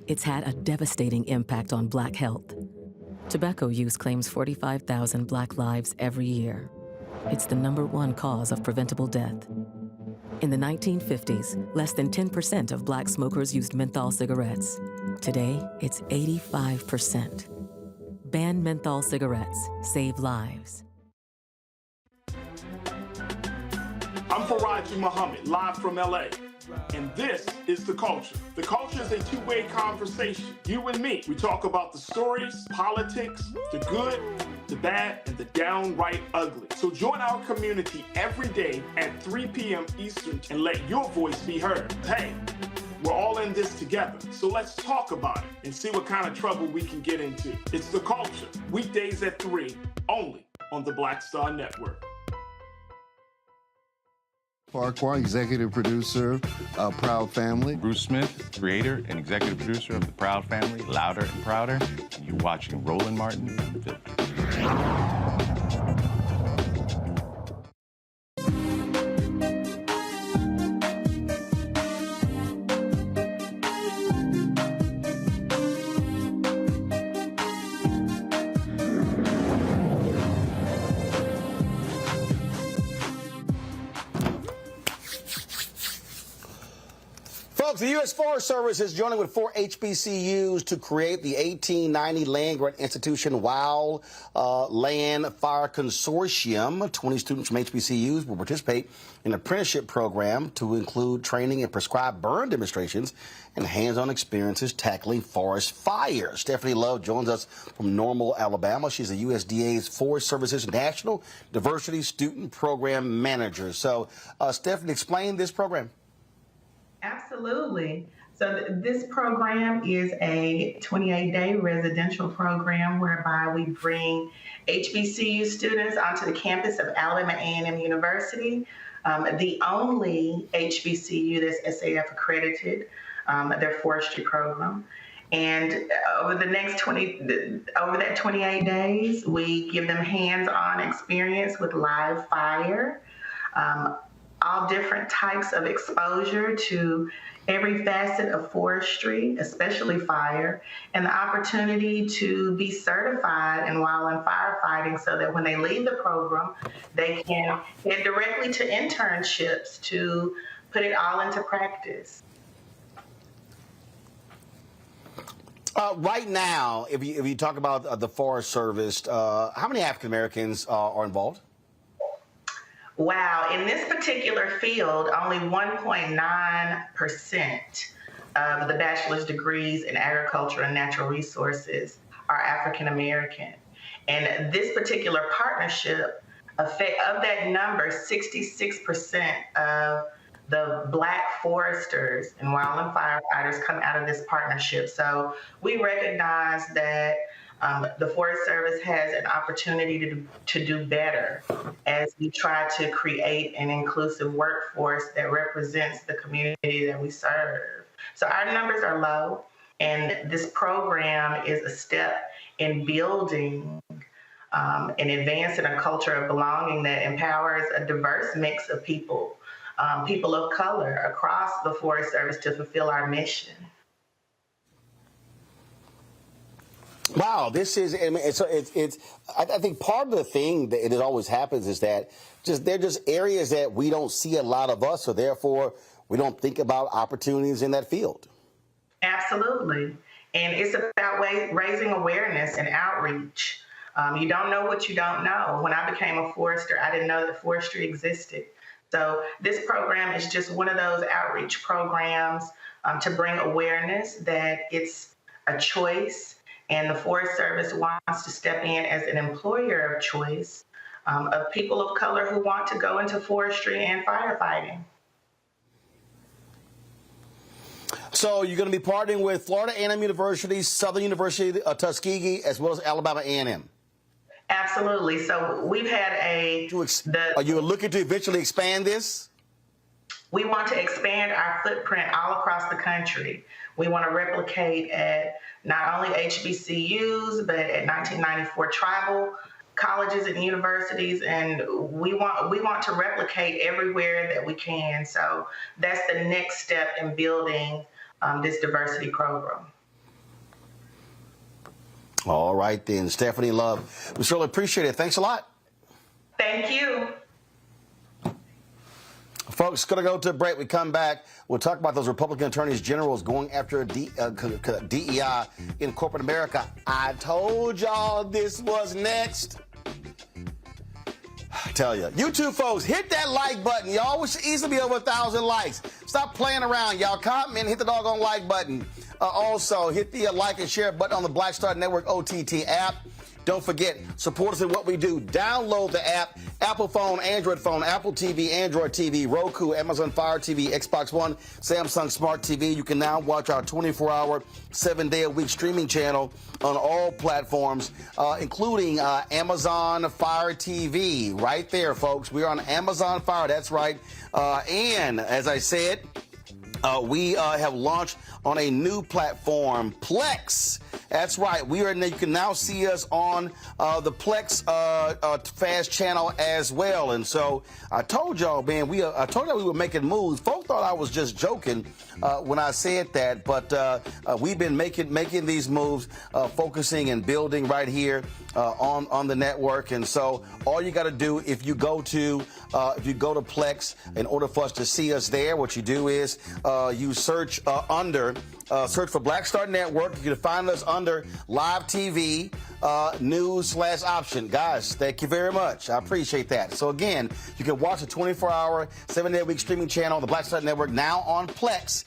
It's had a devastating impact on Black health. Tobacco use claims 45,000 Black lives every year. It's the #1 cause of preventable death. In the 1950s, less than 10% of Black smokers used menthol cigarettes. Today, it's 85%. Ban menthol cigarettes. Save lives. I'm Faraji Muhammad, live from LA. And this is The Culture. The Culture is a two-way conversation. You and me. We talk about the stories, politics, the good, the bad, and the downright ugly. So join our community every day at 3 p.m. Eastern and let your voice be heard. Hey, we're all in this together. So let's talk about it and see what kind of trouble we can get into. It's The Culture, weekdays at 3, only on the Black Star Network. Farquhar, executive producer of Proud Family. Bruce Smith, creator and executive producer of The Proud Family, Louder and Prouder. And you're watching Roland Martin Unfiltered. Folks, the U.S. Forest Service is joining with 4 HBCUs to create the 1890 Land Grant Institution Wild Land Fire Consortium. 20 students from HBCUs will participate in an apprenticeship program to include training in prescribed burn demonstrations and hands-on experiences tackling forest fires. Stephanie Love joins us from Normal, Alabama. She's the USDA's Forest Service's National Diversity Student Program Manager. So, Stephanie, explain this program. Absolutely. So this program is a 28-day residential program whereby we bring HBCU students onto the campus of Alabama A&M University, the only HBCU that's SAF accredited, their forestry program. And over that 28 days, we give them hands-on experience with live fire, all different types of exposure to every facet of forestry, especially fire, and the opportunity to be certified in wildland firefighting so that when they leave the program, they can head directly to internships to put it all into practice. Right now, if you talk about the Forest Service, how many African Americans are involved? Wow, in this particular field, only 1.9% of the bachelor's degrees in agriculture and natural resources are African American. And this particular partnership, of that number, 66% of the Black foresters and wildland firefighters come out of this partnership. So we recognize that the Forest Service has an opportunity to do better as we try to create an inclusive workforce that represents the community that we serve. So our numbers are low, and this program is a step in building and advancing a culture of belonging that empowers a diverse mix of people, people of color across the Forest Service to fulfill our mission. Wow, this is, I mean, I think part of the thing that it always happens is that they're just areas that we don't see a lot of us, so therefore we don't think about opportunities in that field. Absolutely. And it's about raising awareness and outreach. You don't know what you don't know. When I became a forester, I didn't know that forestry existed. So this program is just one of those outreach programs to bring awareness that it's a choice. And the Forest Service wants to step in as an employer of choice of people of color who want to go into forestry and firefighting. So you're going to be partnering with Florida A&M University, Southern University of Tuskegee, as well as Alabama A&M. Absolutely. So we've had Are you looking to eventually expand this? We want to expand our footprint all across the country. We want to replicate at not only HBCUs, but at 1994 tribal colleges and universities, and we want to replicate everywhere that we can. So that's the next step in building this diversity program. All right, then. Stephanie Love, we certainly appreciate it. Thanks a lot. Thank you. Folks, going to go to a break. We come back. We'll talk about those Republican attorneys generals going after DEI in corporate America. I told y'all this was next. I tell you. YouTube folks, hit that like button. Y'all should easily be over 1,000 likes. Stop playing around, y'all. Comment, hit the doggone like button. Also, hit the like and share button on the Black Star Network OTT app. Don't forget, support us in what we do. Download the app, Apple phone, Android phone, Apple TV, Android TV, Roku, Amazon Fire TV, Xbox One, Samsung Smart TV. You can now watch our 24-hour, 7-day-a-week streaming channel on all platforms, including Amazon Fire TV. Right there, folks. We're on Amazon Fire. That's right. And as I said, we have launched on a new platform, Plex. That's right. We are. You can now see us on the Plex Fast channel as well. And so I told y'all, man, I told y'all we were making moves. Folks thought I was just joking when I said that, but we've been making these moves, focusing and building right here on the network. And so all you got to do, if you go to Plex, in order for us to see us there, what you do is you search search for Black Star Network. You can find us under Live TV, News/Option. Guys, thank you very much. I appreciate that. So again, you can watch a 24-hour, 7-day-a-week streaming channel on the Black Star Network now on Plex.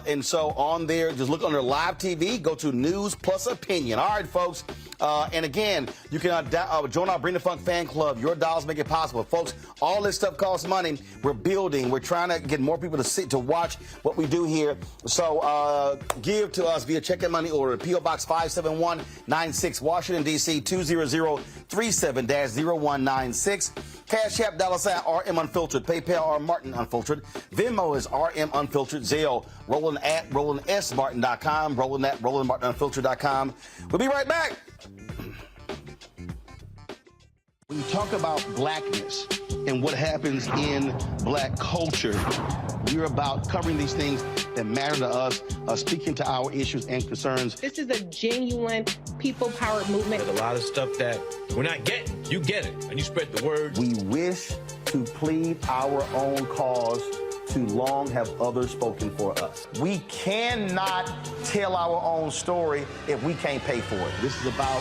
And so on there, just look under Live TV, go to News Plus Opinion. All right, folks. And again, you can join our Bring the Funk fan club. Your dollars make it possible. Folks, all this stuff costs money. We're building. We're trying to get more people to watch what we do here. So give to us via check and money order. P.O. Box 57196, Washington, D.C. 20037-0196. Cash App, $RM Unfiltered. PayPal, R Martin Unfiltered. Venmo is RM Unfiltered. Zelle, RolandSMartin.com. RolandMartinUnfiltered.com. We'll be right back. When you talk about blackness and what happens in black culture, we're about covering these things that matter to us, speaking to our issues and concerns. This is a genuine people-powered movement. There's a lot of stuff that we're not getting. You get it, and you spread the word. We wish to plead our own cause. Too long have others spoken for us. We cannot tell our own story if we can't pay for it. This is about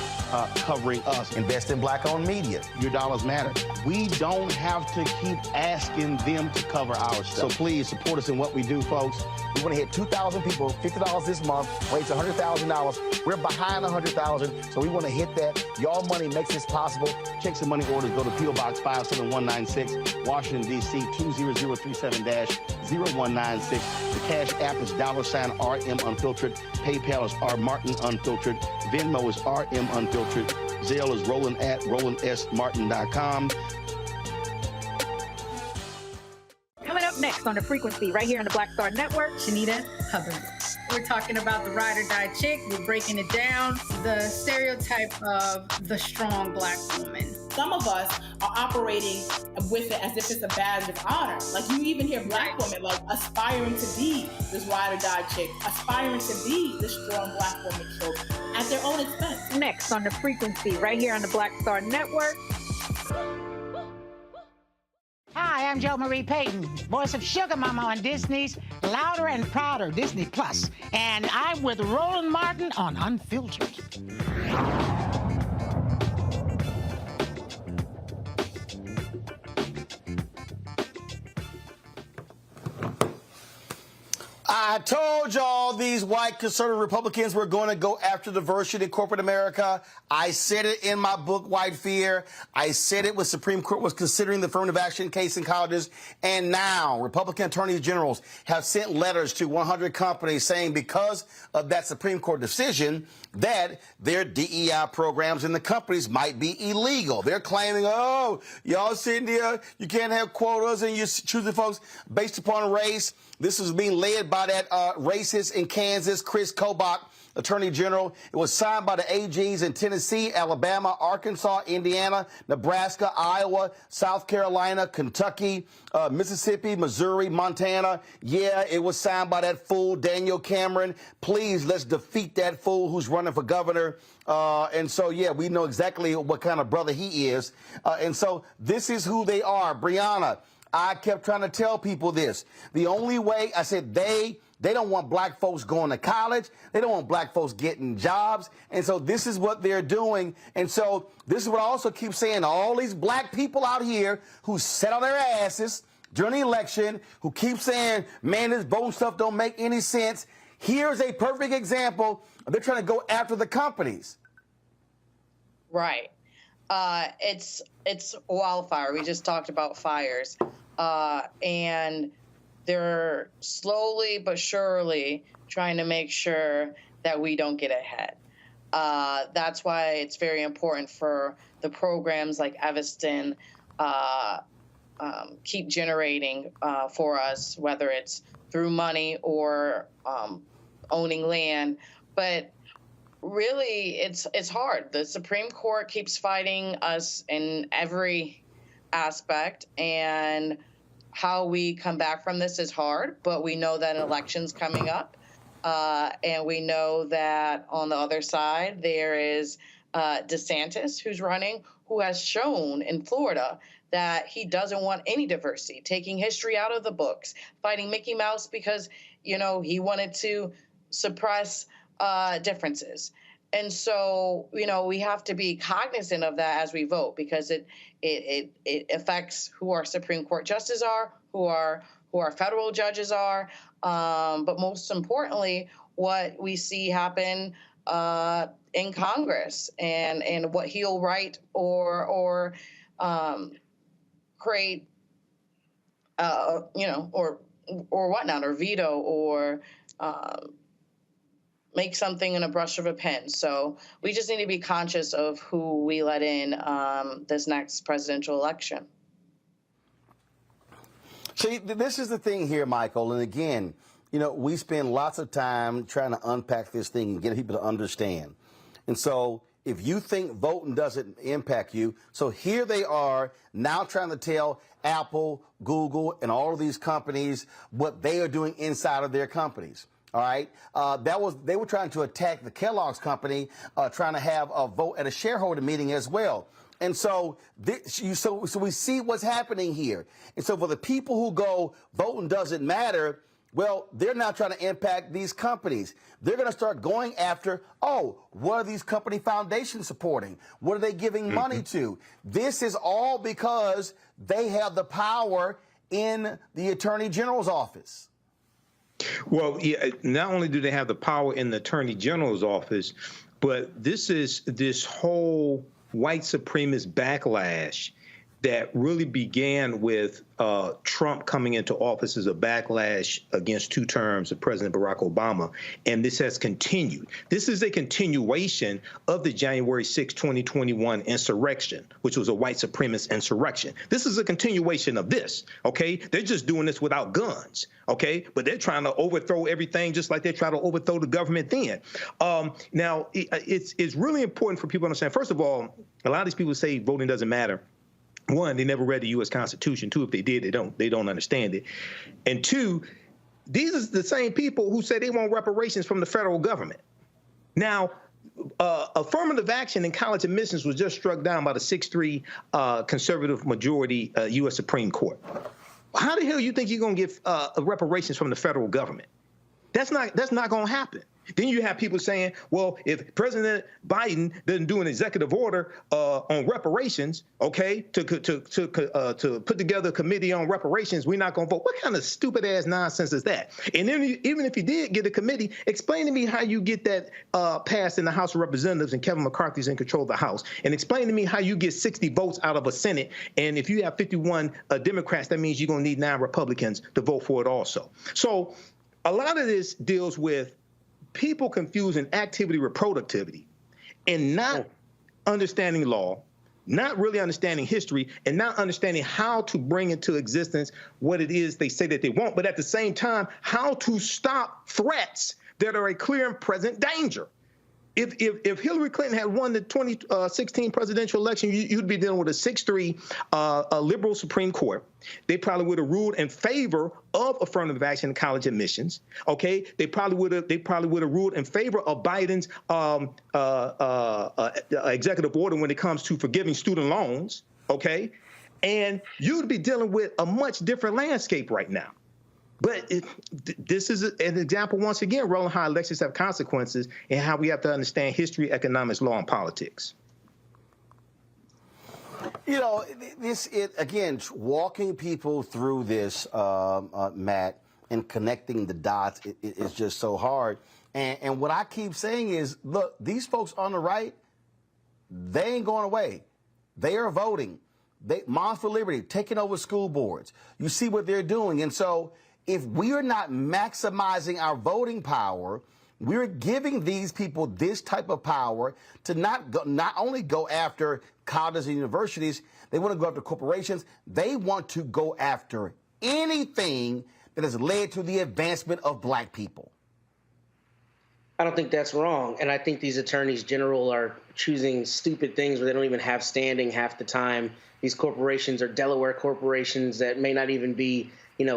covering us. Invest in black-owned media. Your dollars matter. We don't have to keep asking them to cover our stuff. So please support us in what we do, folks. We want to hit 2,000 people, $50 this month, raise $100,000. We're behind 100,000, so we want to hit that. Y'all money makes this possible. Checks and money orders go to P.O. Box 57196, Washington, D.C. 20037-0196. The Cash App is $RM Unfiltered. PayPal is R Martin Unfiltered. Venmo is RM Unfiltered. Zelle is Roland@RolandSMartin.com. Coming up next on The Frequency, right here on the Black Star Network, Shanita Hubbard. We're talking about the ride or die chick. We're breaking it down. The stereotype of the strong black woman. Some of us are operating with it as if it's a badge of honor. Like, you even hear black women like aspiring to be this ride or die chick, aspiring to be this strong black woman trope at their own expense. Next on The Frequency, right here on the Black Star Network. Hi, I'm Jo Marie Payton, voice of Sugar Mama on Disney's Louder and Prouder, Disney Plus. And I'm with Roland Martin on Unfiltered. I told y'all these white conservative Republicans were going to go after diversity in corporate America. I said it in my book, White Fear. I said it when Supreme Court was considering the affirmative action case in colleges. And now Republican attorneys generals have sent letters to 100 companies saying because of that Supreme Court decision that their DEI programs in the companies might be illegal. They're claiming, oh, y'all sitting there, you can't have quotas and you're choosing folks based upon race. This is being led by that racist in Kansas, Chris Kobach, Attorney General. It was signed by the AGs in Tennessee, Alabama, Arkansas, Indiana, Nebraska, Iowa, South Carolina, Kentucky, Mississippi, Missouri, Montana. Yeah, it was signed by that fool, Daniel Cameron. Please, let's defeat that fool who's running for governor. And so, yeah, we know exactly what kind of brother he is. And so this is who they are. Brianna, I kept trying to tell people this. The only way, I said, they They don't want black folks going to college. They don't want black folks getting jobs. And so this is what they're doing. And so this is what I also keep saying to all these black people out here who sat on their asses during the election, who keep saying, man, this voting stuff don't make any sense. Here's a perfect example. They're trying to go after the companies. Right. It's wildfire. We just talked about fires. And they're slowly but surely trying to make sure that we don't get ahead. That's why it's very important for the programs like Evanston keep generating for us, whether it's through money or owning land. But really, it's hard. The Supreme Court keeps fighting us in every aspect, and how we come back from this is hard, but we know that an election's coming up, and we know that on the other side there is DeSantis, who's running, who has shown in Florida that he doesn't want any diversity, taking history out of the books, fighting Mickey Mouse because, he wanted to suppress differences. And so, we have to be cognizant of that as we vote, because it affects who our Supreme Court justices are, who our federal judges are, but most importantly, what we see happen in Congress and what he'll write or create, or whatnot, or veto, or make something in a brush of a pen. So we just need to be conscious of who we let in this next presidential election. See, this is the thing here, Michael. And again, we spend lots of time trying to unpack this thing and get people to understand. And so if you think voting doesn't impact you, so here they are now trying to tell Apple, Google, and all of these companies what they are doing inside of their companies. All right. They were trying to attack the Kellogg's company, trying to have a vote at a shareholder meeting as well. And so we see what's happening here. And so for the people who go, voting doesn't matter, well, they're now trying to impact these companies. They're going to start going after, what are these company foundations supporting? What are they giving money to? This is all because they have the power in the Attorney General's office. Well, yeah, not only do they have the power in the Attorney General's office, but this whole white supremacist backlash that really began with Trump coming into office as a backlash against 2 terms of President Barack Obama. And this has continued. This is a continuation of the January 6, 2021 insurrection, which was a white supremacist insurrection. This is a continuation of this, okay? They're just doing this without guns, okay? But they're trying to overthrow everything just like they try to overthrow the government then. Now, it's really important for people to understand. First of all, a lot of these people say voting doesn't matter. One, they never read the U.S. Constitution. 2, if they did, they don't understand it. And 2, these are the same people who say they want reparations from the federal government. Now, affirmative action in college admissions was just struck down by the 6-3 conservative majority U.S. Supreme Court. How the hell do you think you're going to get reparations from the federal government? That's not going to happen. Then you have people saying, well, if President Biden doesn't do an executive order on reparations, okay, to put together a committee on reparations, we're not going to vote. What kind of stupid ass nonsense is that? And then even if you did get a committee, explain to me how you get that passed in the House of Representatives and Kevin McCarthy's in control of the House. And explain to me how you get 60 votes out of a Senate. And if you have 51 Democrats, that means you're going to need 9 Republicans to vote for it also. So a lot of this deals with people confusing activity with productivity and not understanding law, not really understanding history, and not understanding how to bring into existence what it is they say that they want, but at the same time, how to stop threats that are a clear and present danger. If Hillary Clinton had won the 2016 presidential election, you'd be dealing with a 6-3 liberal Supreme Court. They probably would have ruled in favor of affirmative action in college admissions. Okay, they probably would have ruled in favor of Biden's executive order when it comes to forgiving student loans. Okay, and you'd be dealing with a much different landscape right now. But this is an example, once again, Roland, how elections have consequences and how we have to understand history, economics, law, and politics. You know, again, walking people through this, Matt, and connecting the dots is just so hard. And what I keep saying is, look, these folks on the right, they ain't going away. They are voting. Moms for Liberty, taking over school boards. You see what they're doing. And so if we are not maximizing our voting power, we're giving these people this type of power to not only go after colleges and universities, they want to go after corporations. They want to go after anything that has led to the advancement of black people. I don't think that's wrong. And I think these attorneys general are choosing stupid things where they don't even have standing half the time. These corporations are Delaware corporations that may not even be,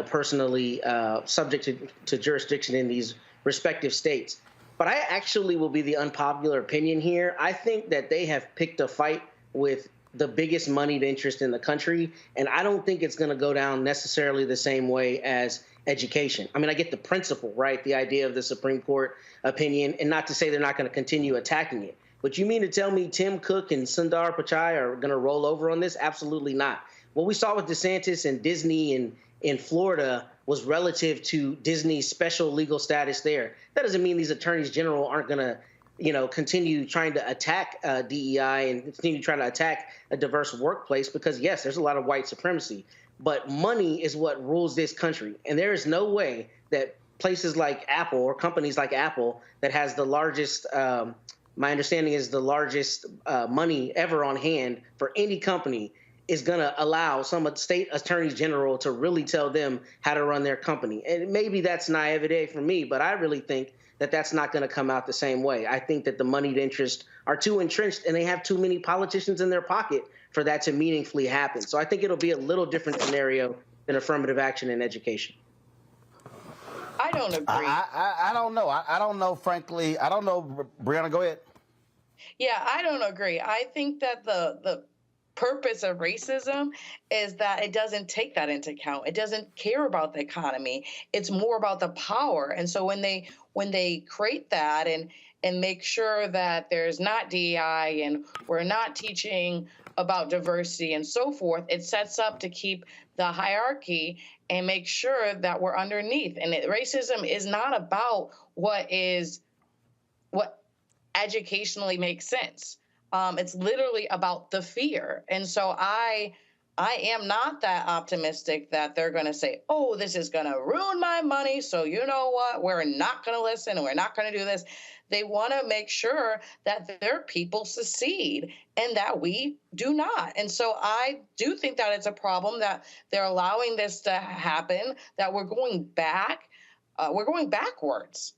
personally subject to jurisdiction in these respective states. But I actually will be the unpopular opinion here. I think that they have picked a fight with the biggest moneyed interest in the country, and I don't think it's going to go down necessarily the same way as education. I mean, I get the principle, right? The idea of the Supreme Court opinion, and not to say they're not going to continue attacking it. But you mean to tell me Tim Cook and Sundar Pichai are going to roll over on this? Absolutely not. What we saw with DeSantis and Disney in Florida was relative to Disney's special legal status there. That doesn't mean these attorneys general aren't going to, continue trying to attack DEI and continue trying to attack a diverse workplace because, yes, there's a lot of white supremacy. But money is what rules this country. And there is no way that places like Apple or companies like Apple that has the largest, my understanding is the largest money ever on hand for any company is going to allow some state attorneys general to really tell them how to run their company. And maybe that's naivete for me, but I really think that that's not going to come out the same way. I think that the moneyed interests are too entrenched and they have too many politicians in their pocket for that to meaningfully happen. So I think it'll be a little different scenario than affirmative action in education. I don't agree. I don't know. I don't know, frankly. I don't know. Brianna, go ahead. Yeah, I don't agree. I think that the purpose of racism is that it doesn't take that into account. It doesn't care about the economy. It's more about the power. And so when they create that and make sure that there's not DEI and we're not teaching about diversity and so forth, it sets up to keep the hierarchy and make sure that we're underneath. And racism is not about what educationally makes sense. It's literally about the fear. And so I am not that optimistic that they're going to say, oh, this is going to ruin my money. So you know what? We're not going to listen and we're not going to do this. They want to make sure that their people succeed and that we do not. And so I do think that it's a problem that they're allowing this to happen, that we're going back. We're going backwards.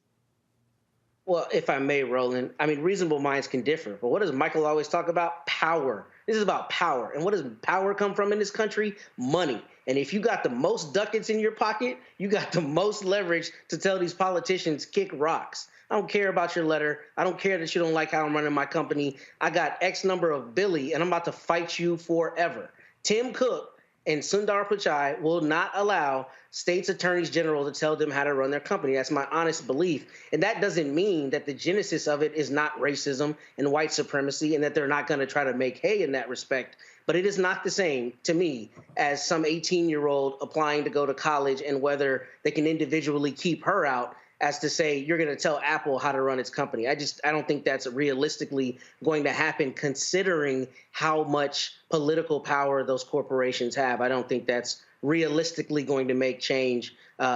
Well, if I may, Roland, I mean, reasonable minds can differ. But what does Michael always talk about? Power. This is about power. And what does power come from in this country? Money. And if you got the most ducats in your pocket, you got the most leverage to tell these politicians kick rocks. I don't care about your letter. I don't care that you don't like how I'm running my company. I got X number of Billy, and I'm about to fight you forever. Tim Cook and Sundar Pichai will not allow states' attorneys general to tell them how to run their company. That's my honest belief. And that doesn't mean that the genesis of it is not racism and white supremacy and that they're not going to try to make hay in that respect. But it is not the same to me as some 18-year-old applying to go to college and whether they can individually keep her out as to say you're going to tell Apple how to run its company. I don't think that's realistically going to happen considering how much political power those corporations have. I don't think that's realistically going to make change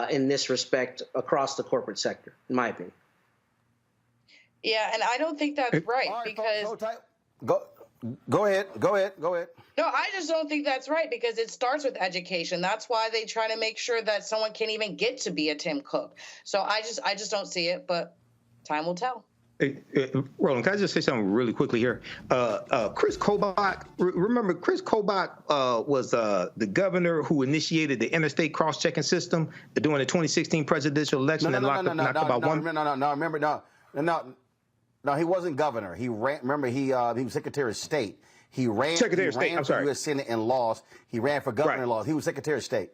in this respect across the corporate sector, in my opinion. Yeah, and I don't think that's right because... Go ahead. No, I just don't think that's right because it starts with education. That's why they try to make sure that someone can't even get to be a Tim Cook. So I just don't see it, but time will tell. Hey, Roland, can I just say something really quickly here? Chris Kobach, remember Chris Kobach was the governor who initiated the interstate cross-checking system during the 2016 presidential election and locked about one. No, he wasn't governor. He ran. Remember, he was Secretary of State. He ran. Secretary of State. I'm sorry. U.S. Senate and lost. He ran for governor and lost. He was Secretary of State.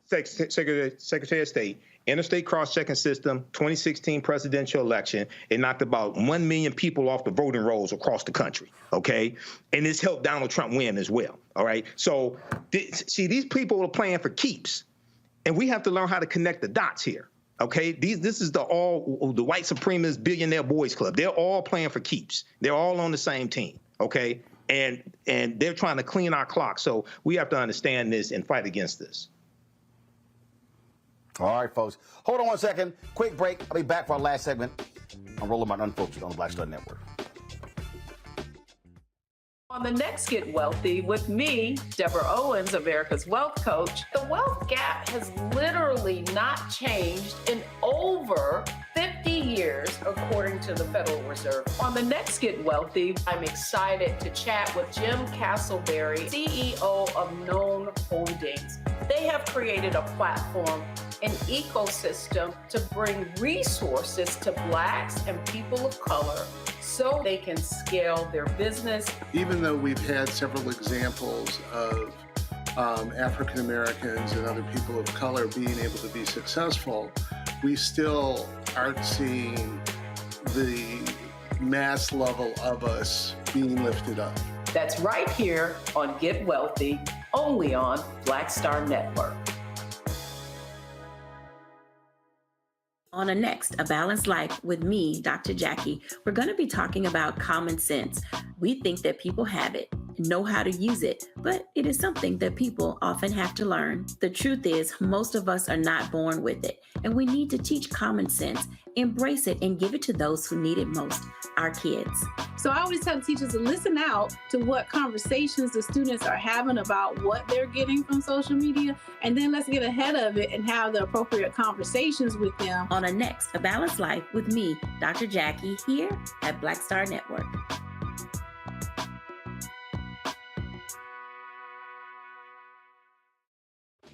Secretary of State, interstate cross-checking system, 2016 presidential election, it knocked about 1 million people off the voting rolls across the country, okay? And it's helped Donald Trump win as well, all right? So, see, these people are playing for keeps, and we have to learn how to connect the dots here, okay? This is the white supremacist billionaire boys club. They're all playing for keeps. They're all on the same team, okay? And they're trying to clean our clock. So we have to understand this and fight against this. All right, folks. Hold on 1 second. Quick break. I'll be back for our last segment on Roland Martin Unfiltered on the Black Star Network. On the next Get Wealthy with me, Deborah Owens, America's Wealth Coach, the wealth gap has literally not changed in over 50 years, according to the Federal Reserve. On the next Get Wealthy, I'm excited to chat with Jim Castleberry, CEO of Known Holdings. They have created a platform, an ecosystem to bring resources to Blacks and people of color so they can scale their business. Even though we've had several examples of African Americans and other people of color being able to be successful, we still aren't seeing the mass level of us being lifted up. That's right here on Get Wealthy, only on Black Star Network. On a next, A Balanced Life with me, Dr. Jackie, we're going to be talking about common sense. We think that people have it, know how to use it, but it is something that people often have to learn. The truth is, most of us are not born with it, and we need to teach common sense, embrace it, and give it to those who need it most, our kids. So I always tell teachers to listen out to what conversations the students are having about what they're getting from social media, and then let's get ahead of it and have the appropriate conversations with them. On a next, A Balanced Life with me, Dr. Jackie, here at Black Star Network.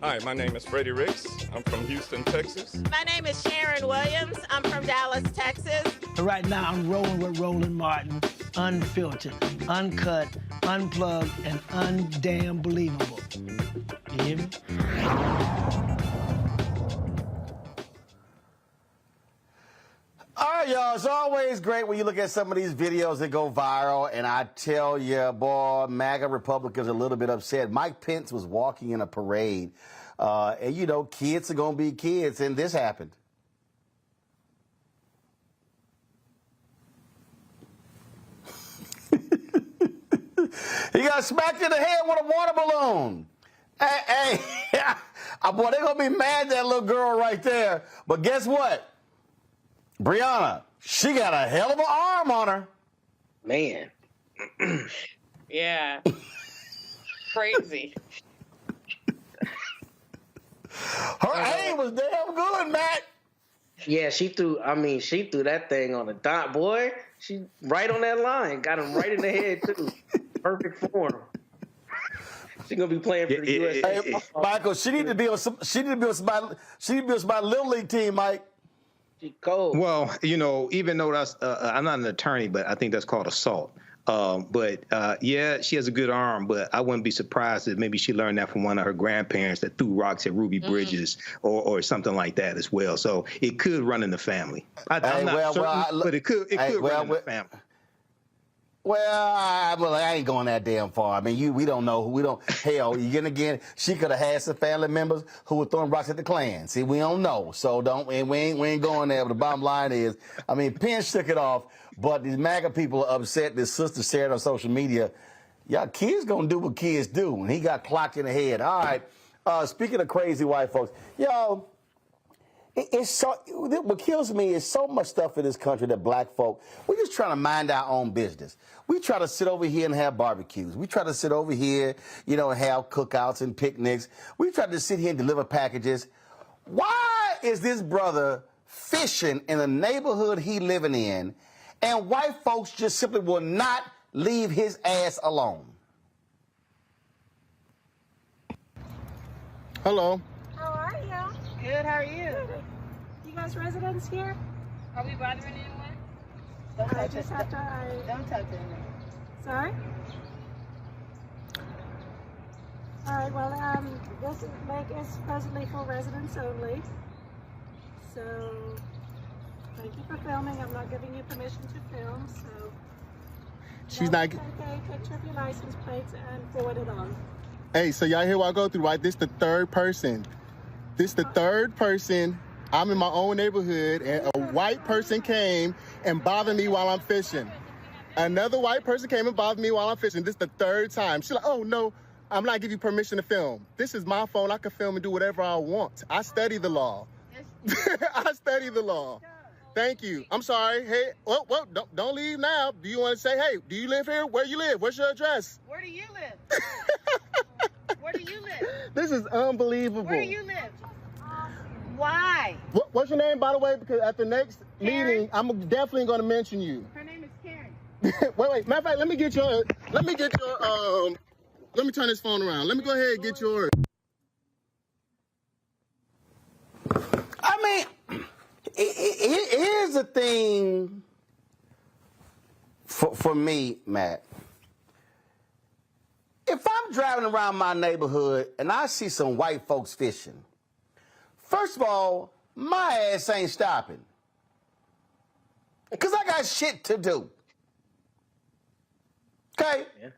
Hi, my name is Freddie Ricks. I'm from Houston, Texas. My name is Sharon Williams. I'm from Dallas, Texas. Right now, I'm rolling with Roland Martin, unfiltered, uncut, unplugged, and undamn believable. You hear me? All right, y'all. It's always great when you look at some of these videos that go viral, and I tell you, boy, MAGA Republicans are a little bit upset. Mike Pence was walking in a parade, and, you know, kids are going to be kids, and this happened. He got smacked in the head with a water balloon. Hey, boy, they're going to be mad at that little girl right there. But guess what? Brianna, she got a hell of an arm on her. Man. Yeah. Crazy. Her aim was damn good, Matt. Yeah, she threw that thing on the dot, boy. She right on that line. Got him right in the head, too. Perfect form. She's gonna be playing for the USA. Hey, Michael, she need to be on somebody Little League team, Mike. Cold. Well, you know, even though that's I'm not an attorney, but I think that's called assault. Yeah, she has a good arm, but I wouldn't be surprised if maybe she learned that from one of her grandparents that threw rocks at Ruby Bridges or something like that as well. So it could run in the family. I'm not certain, but it could run in the family. Well, I ain't going that damn far. I mean, we don't know. Hell, again, she could have had some family members who were throwing rocks at the Klan. See, we don't know. So we ain't going there. But the bottom line is, I mean, Pence shook it off, but these MAGA people are upset. This sister shared on social media. Y'all kids gonna do what kids do. And he got clocked in the head. All right. Speaking of crazy white folks, y'all, what kills me is so much stuff in this country that black folk, we're just trying to mind our own business. We try to sit over here and have barbecues. We try to sit over here, and have cookouts and picnics. We try to sit here and deliver packages. Why is this brother fishing in the neighborhood he living in, and white folks just simply will not leave his ass alone? Hello. How are you? Good, how are you? You guys residents here? Are we bothering anyone? Don't touch anyone. Sorry? All right, well, this lake is supposedly for residents only. So, thank you for filming. I'm not giving you permission to film, so. She's not. Take a picture of your license plates and forward it on. Hey, so y'all hear what I go through, right? This the third person. I'm in my own neighborhood, and a white person came and bothered me while I'm fishing. Another white person came and bothered me while I'm fishing. This is the third time. She's like, oh, no, I'm not giving you permission to film. This is my phone. I can film and do whatever I want. I study the law. I study the law. Thank you. I'm sorry. Hey, well, don't leave now. Do you want to say, hey, do you live here? Where you live? What's your address? Where do you live? Where do you live? This is unbelievable. Where do you live? Why? What's your name, by the way? Because at the next meeting, I'm definitely going to mention you. Her name is Karen. wait. Matter of fact, let me turn this phone around. Let me go ahead and get yours. I mean, here's the thing for me, Matt. If I'm driving around my neighborhood and I see some white folks fishing, first of all, my ass ain't stopping. Because I got shit to do. Okay? Yeah.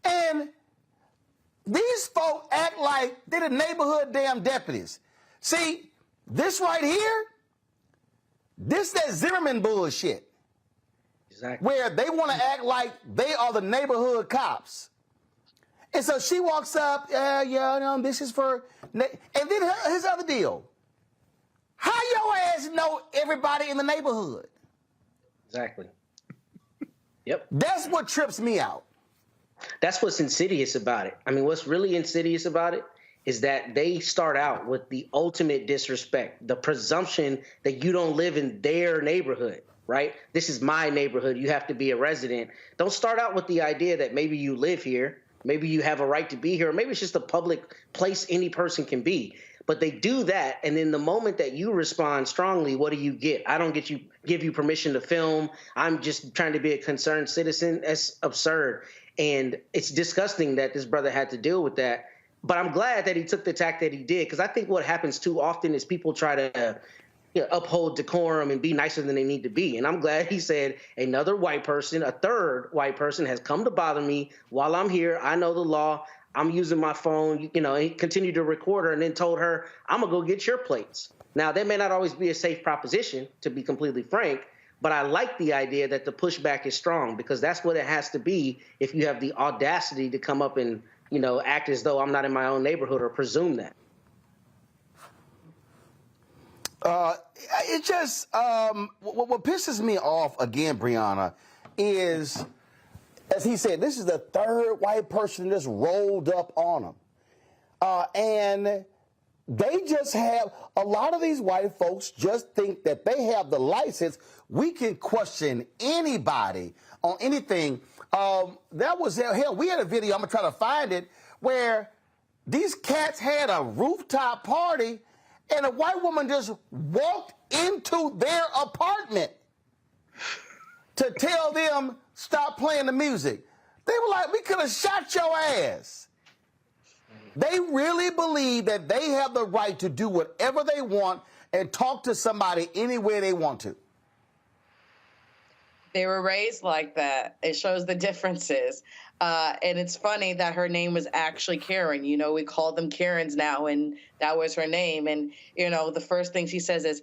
And these folk act like they're the neighborhood damn deputies. See, this right here, this that Zimmerman bullshit. Exactly. Where they want to act like they are the neighborhood cops. And so she walks up, this is for... And then here's the other deal. How your ass know everybody in the neighborhood? Exactly. Yep. That's what trips me out. That's what's insidious about it. I mean, what's really insidious about it is that they start out with the ultimate disrespect, the presumption that you don't live in their neighborhood, right? This is my neighborhood. You have to be a resident. Don't start out with the idea that maybe you live here, maybe you have a right to be here, or maybe it's just a public place any person can be. But they do that, and then the moment that you respond strongly, what do you get? I don't give you permission to film. I'm just trying to be a concerned citizen. That's absurd. And it's disgusting that this brother had to deal with that. But I'm glad that he took the tack that he did, because I think what happens too often is people try to uphold decorum and be nicer than they need to be. And I'm glad he said another white person, a third white person, has come to bother me while I'm here. I know the law. I'm using my phone, he continued to record her and then told her, I'm going to go get your plates. Now, that may not always be a safe proposition, to be completely frank, but I like the idea that the pushback is strong, because that's what it has to be if you have the audacity to come up and, act as though I'm not in my own neighborhood or presume that. It just, what pisses me off again, Brianna, is... As he said, this is the third white person that's rolled up on him. And they just have, a lot of these white folks just think that they have the license. We can question anybody on anything. That was, hell, we had a video, I'm going to try to find it, where these cats had a rooftop party and a white woman just walked into their apartment to tell them, stop playing the music. They were like, we could have shot your ass. They really believe that they have the right to do whatever they want and talk to somebody anywhere they want to. They were raised like that. It shows the differences. And it's funny that her name was actually Karen. We call them Karens now, and that was her name. And, the first thing she says is,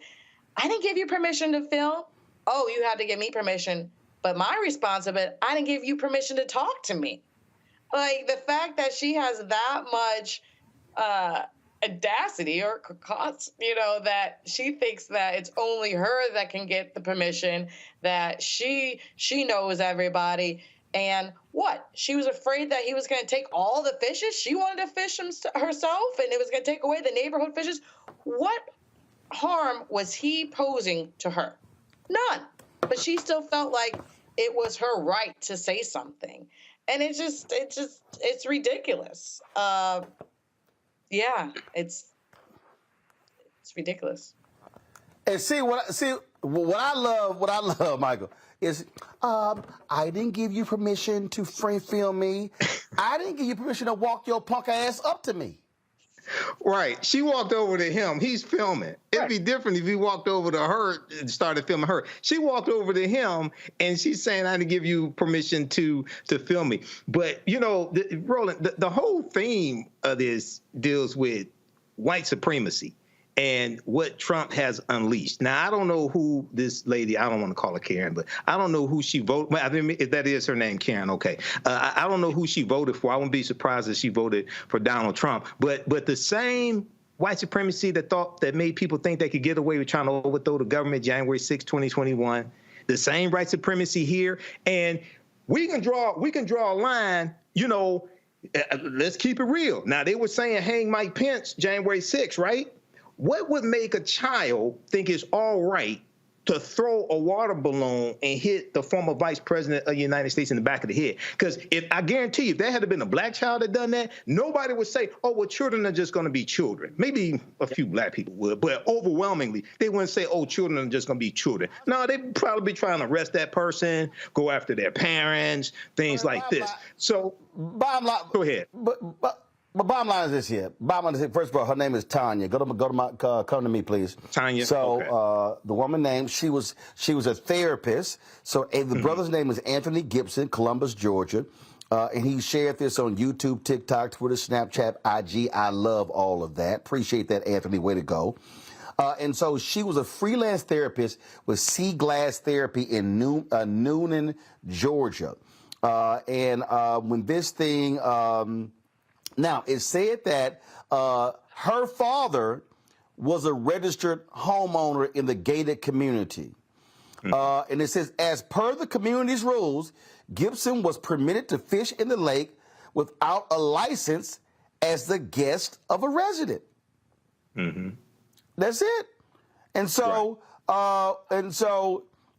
I didn't give you permission to film. Oh, you had to give me permission. But my response of it, I didn't give you permission to talk to me. Like, the fact that she has that much audacity or cost, that she thinks that it's only her that can get the permission, that she knows everybody. And what? She was afraid that he was going to take all the fishes? She wanted to fish herself, and it was going to take away the neighborhood fishes? What harm was he posing to her? None. But she still felt like it was her right to say something. And it's ridiculous. It's ridiculous. And what I love, Michael, is, I didn't give you permission to film me. I didn't give you permission to walk your punk ass up to me. Right. She walked over to him. He's filming. It'd be different if he walked over to her and started filming her. She walked over to him, and she's saying, I didn't give you permission to film me. But, you know, Roland, the whole theme of this deals with white supremacy and what Trump has unleashed. Now, I don't know who this lady, I don't want to call her Karen, but I don't know who she voted. Well, I mean, if that is her name, Karen, okay. I don't know who she voted for. I wouldn't be surprised if she voted for Donald Trump. But the same white supremacy that made people think they could get away with trying to overthrow the government January 6, 2021, the same white supremacy here. And we can draw a line, you know, let's keep it real. Now, they were saying hang Mike Pence January 6, right? What would make a child think it's all right to throw a water balloon and hit the former vice president of the United States in the back of the head? Because I guarantee you, if there had been a black child that done that, nobody would say, oh, well, children are just going to be children. Maybe a few black people would, but overwhelmingly, they wouldn't say, oh, children are just going to be children. No, they'd probably be trying to arrest that person, go after their parents, things like this. So, go ahead. But bottom line is this here. Bottom line is this. First of all, her name is Tanya. Come to me, please. Tanya. So okay. The woman name, she was a therapist. So the brother's name is Anthony Gibson, Columbus, Georgia. And he shared this on YouTube, TikTok, Twitter, Snapchat, IG. I love all of that. Appreciate that, Anthony. Way to go. And so she was a freelance therapist with Sea Glass Therapy in Noonan, Georgia. When this thing... Now, it said that her father was a registered homeowner in the gated community. And it says, as per the community's rules, Gibson was permitted to fish in the lake without a license as the guest of a resident. Mm-hmm. That's it. And so,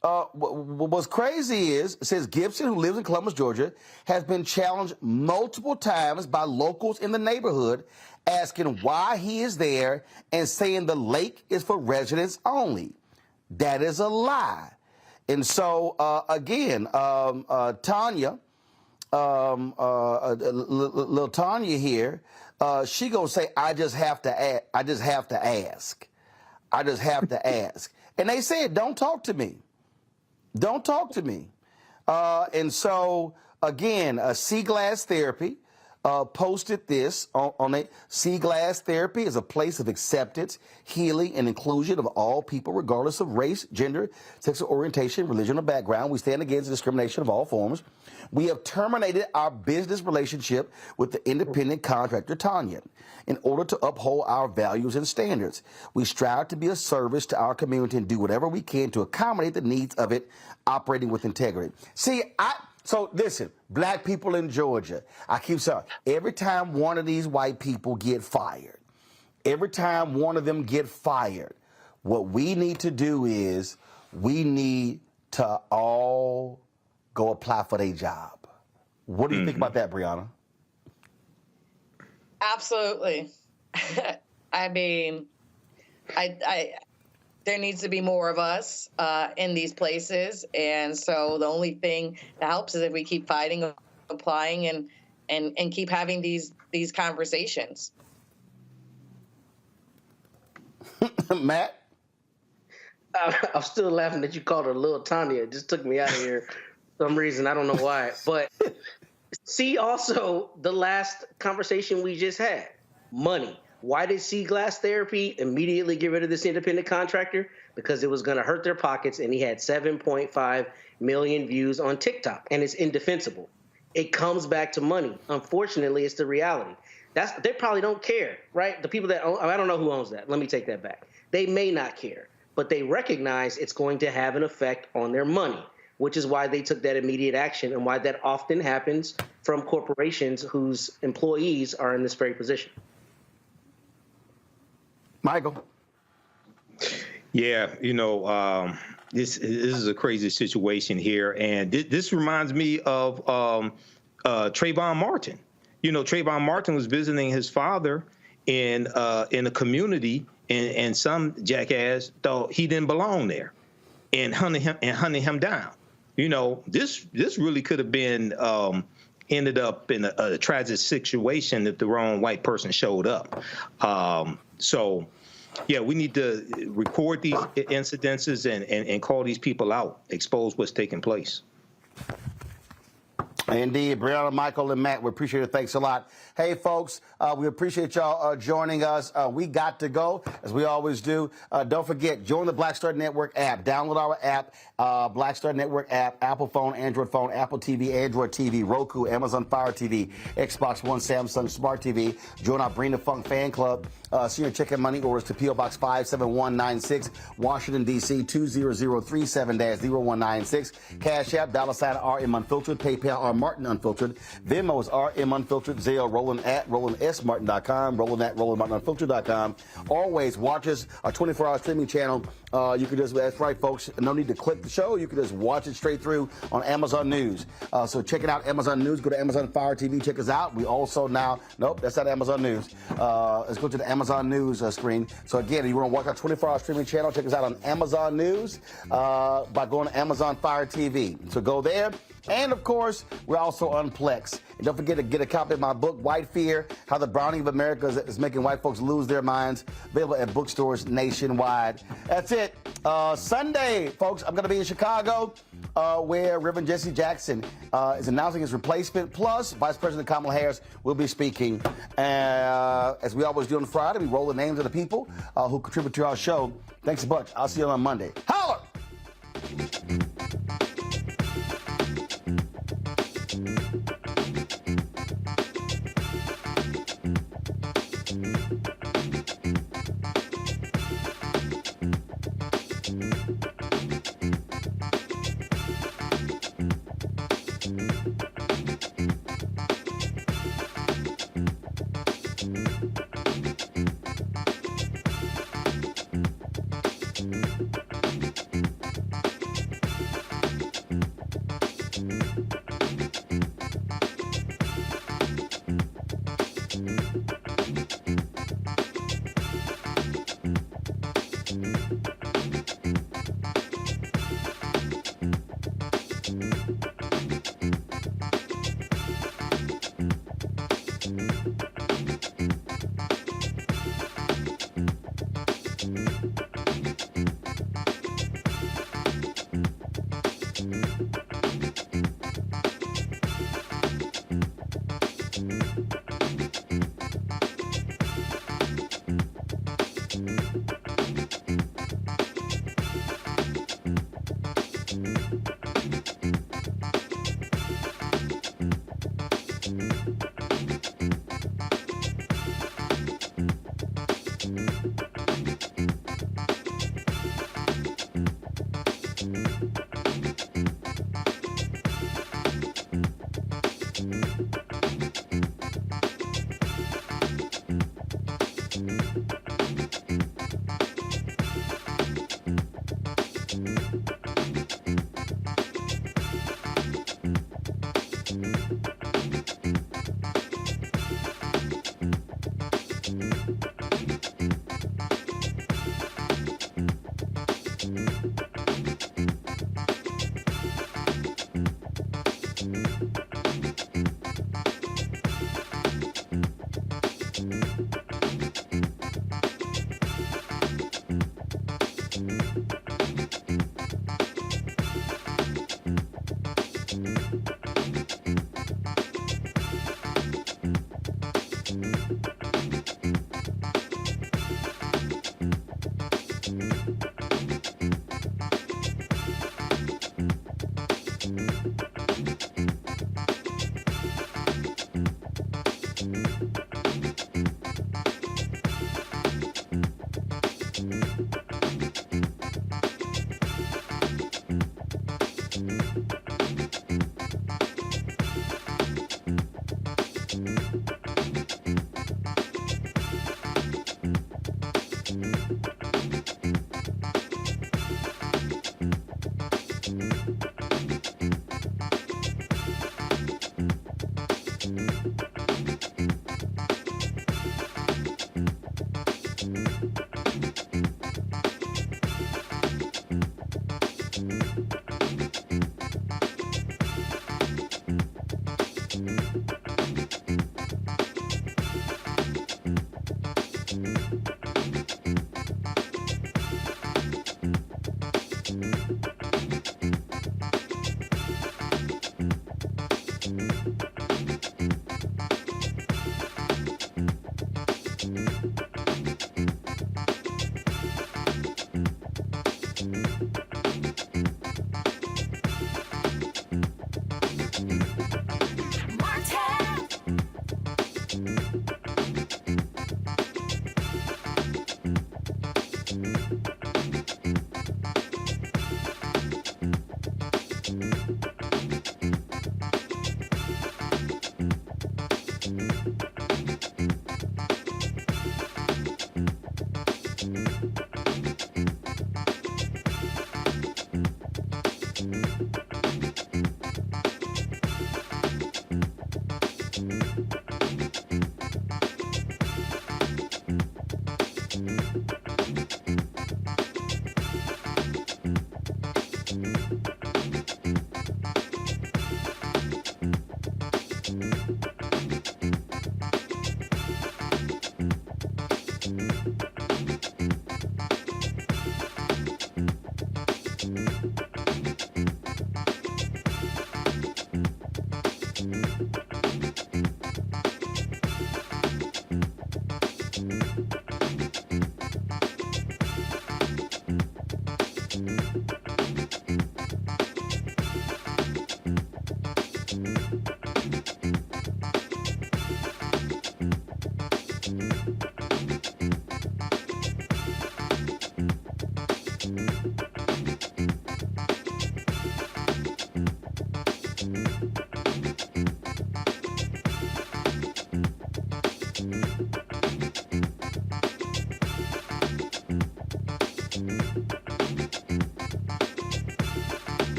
what's crazy is, it says Gibson, who lives in Columbus, Georgia, has been challenged multiple times by locals in the neighborhood, asking why he is there and saying the lake is for residents only. That is a lie. And so, again, Tanya, little Tanya here, she gonna say, I just have to ask. I just have to ask. And they said, don't talk to me. Don't talk to me. And so, again, Sea Glass Therapy posted this on it. Sea Glass Therapy is a place of acceptance, healing, and inclusion of all people, regardless of race, gender, sexual orientation, religion, or background. We stand against discrimination of all forms. We have terminated our business relationship with the independent contractor, Tanya, in order to uphold our values and standards. We strive to be a service to our community and do whatever we can to accommodate the needs of it, operating with integrity. So listen, black people in Georgia, I keep saying, every time one of these white people get fired, what we need to do is we need to all go apply for their job. What do you think about that, Brianna? Absolutely. I mean, there needs to be more of us in these places. And so the only thing that helps is if we keep fighting, applying, and keep having these conversations. Matt? I'm still laughing that you called her Little Tanya. It just took me out of here for some reason. I don't know why. But see also the last conversation we just had, money. Why did Sea Glass Therapy immediately get rid of this independent contractor? Because it was going to hurt their pockets, and he had 7.5 million views on TikTok, and it's indefensible. It comes back to money. Unfortunately, it's the reality. They probably don't care, right? The people that own, I don't know who owns that. Let me take that back. They may not care, but they recognize it's going to have an effect on their money, which is why they took that immediate action and why that often happens from corporations whose employees are in this very position. Michael? Yeah, this is a crazy situation here. And this reminds me of Trayvon Martin. Trayvon Martin was visiting his father in a community, and some jackass thought he didn't belong there and hunted him down. you know, this really could have been ended up in a tragic situation if the wrong white person showed up. So, yeah, we need to record these incidences and call these people out, expose what's taking place. Indeed. Brianna, Michael, and Matt, we appreciate it. Thanks a lot. Hey, folks, we appreciate y'all joining us. We got to go, as we always do. Don't forget, join the Black Star Network app. Download our app, Black Star Network app, Apple phone, Android phone, Apple TV, Android TV, Roku, Amazon Fire TV, Xbox One, Samsung Smart TV. Join our Bring the Funk fan club. Send your check and money orders to P.O. Box 57196, Washington, D.C. 20037-0196. Cash App, $RM Unfiltered. PayPal, R Martin Unfiltered. Venmo is RM Unfiltered. Zelle, Roland at RolandSMartin.com. Roland at RolandMartinUnfiltered.com. Always watch us, our 24-hour streaming channel. You can just, that's right, folks, no need to click the show. You can just watch it straight through on Amazon News. So check it out, Amazon News. Go to Amazon Fire TV, check us out. We also now, nope, that's not Amazon News. Let's go to the Amazon News screen. So again, if you want to watch our 24-hour streaming channel, check us out on Amazon News by going to Amazon Fire TV. So go there. And, of course, we're also on Plex. And don't forget to get a copy of my book, White Fear, How the Browning of America is Making White Folks Lose Their Minds, available at bookstores nationwide. That's it. Sunday, folks, I'm going to be in Chicago, where Reverend Jesse Jackson is announcing his replacement, plus Vice President Kamala Harris will be speaking. As we always do on Friday, we roll the names of the people who contribute to our show. Thanks a bunch. I'll see you on Monday. Holler!